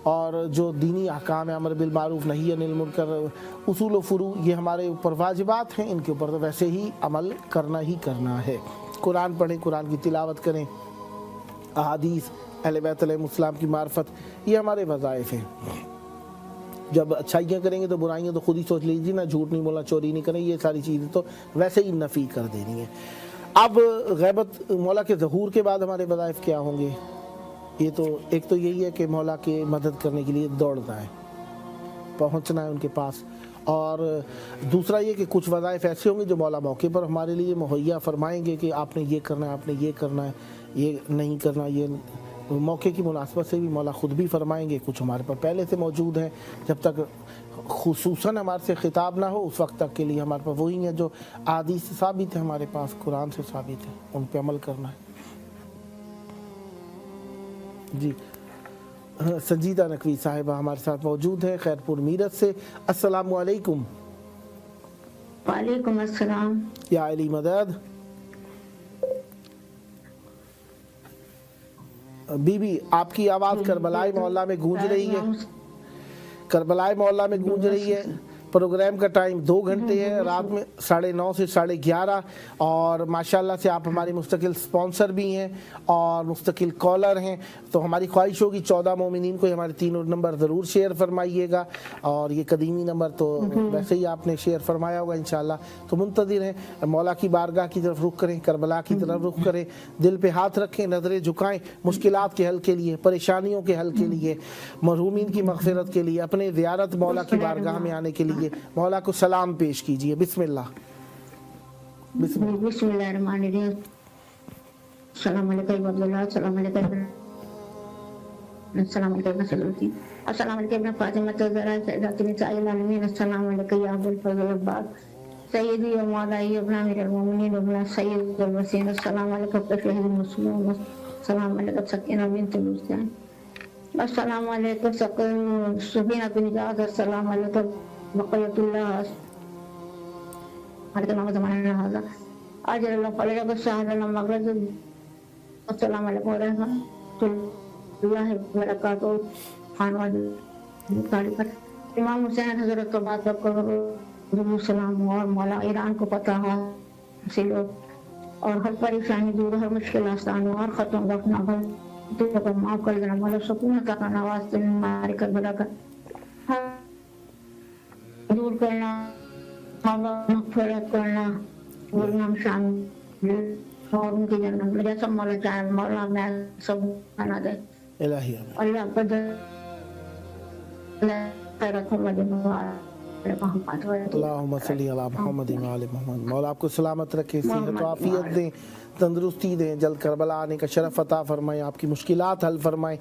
और जो दीनी अहकाम है, अमर बिल मारूफ नही अनिल मुनकर, उसूल व फुरू, ये हमारे ऊपर वाजिबात हैं। इनके ऊपर तो वैसे ही अमल करना है। कुरान पढ़ें, कुरान की तिलावत करें, अहादीस अहले बैत अलैहिमुस्सलाम की मार्फत, ये हमारे वज़ाइफ हैं। जब अच्छाइयाँ करेंगे तो बुराइयाँ तो खुद ही सोच लीजिए ना, झूठ नहीं बोलना, चोरी नहीं करें, ये सारी चीज़ें तो वैसे ही नफ़ी कर देनी है। अब ग़ैबत मौला के ज़हूर के बाद हमारे वज़ाइफ क्या होंगे? ये तो एक तो यही है कि मौला की मदद करने के लिए दौड़ना है, पहुंचना है उनके पास। और दूसरा ये कि कुछ वज़ाइफ ऐसे होंगे जो मौला मौके पर हमारे लिए मुहैया फरमाएंगे कि आपने ये करना है, आपने ये करना है, ये नहीं करना। ये मौके की मुनासबत से भी मौला ख़ुद भी फरमाएंगे। कुछ हमारे पर पहले से मौजूद हैं, जब तक खुसूसन हमारे से ख़िताब ना हो उस वक्त तक के लिए हमारे पास वही हैं जो आदि से साबित है, हमारे पास कुरान से साबित है, उन पर अमल करना है। जी, संजीदा नकवी साहिबा हमारे साथ मौजूद है खैरपुर मीरत से। अस्सलाम वालेकुम। वालेकुम अस्सलाम। या अली मदद। बीबी, आपकी आवाज़ करबलाई मोहल्ला में गूंज रही है, करबलाई मोहल्ला में गूंज रही है। प्रोग्राम का टाइम 2 घंटे है, रात में 9:30 से 11:30। और माशाल्लाह से आप हमारे मुस्तकिल स्पॉन्सर भी हैं और मुस्तकिल कॉलर हैं, तो हमारी ख्वाहिश होगी 14 मोमिनीन को हमारे 3 नंबर ज़रूर शेयर फरमाइएगा। और ये कदीमी नंबर तो वैसे ही आपने शेयर फरमाया होगा इंशाल्लाह। तो मुंतज़िर हैं, मौला की बारगाह की तरफ रुख करें, करबला की तरफ रुख करें, दिल पे हाथ रखें, नज़रें झुकाएं, मुश्किलात के हल के लिए, परेशानियों के हल के लिए, मरहूमीन की मग़फ़िरत के लिए, अपने ज़ियारत मौला की बारगाह में आने के लिए मौला को सलाम पेश कीजिए। बिस्मिल्लाह। बिस्मिल्लाहिर्रहमानिर्रहीम। अस्सलाम वालेकुम अब्दुल्लाह, अस्सलाम वालेकुम, अस्सलाम वालेकुम सल्लल्लाहु, अस्सलाम वालेकुम इब्न फातिमा ज़हरा सैयदतुन निसाइल आलमीन, अस्सलाम वालेकुम या अबुल फज़ल अब्बास सय्यदी व मौलाई इब्न अमीरुल मोमिनीन इब्न सय्यदुल वसीन, अस्सलाम वालेकुम तशहीदुल मुस्लिमीन, अस्सलाम वालेकुम सकीना बिन्त हुसैन, अस्सलाम वालेकुम सुबीना बिन जाद, अस्सलाम वालेकुम बक़यतुल्लाह, वालेकुम ज़माना हाज़ा अजरल्लाह फलक सहालना मग़रब, अस्सलाम वालेकुम व रहमतुल्लाहि व बरकातुहू। खानवान इमाम हुसैन हज़रत को बात करो सलाम और मौला ईरान को पता हासिल हो और हर परेशानी दूर, हर मुश्किल आसान हो, हर ख़त्म रखना, गलतियों को माफ़ कर देना, मौला सुकून का नवाज़ हमारे करबला का दूर करना, मौला मग़फ़िरत करना, गुनाह शामिल और उनकी जन्नत में जैसा मौला चाहे मौला मैं सब बना दे। इलाही अल्लाह अल्लाहुम्मा सल्ली अला मुहम्मद व आले मुहम्मद। मौला आपको सलामत रखे, सेहत व आफियत दें, तंदुरुस्ती दें, जल्द करबला आने का शरफ अता फरमाएं, आपकी मुश्किलात हल फरमाएं।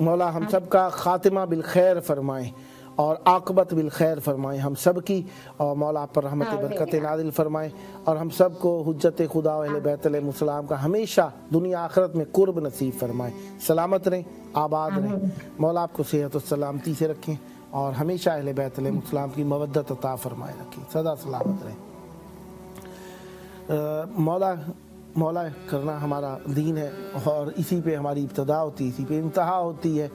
मौला हम सब का खातिमा बिल खैर फरमाएं और आक़िबत बिल खैर फरमाएं हम सब की। और मौला आप पर रहमत बरकत नाज़िल फरमाएं और हम सब को हुज्जत खुदा व अहले बैत अलैहिमुस्सलाम का हमेशा दुनिया आखिरत में कुर्ब नसीब फरमाएं। सलामत रहें, आबाद रहें, मौला आपको सेहत और सलामती से रखें और हमेशा अहले बैत अलैहिमुस्सलाम की मवद्दत अता फरमाए रखें, सदा सलामत रहें। मौला करना हमारा दीन है और इसी पे हमारी इब्तिदा होती है, इसी पे इंतहा होती है।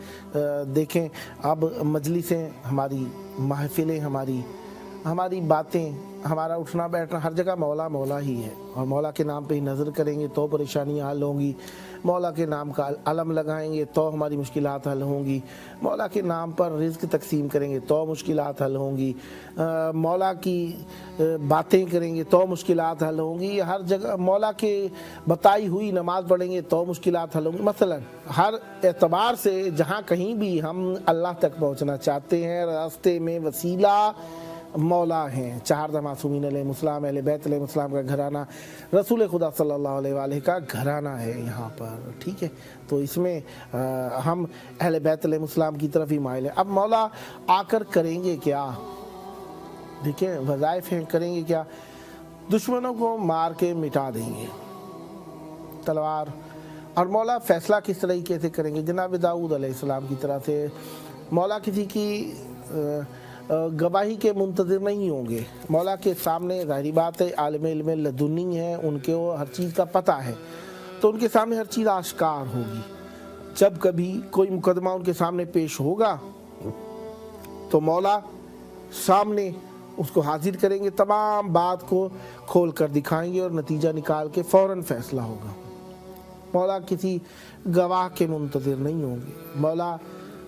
देखें अब मजलिसें हमारी, महफिलें हमारी बातें, हमारा उठना बैठना हर जगह मौला मौला ही है। और मौला के नाम पे ही नज़र करेंगे तो परेशानियाँ हल होंगी, मौला के नाम का अलम लगाएंगे तो हमारी मुश्किलात हल होंगी, मौला के नाम पर रिज़्क तकसीम करेंगे तो मुश्किलात हल होंगी, मौला की बातें करेंगे तो मुश्किलात हल होंगी, हर जगह मौला के बताई हुई नमाज पढ़ेंगे तो मुश्किलात हल होंगी। मसलन हर एतबार से जहाँ कहीं भी हम अल्लाह तक पहुँचना चाहते हैं, रास्ते में वसीला मौला हैं। 4 मासूमीन अलैहिमुस्सलाम, अहले बैत अलैहिमुस्सलाम का घराना, रसूल खुदा सल्लल्लाहु अलैहि का घराना है यहाँ पर, ठीक है। तो इसमें हम अहले बैत अलैहिमुस्सलाम की तरफ ही माइल है। अब मौला आकर करेंगे क्या, देखिए वज़ाइफ हैं, करेंगे क्या, दुश्मनों को मार के मिटा देंगे तलवार। और मौला फैसला किस तरीके से करेंगे, जनाब दाऊद अलैहिस्सलाम की तरह से मौला किसी की गवाही के मुंतज़िर नहीं होंगे। मौला के सामने ज़ाहिरी बात है आलिम इल्म लदुनी है, उनके वो हर चीज़ का पता है, तो उनके सामने हर चीज़ आश्कार होगी। जब कभी कोई मुकदमा उनके सामने पेश होगा तो मौला सामने उसको हाजिर करेंगे, तमाम बात को खोल कर दिखाएंगे और नतीजा निकाल के फ़ौरन फैसला होगा। मौला किसी गवाह के मुंतज़िर नहीं होंगे, मौला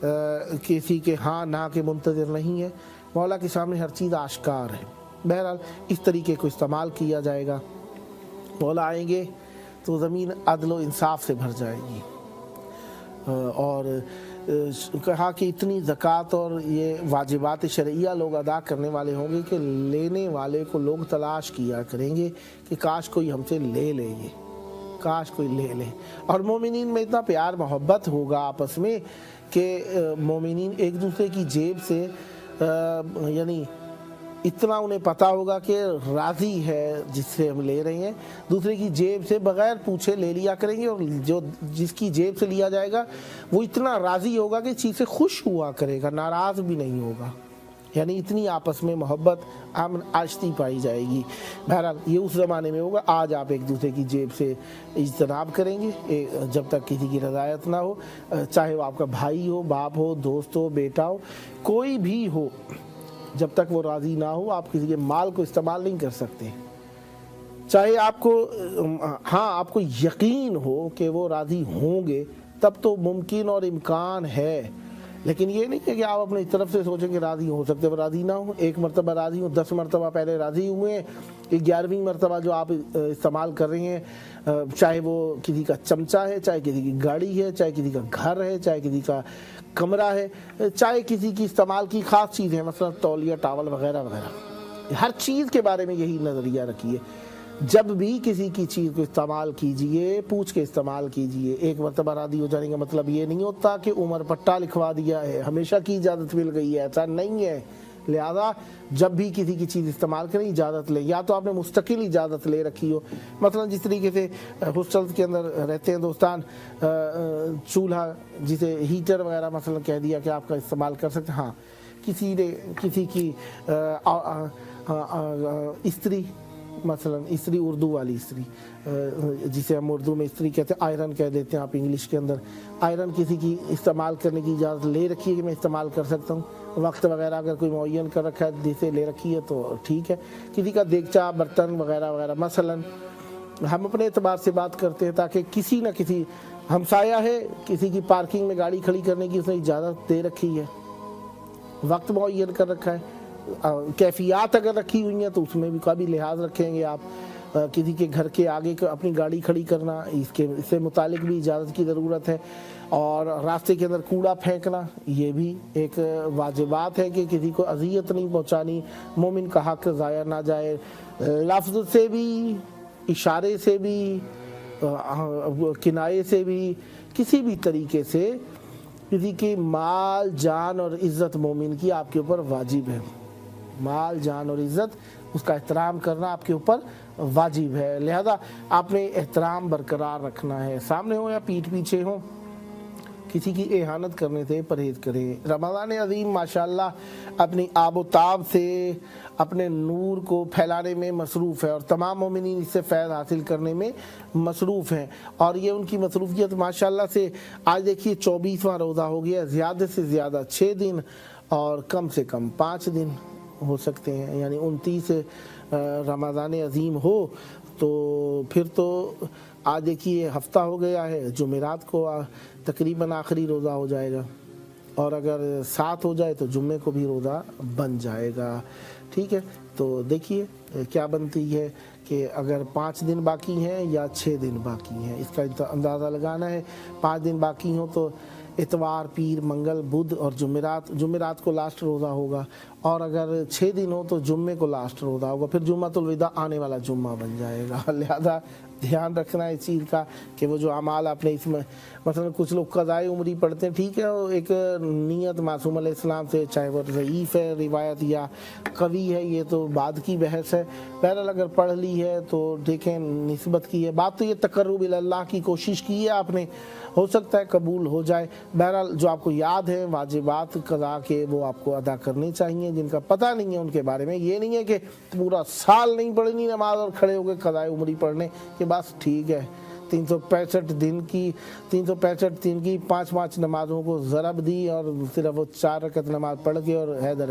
किसी के हाँ ना के मुंतज़िर नहीं है, मौला के सामने हर चीज़ आश्कार है। बहरहाल इस तरीके को इस्तेमाल किया जाएगा। मौला आएंगे तो ज़मीन अदल व इंसाफ से भर जाएगी। और कहा कि इतनी ज़कात और ये वाजिबात शरइया लोग अदा करने वाले होंगे कि लेने वाले को लोग तलाश किया करेंगे कि काश कोई हमसे ले ले, ये काश कोई ले ले। और मोमिनीन में इतना प्यार मोहब्बत होगा आपस में कि मोमिनीन एक दूसरे की जेब से यानी इतना उन्हें पता होगा कि राज़ी है जिससे हम ले रहे हैं, दूसरे की जेब से बग़ैर पूछे ले लिया करेंगे। और जो जिसकी जेब से लिया जाएगा वो इतना राज़ी होगा कि चीज़ से खुश हुआ करेगा, नाराज़ भी नहीं होगा। यानी इतनी आपस में मोहब्बत अमन आश्ती पाई जाएगी। बहरहाल ये उस ज़माने में होगा। आज आप एक दूसरे की जेब से इज्तनाब करेंगे जब तक किसी की रज़ायत ना हो, चाहे वो आपका भाई हो, बाप हो, दोस्त हो, बेटा हो, कोई भी हो, جب تک وہ راضی نہ ہو آپ کسی کے مال کو استعمال نہیں کر سکتے، چاہے آپ کو یقین ہو کہ وہ راضی ہوں گے تب تو ممکن اور امکان ہے، لیکن یہ نہیں ہے کہ آپ اپنی طرف سے سوچیں کہ راضی ہو سکتے، وہ راضی نہ ہوں، ایک مرتبہ راضی ہوں، 10 مرتبہ پہلے راضی ہوئے ہیں، 11ویں مرتبہ جو آپ استعمال کر رہے ہیں، چاہے وہ کسی کا چمچہ ہے، چاہے کسی کی گاڑی ہے، چاہے کسی کا گھر ہے، چاہے کسی کا کمرہ ہے، چاہے کسی کی استعمال کی خاص چیز ہے، مثلا تولیہ، ٹاول وغیرہ وغیرہ، ہر چیز کے بارے میں یہی نظریہ رکھیے، جب بھی کسی کی چیز کو استعمال کیجئے پوچھ کے استعمال کیجئے۔ ایک مرتبہ راضی ہو جانے کا مطلب یہ نہیں ہوتا کہ عمر پٹا لکھوا دیا ہے، ہمیشہ کی اجازت مل گئی ہے، ایسا نہیں ہے۔ لہذا جب بھی کسی کی چیز استعمال کریں اجازت لیں، یا تو آپ نے مستقل اجازت لے رکھی ہو، مثلا جس طریقے سے ہاسٹلز کے اندر رہتے ہیں دوستان، چولہا جسے ہیٹر وغیرہ مثلا کہہ دیا کہ آپ کا استعمال کر سکتے، ہاں کسی نے کسی کی استری، مثلا استری اردو والی استری جسے ہم اردو میں استری کہتے ہیں، آئرن کہہ دیتے ہیں آپ انگلش کے اندر، آئرن کسی کی استعمال کرنے کی اجازت لے رکھی ہے کہ میں استعمال کر سکتا ہوں، وقت وغیرہ اگر کوئی معین کر رکھا ہے جسے لے رکھی ہے تو ٹھیک ہے۔ کسی کا دیگچہ، برتن وغیرہ وغیرہ، مثلا ہم اپنے اعتبار سے بات کرتے ہیں تاکہ کسی نہ کسی ہمسایہ ہے، کسی کی پارکنگ میں گاڑی کھڑی کرنے کی اس نے اجازت دے رکھی ہے، وقت معین کر رکھا ہے، کیفیات اگر رکھی ہوئی ہیں تو اس میں بھی کا بھی لحاظ رکھیں گے آپ۔ کسی کے گھر کے آگے اپنی گاڑی کھڑی کرنا، اس سے متعلق بھی اجازت کی ضرورت ہے، اور راستے کے اندر کوڑا پھینکنا یہ بھی ایک واجبات ہے کہ کسی کو اذیت نہیں پہنچانی، مومن کا حق ضائع نہ جائے، لفظ سے بھی، اشارے سے بھی، کنایے سے بھی، کسی بھی طریقے سے کسی کی مال، جان اور عزت مومن کی آپ کے اوپر واجب ہے، مال، جان اور عزت اس کا احترام کرنا آپ کے اوپر واجب ہے، لہذا آپ نے احترام برقرار رکھنا ہے، سامنے ہو یا پیٹھ پیچھے ہو کسی کی اہانت کرنے سے پرہیز کریں۔ رمضان عظیم ماشاءاللہ اپنی آب و تاب سے اپنے نور کو پھیلانے میں مصروف ہے، اور تمام مومنین اس سے فیض حاصل کرنے میں مصروف ہیں، اور یہ ان کی مصروفیت ماشاءاللہ سے آج دیکھیے 24واں روزہ ہو گیا، زیادہ سے زیادہ 6 دن اور کم سے کم 5 دن ہو سکتے ہیں، یعنی 29 رمضان عظیم ہو تو پھر تو آج دیکھیے ہفتہ ہو گیا ہے، جمعرات کو تقریباً آخری روزہ ہو جائے گا، اور اگر 7 ہو جائے تو جمعے کو بھی روزہ بن جائے گا، ٹھیک ہے۔ تو دیکھیے کیا بنتی ہے کہ اگر 5 دن باقی ہیں یا 6 دن باقی ہیں، اس کا اندازہ لگانا ہے۔ 5 دن باقی ہوں تو اتوار، پیر، منگل، بدھ اور جمعرات کو لاسٹ روزہ ہوگا، اور اگر 6 دن ہو تو جمعے کو لاسٹ روزہ ہوگا، پھر جمعۃ الوداع آنے والا جمعہ بن جائے گا۔ لہذا دھیان رکھنا ہے اس چیز کا کہ وہ جو اعمال آپ نے اس میں، مثلا کچھ لوگ قضائے عمری پڑھتے ہیں، ٹھیک ہے، ایک نیت معصوم علیہ السلام سے، چاہے وہ ضعیف ہے روایت یا قوی ہے یہ تو بعد کی بحث ہے، بہرحال اگر پڑھ لی ہے تو دیکھیں نسبت کی ہے، بات تو یہ تقرب اللہ کی کوشش کی ہے آپ نے، ہو سکتا ہے قبول ہو جائے۔ بہرحال جو آپ کو یاد ہے واجبات قضا کے وہ آپ کو ادا کرنے چاہیے، جن کا پتہ نہیں ہے ان کے بارے میں یہ نہیں ہے کہ پورا سال نہیں پڑھنی نماز اور کھڑے ہو کے قضائے عمری پڑھنے کہ بس ٹھیک ہے 365 دن کی 5 نمازوں کو ضرب دی اور صرف وہ 4 رکعت نماز پڑھ کے اور حیدر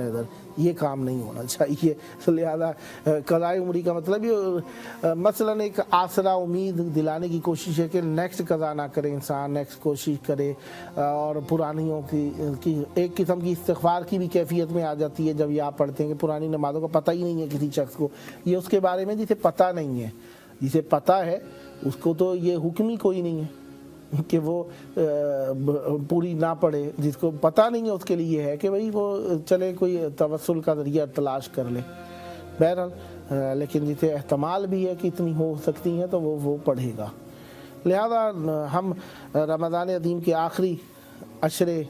یہ کام نہیں ہونا چاہیے۔ لہذا قضائے عمری کا مطلب یہ مثلاً ایک آسرا امید دلانے کی کوشش ہے کہ نیکسٹ قضا نہ کرے انسان، نیکسٹ کوشش کرے، اور پرانیوں کی ایک قسم کی استغفار کی بھی کیفیت میں آ جاتی ہے جب یہ آپ پڑھتے ہیں کہ پرانی نمازوں کا پتہ ہی نہیں ہے کسی شخص کو، یہ اس کے بارے میں جسے پتہ نہیں ہے، جسے پتہ ہے اس کو تو یہ حکم ہی کوئی نہیں ہے کہ وہ پوری نہ پڑھے، جس کو پتہ نہیں ہے اس کے لیے ہے کہ بھئی وہ چلے کوئی توسل کا ذریعہ تلاش کر لے، بہرحال لیکن جسے احتمال بھی ہے کہ اتنی ہو سکتی ہیں تو وہ پڑھے گا۔ لہذا ہم رمضان عظیم کے آخری عشرے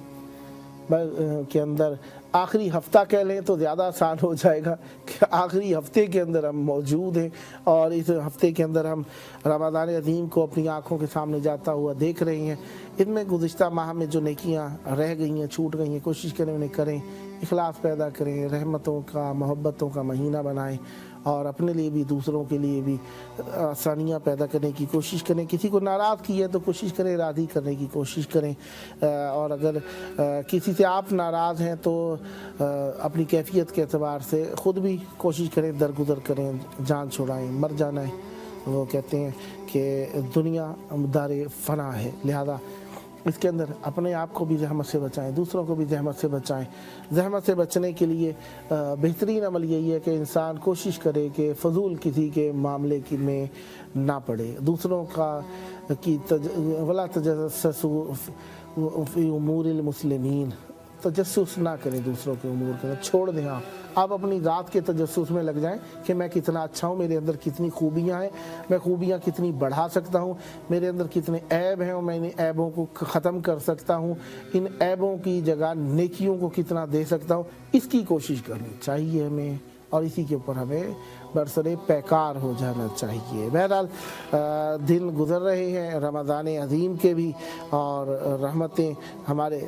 کے اندر، آخری ہفتہ کہہ لیں تو زیادہ آسان ہو جائے گا کہ آخری ہفتے کے اندر ہم موجود ہیں، اور اس ہفتے کے اندر ہم رمضان عظیم کو اپنی آنکھوں کے سامنے جاتا ہوا دیکھ رہے ہیں۔ ان میں گزشتہ ماہ میں جو نیکیاں رہ گئی ہیں، چھوٹ گئی ہیں، کوشش کریں انہیں کریں، اخلاص پیدا کریں، رحمتوں کا، محبتوں کا مہینہ بنائیں، اور اپنے لیے بھی دوسروں کے لیے بھی آسانیاں پیدا کرنے کی کوشش کریں. کسی کو ناراض کی ہے تو کوشش کریں راضی کرنے کی کوشش کریں, اور اگر کسی سے آپ ناراض ہیں تو اپنی کیفیت کے اعتبار سے خود بھی کوشش کریں درگزر کریں, جان چھڑائیں, مر جانا ہے. وہ کہتے ہیں کہ دنیا دار فنا ہے, لہذا اس کے اندر اپنے آپ کو بھی زحمت سے بچائیں, دوسروں کو بھی زحمت سے بچائیں. زحمت سے بچنے کے لیے بہترین عمل یہی ہے کہ انسان کوشش کرے کہ فضول کسی کے معاملے میں نہ پڑے. دوسروں کا کی ولا تجسسوا فی امور المسلمین, تجسس نہ کریں دوسروں کے امور کے اندر, چھوڑ دیں. آپ اپنی ذات کے تجسس میں لگ جائیں کہ میں کتنا اچھا ہوں, میرے اندر کتنی خوبیاں ہیں, میں خوبیاں کتنی بڑھا سکتا ہوں, میرے اندر کتنے عیب ہیں اور میں ان عیبوں کو ختم کر سکتا ہوں, ان عیبوں کی جگہ نیکیوں کو کتنا دے سکتا ہوں, اس کی کوشش کرنی چاہیے ہمیں, اور اسی کے اوپر ہمیں برسرے پیکار ہو جانا چاہیے. بہرحال دن گزر رہے ہیں رمضان عظیم کے بھی, اور رحمتیں ہمارے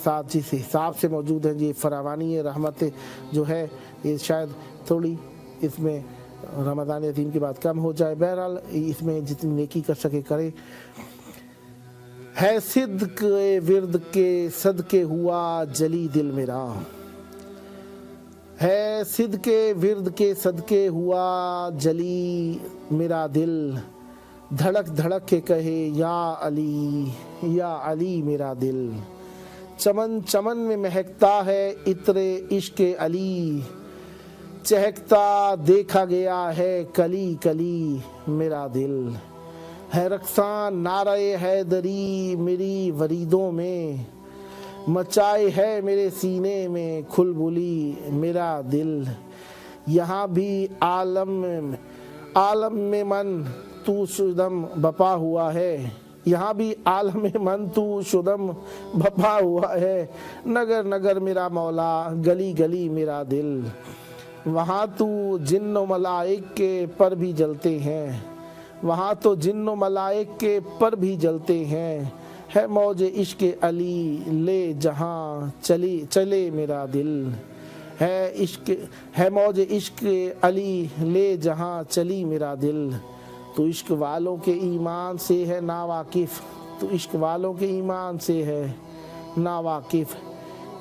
ساتھ جس حساب سے موجود ہیں, یہ فراوانی رحمتیں جو ہے یہ شاید تھوڑی اس میں رمضان عظیم کی بات کم ہو جائے. بہرحال اس میں جتنی نیکی کر سکے کرے. ہے صدق ورد کے صدقے ہوا جلی دل میرا, ہے صدقے ورد کے صدقے ہوا جلی میرا دل, دھڑک دھڑک کے کہے یا علی میرا دل. چمن چمن میں مہکتا ہے عطر عشق علی, چہکتا دیکھا گیا ہے کلی کلی میرا دل. ہے رقصاں نعرہ حیدری میری وریدوں میں, مچائے ہے میرے سینے میں کھلبلی میرا دل. یہاں بھی عالم میں من تو شدم بپا ہوا ہے, یہاں بھی عالم من تو شدم بپا ہوا ہے, نگر نگر میرا مولا گلی گلی میرا دل. وہاں تو جن و ملائک کے پر بھی جلتے ہیں, وہاں تو جن و ملائک کے پر بھی جلتے ہیں, ہے موج عشق علی لے جہاں چلے میرا دل. ہے موج عشق علی لے جہاں چلی میرا دل. تو عشق والوں کے ایمان سے ہے ناواقف, تو عشق والوں کے ایمان سے ہے ناواقف,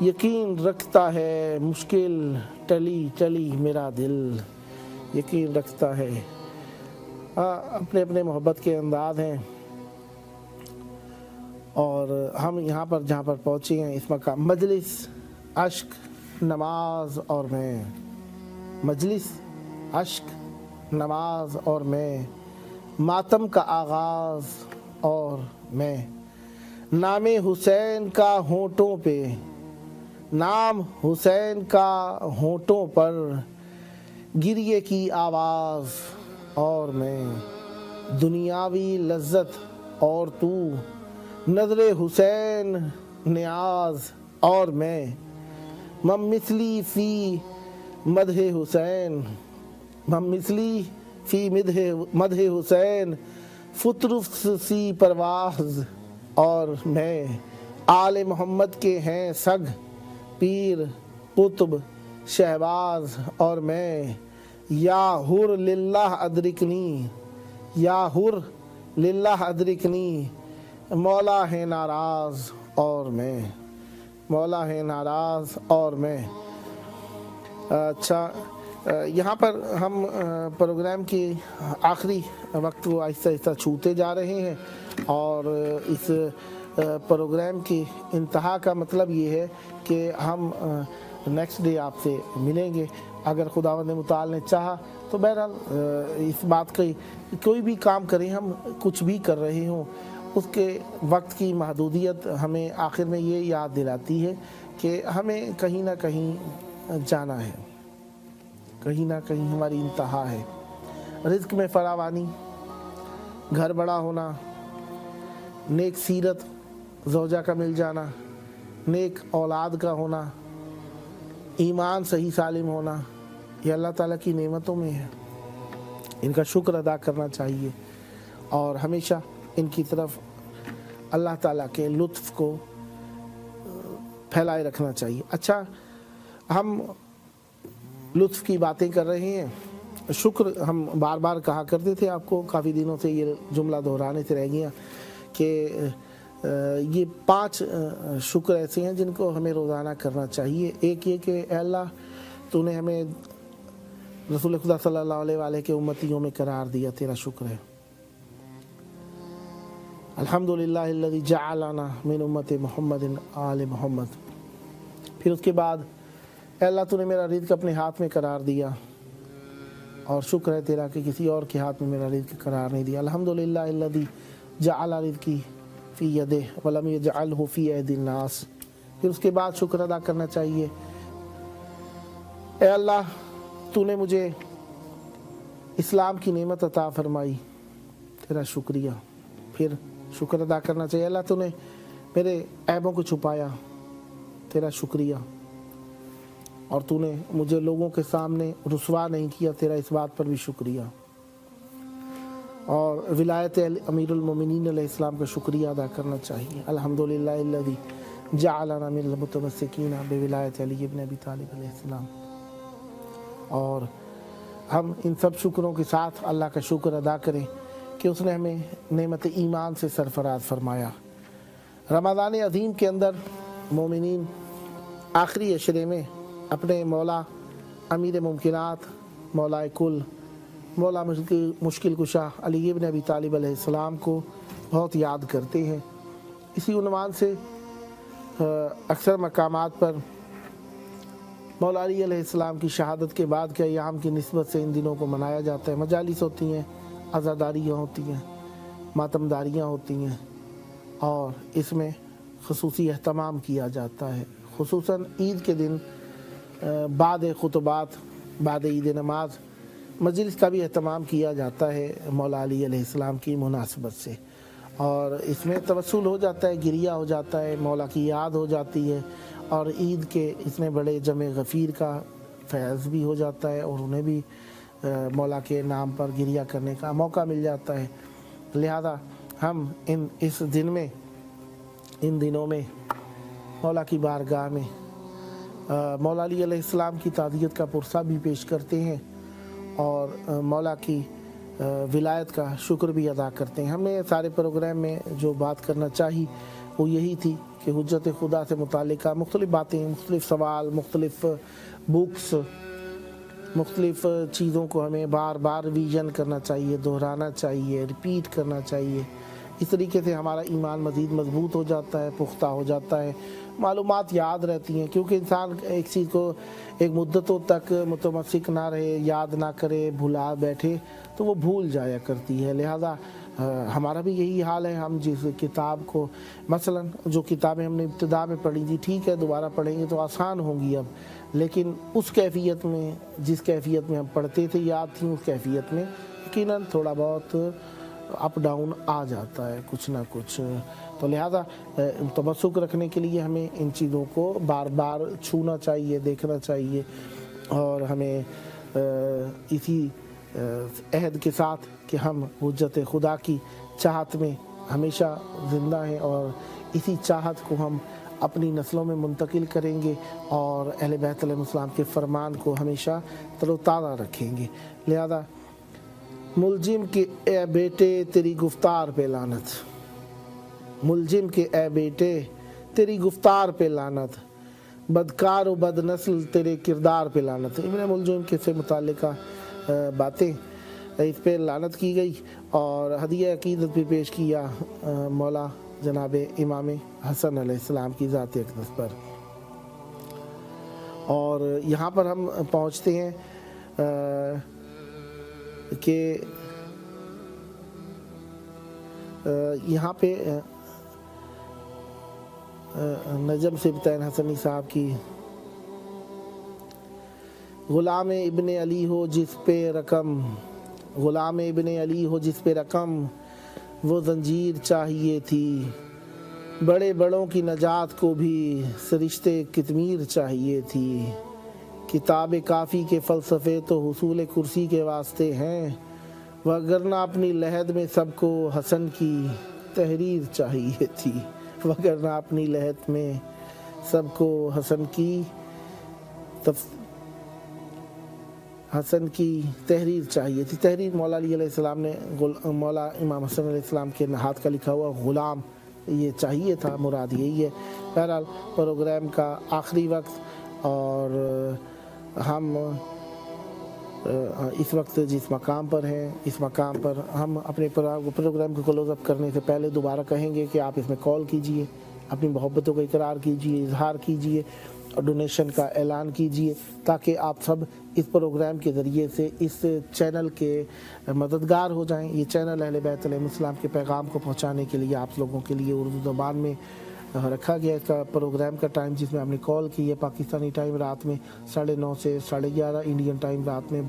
یقین رکھتا ہے مشکل ٹلی ٹلی میرا دل. یقین رکھتا ہے. اپنے اپنے محبت کے انداز ہیں, اور ہم یہاں پر جہاں پر پہنچے ہیں اس مقام مجلس اشک نماز اور میں, مجلس اشک نماز اور میں, ماتم کا آغاز اور میں. نام حسین کا ہونٹوں پہ, نام حسین کا ہونٹوں پر, گریے کی آواز اور میں. دنیاوی لذت اور تو, نظر حسین نیاز اور میں. مم مثلی فی مدح حسین, مم مثلی فی مدح حسین, فطرت سی پرواز اور میں. آل محمد کے ہیں سگ پیر قطب شہباز اور میں. یا حر للہ ادرکنی, یا حر للہ ادرکنی, مولا ہے ناراض اور میں, مولا ہے ناراض اور میں. اچھا, یہاں پر ہم پروگرام کی آخری وقت کو آہستہ آہستہ چھوتے جا رہے ہیں, اور اس پروگرام کی انتہا کا مطلب یہ ہے کہ ہم نیکسٹ ڈے آپ سے ملیں گے اگر خداوند متعال نے چاہا تو. بہرحال اس بات کی کوئی بھی کام کریں, ہم کچھ بھی کر رہے ہوں, اس کے وقت کی محدودیت ہمیں آخر میں یہ یاد دلاتی ہے کہ ہمیں کہیں نہ کہیں جانا ہے, کہیں نہ کہیں ہماری انتہا ہے. رزق میں فراوانی, گھر بڑا ہونا, نیک سیرت زوجہ کا مل جانا, نیک اولاد کا ہونا, ایمان صحیح سالم ہونا, یہ اللہ تعالیٰ کی نعمتوں میں ہے. ان کا شکر ادا کرنا چاہیے, اور ہمیشہ ان کی طرف اللہ تعالیٰ کے لطف کو پھیلائے رکھنا چاہیے. اچھا, ہم لطف کی باتیں کر رہے ہیں, शुक्र हम बार बार कहा करते थे, आपको काफ़ी दिनों से ये जुमला दोहराने से रह गया कि ये 5 शुक्र ऐसे हैं जिनको हमें रोज़ाना करना चाहिए। एक ये कि अल्लाह तूने हमें रसूल खुदा सल्लल्लाहु अलैहि वसल्लम के उम्मतियों में करार दिया, तेरा शुक्र है। अल्हम्दुलिल्लाहिल्लज़ी जअलना मिन उम्मति मुहम्मदिन आले मोहम्मद। फिर उसके बाद अल्लाह तूने मेरा रिज़्क़ अपने हाथ में करार दिया और शुक्र है तेरा कि किसी और के हाथ में मेरा रिज़्क़ करार नहीं दिया। अल्हम्दुलिल्लाहिल्लज़ी जअल रिज़्क़ी फ़ी यदिही व लम यजअलहु फ़ी अयदिन नास। फिर उसके बाद शुक्र अदा करना चाहिए, ए अल्लाह तूने मुझे इस्लाम की नेमत अता फरमाई, तेरा शुक्रिया। फिर शुक्र अदा करना चाहिए, अल्लाह तूने मेरे ऐबों को छुपाया, तेरा शुक्रिया। और तूने मुझे लोगों के सामने रुसवा नहीं किया, तेरा इस बात पर भी शुक्रिया। और विलायत अमीरुल मोमिनीन अलैहिस्सलाम का शुक्रिया अदा करना चाहिए। अल्हम्दुलिल्लाहिल्लज़ी जअलना मिनल मुतमस्सिकीना बिविलायत अली इब्न अबी तालिब अलैहिस्सलाम। और हम इन सब शुक्रों के साथ अल्लाह का शुक्र अदा करें कि उसने हमें नेमत ईमान से सरफराज फरमाया। रमज़ान अज़ीम के अंदर मोमिनीन आखिरी अशरे में अपने मौला अमीर मुमकिनात, मौला कुल, मौला मुश्किल कुशा अली इब्न अबी तालिब अलैहिस्सलाम को बहुत याद करते हैं। इसी उन्वान से अक्सर मकामात पर मौला अली अलैहिस्सलाम की शहादत के बाद के अय्याम की निस्बत से इन दिनों को मनाया जाता है। मजालिस होती हैं, अज़ादारियाँ होती हैं, मातमदारियाँ होती हैं और इसमें ख़ुसूसी एहतमाम किया जाता है। ख़ुसूसन ईद के दिन बाद खुतबात, बाद ईद नमाज मजलिस का भी एहतमाम किया जाता है मौला अली अलैहिस्सलाम की मुनासबत से। और इसमें तवस्सुल हो जाता है, गिरिया हो जाता है, मौला की याद हो जाती है और ईद के इतने बड़े जमे गफ़ीर का फैज़ भी हो जाता है और उन्हें भी मौला के नाम पर गिरिया करने का मौका मिल जाता है। लिहाजा हम इस इन दिनों में मौला की बारगाह में मौला अली अलैहिस्सलाम की ताज़ियत का पुरसा भी पेश करते हैं और मौला की विलायत का शुक्र भी अदा करते हैं। हमने सारे प्रोग्राम में जो बात करना चाहिए वो यही थी कि हुज्जत खुदा से मुतालिका मुख्तलिफ़ बातें, मुख्तलिफ़ सवाल, मुख्तलिफ़ बुक्स, मुख्तलिफ़ चीज़ों को हमें बार बार रिवीजन करना चाहिए, दोहराना चाहिए, रिपीट करना चाहिए। इस तरीके से हमारा ईमान मज़ीद मजबूत हो जाता है, पुख्ता हो जाता है, मालूमात याद रहती हैं। क्योंकि इंसान एक चीज़ को एक मुद्दतों तक मुतमस्सिक ना रहे, याद ना करे, भुला बैठे तो वो भूल जाया करती है। लिहाजा हमारा भी यही हाल है। हम जिस किताब को मसलन जो किताबें हमने इब्तिदा में पढ़ी थी, ठीक है दोबारा पढ़ेंगे तो आसान होंगी अब, लेकिन उस कैफियत में जिस कैफियत में हम पढ़ते थे याद थी, उस कैफियत में यकीनन थोड़ा बहुत अप डाउन आ जाता है कुछ ना कुछ। तो लिहाजा तमस्सुक रखने के लिए हमें इन चीज़ों को बार बार छूना चाहिए, देखना चाहिए और हमें इसी अहद के साथ कि हम हुज्जत खुदा की चाहत में हमेशा ज़िंदा हैं और इसी चाहत को हम अपनी नस्लों में मुंतकिल करेंगे और अहले बैत अलैहिस्सलाम के फरमान को हमेशा तरोताज़ा रखेंगे। लिहाजा मुलजिम के ए बेटे तेरी गुफ्तार पे लानत, मुलजिम के ए बेटे तेरी गुफ्तार पे लानत, बदकार व बदनस्ल तेरे किरदार पे लानत। इब्न मुलजिम के से मुतालिका बातें इस पे लानत की गई और हदिया अकीदत भी पेश किया मौला जनाब इमाम हसन अलैहिस्सलाम की ज़ात अक़दस पर। और यहाँ पर हम पहुँचते हैं कि यहाँ पे नजम सिबतैन हसनी साहब की गुलाम इब्ने अली हो जिस पे रकम, गुलाम इब्ने अली हो जिस पे रकम, वो जंजीर चाहिए थी, बड़े बड़ों की नजात को भी सरिश्ते कितमीर चाहिए थी, किताब काफ़ी के फ़लसफ़े तो हुसूल कुर्सी के वास्ते हैं, वगरना अपनी लहद में सबको हसन की तहरीर चाहिए थी, वगरना अपनी लहद में सबको हसन की हसन की तहरीर चाहिए थी। तहरीर मौला अली अलैहिस्सलाम ने मौला इमाम हसन अलैहिस्सलाम के हाथ का लिखा हुआ ग़ुलाम ये चाहिए था, मुराद यही है। बहरहाल प्रोग्राम का आखिरी वक्त और हम इस वक्त जिस मकाम पर हैं, इस मकाम पर हम अपने प्रोग्राम को क्लोज़ अप करने से पहले दोबारा कहेंगे कि आप इसमें कॉल कीजिए, अपनी मोहब्बतों का इकरार कीजिए, इजहार कीजिए और डोनेशन का ऐलान कीजिए, ताकि आप सब इस प्रोग्राम के ज़रिए से इस चैनल के मददगार हो जाएं। ये चैनल अहले बैत अलैहिमुस्सलाम के पैगाम को पहुंचाने के लिए आप लोगों के लिए उर्दू ज़बान में रखा गया इसका प्रोग्राम का टाइम, जिसमें हमने कॉल की है पाकिस्तानी टाइम रात में 9:30 से 11:30, इंडियन टाइम रात में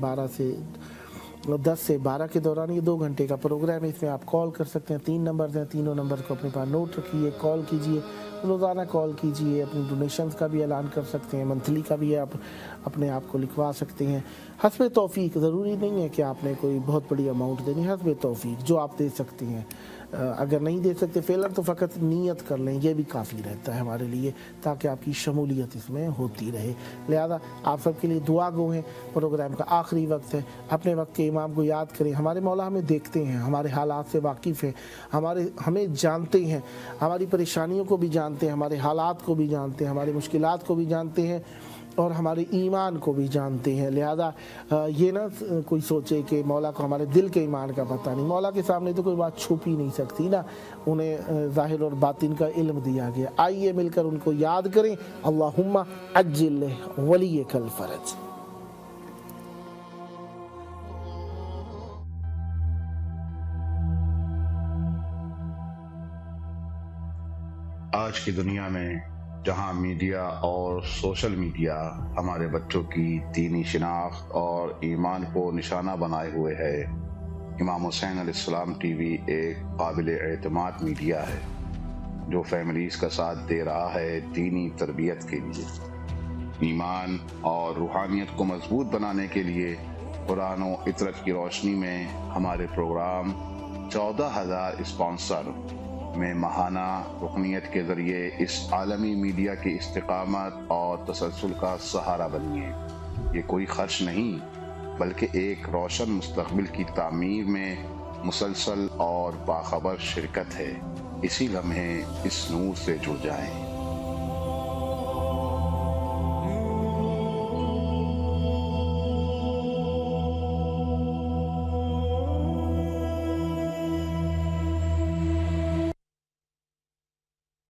10 से 12 के दौरान। ये 2 घंटे का प्रोग्राम है, इसमें आप कॉल कर सकते हैं। 3 नंबर हैं, तीनों नंबर को अपने पास नोट रखिए, कॉल कीजिए, रोज़ाना कॉल कीजिए। अपनी डोनेशंस का भी ऐलान कर सकते हैं, मंथली का भी आप अपने आप को लिखवा सकते हैं। हस्बे तौफीक, ज़रूरी नहीं है कि आपने कोई बहुत बड़ी अमाउंट देनी, हस्बे तौफीक जो आप दे सकते हैं। अगर नहीं दे सकते फ़िलहाल तो फ़कत नियत कर लें, ये भी काफ़ी रहता है हमारे लिए, ताकि आपकी शमूलियत इसमें होती रहे। लिहाजा आप सबके लिए दुआ गो हैं। प्रोग्राम का आखिरी वक्त है, अपने वक्त के इमाम को याद करें। हमारे मौला हमें देखते हैं, हमारे हालात से वाकिफ़ हैं, हमें जानते हैं, हमारी परेशानियों को भी जानते हैं, हमारे हालात को भी जानते हैं, हमारी मुश्किलात को भी जानते हैं और हमारे ईमान को भी जानते हैं। लिहाजा ये ना कोई सोचे कि मौला को हमारे दिल के ईमान का पता नहीं। मौला के सामने तो कोई बात छुप ही नहीं सकती ना, उन्हें ज़ाहिर और बातिन का इल्म दिया गया। आइए मिलकर उनको याद करें। अल्लाहुम्मा अज्जिल वलियकल फरज। आज की दुनिया में जहां मीडिया और सोशल मीडिया हमारे बच्चों की दीनी शिनाख्त और ईमान को निशाना बनाए हुए है, इमाम हुसैन अलैहिस्सलाम टीवी एक काबिल एतमाद मीडिया है जो फैमिलीज का साथ दे रहा है दीनी तरबियत के लिए। ईमान और रूहानियत को मजबूत बनाने के लिए कुरान और इतरत की रोशनी में हमारे प्रोग्राम 14,000 स्पॉन्सर में माहाना रुकनियत के ज़रिए इस आलमी मीडिया की इस्तिकामत और तसलसल का सहारा बनिए। ये कोई खर्च नहीं बल्कि एक रोशन मुस्तक़बिल की तामीर में मुसलसल और बाखबर शिरकत है। इसी लम्हे इस नूर से जुड़ जाएं।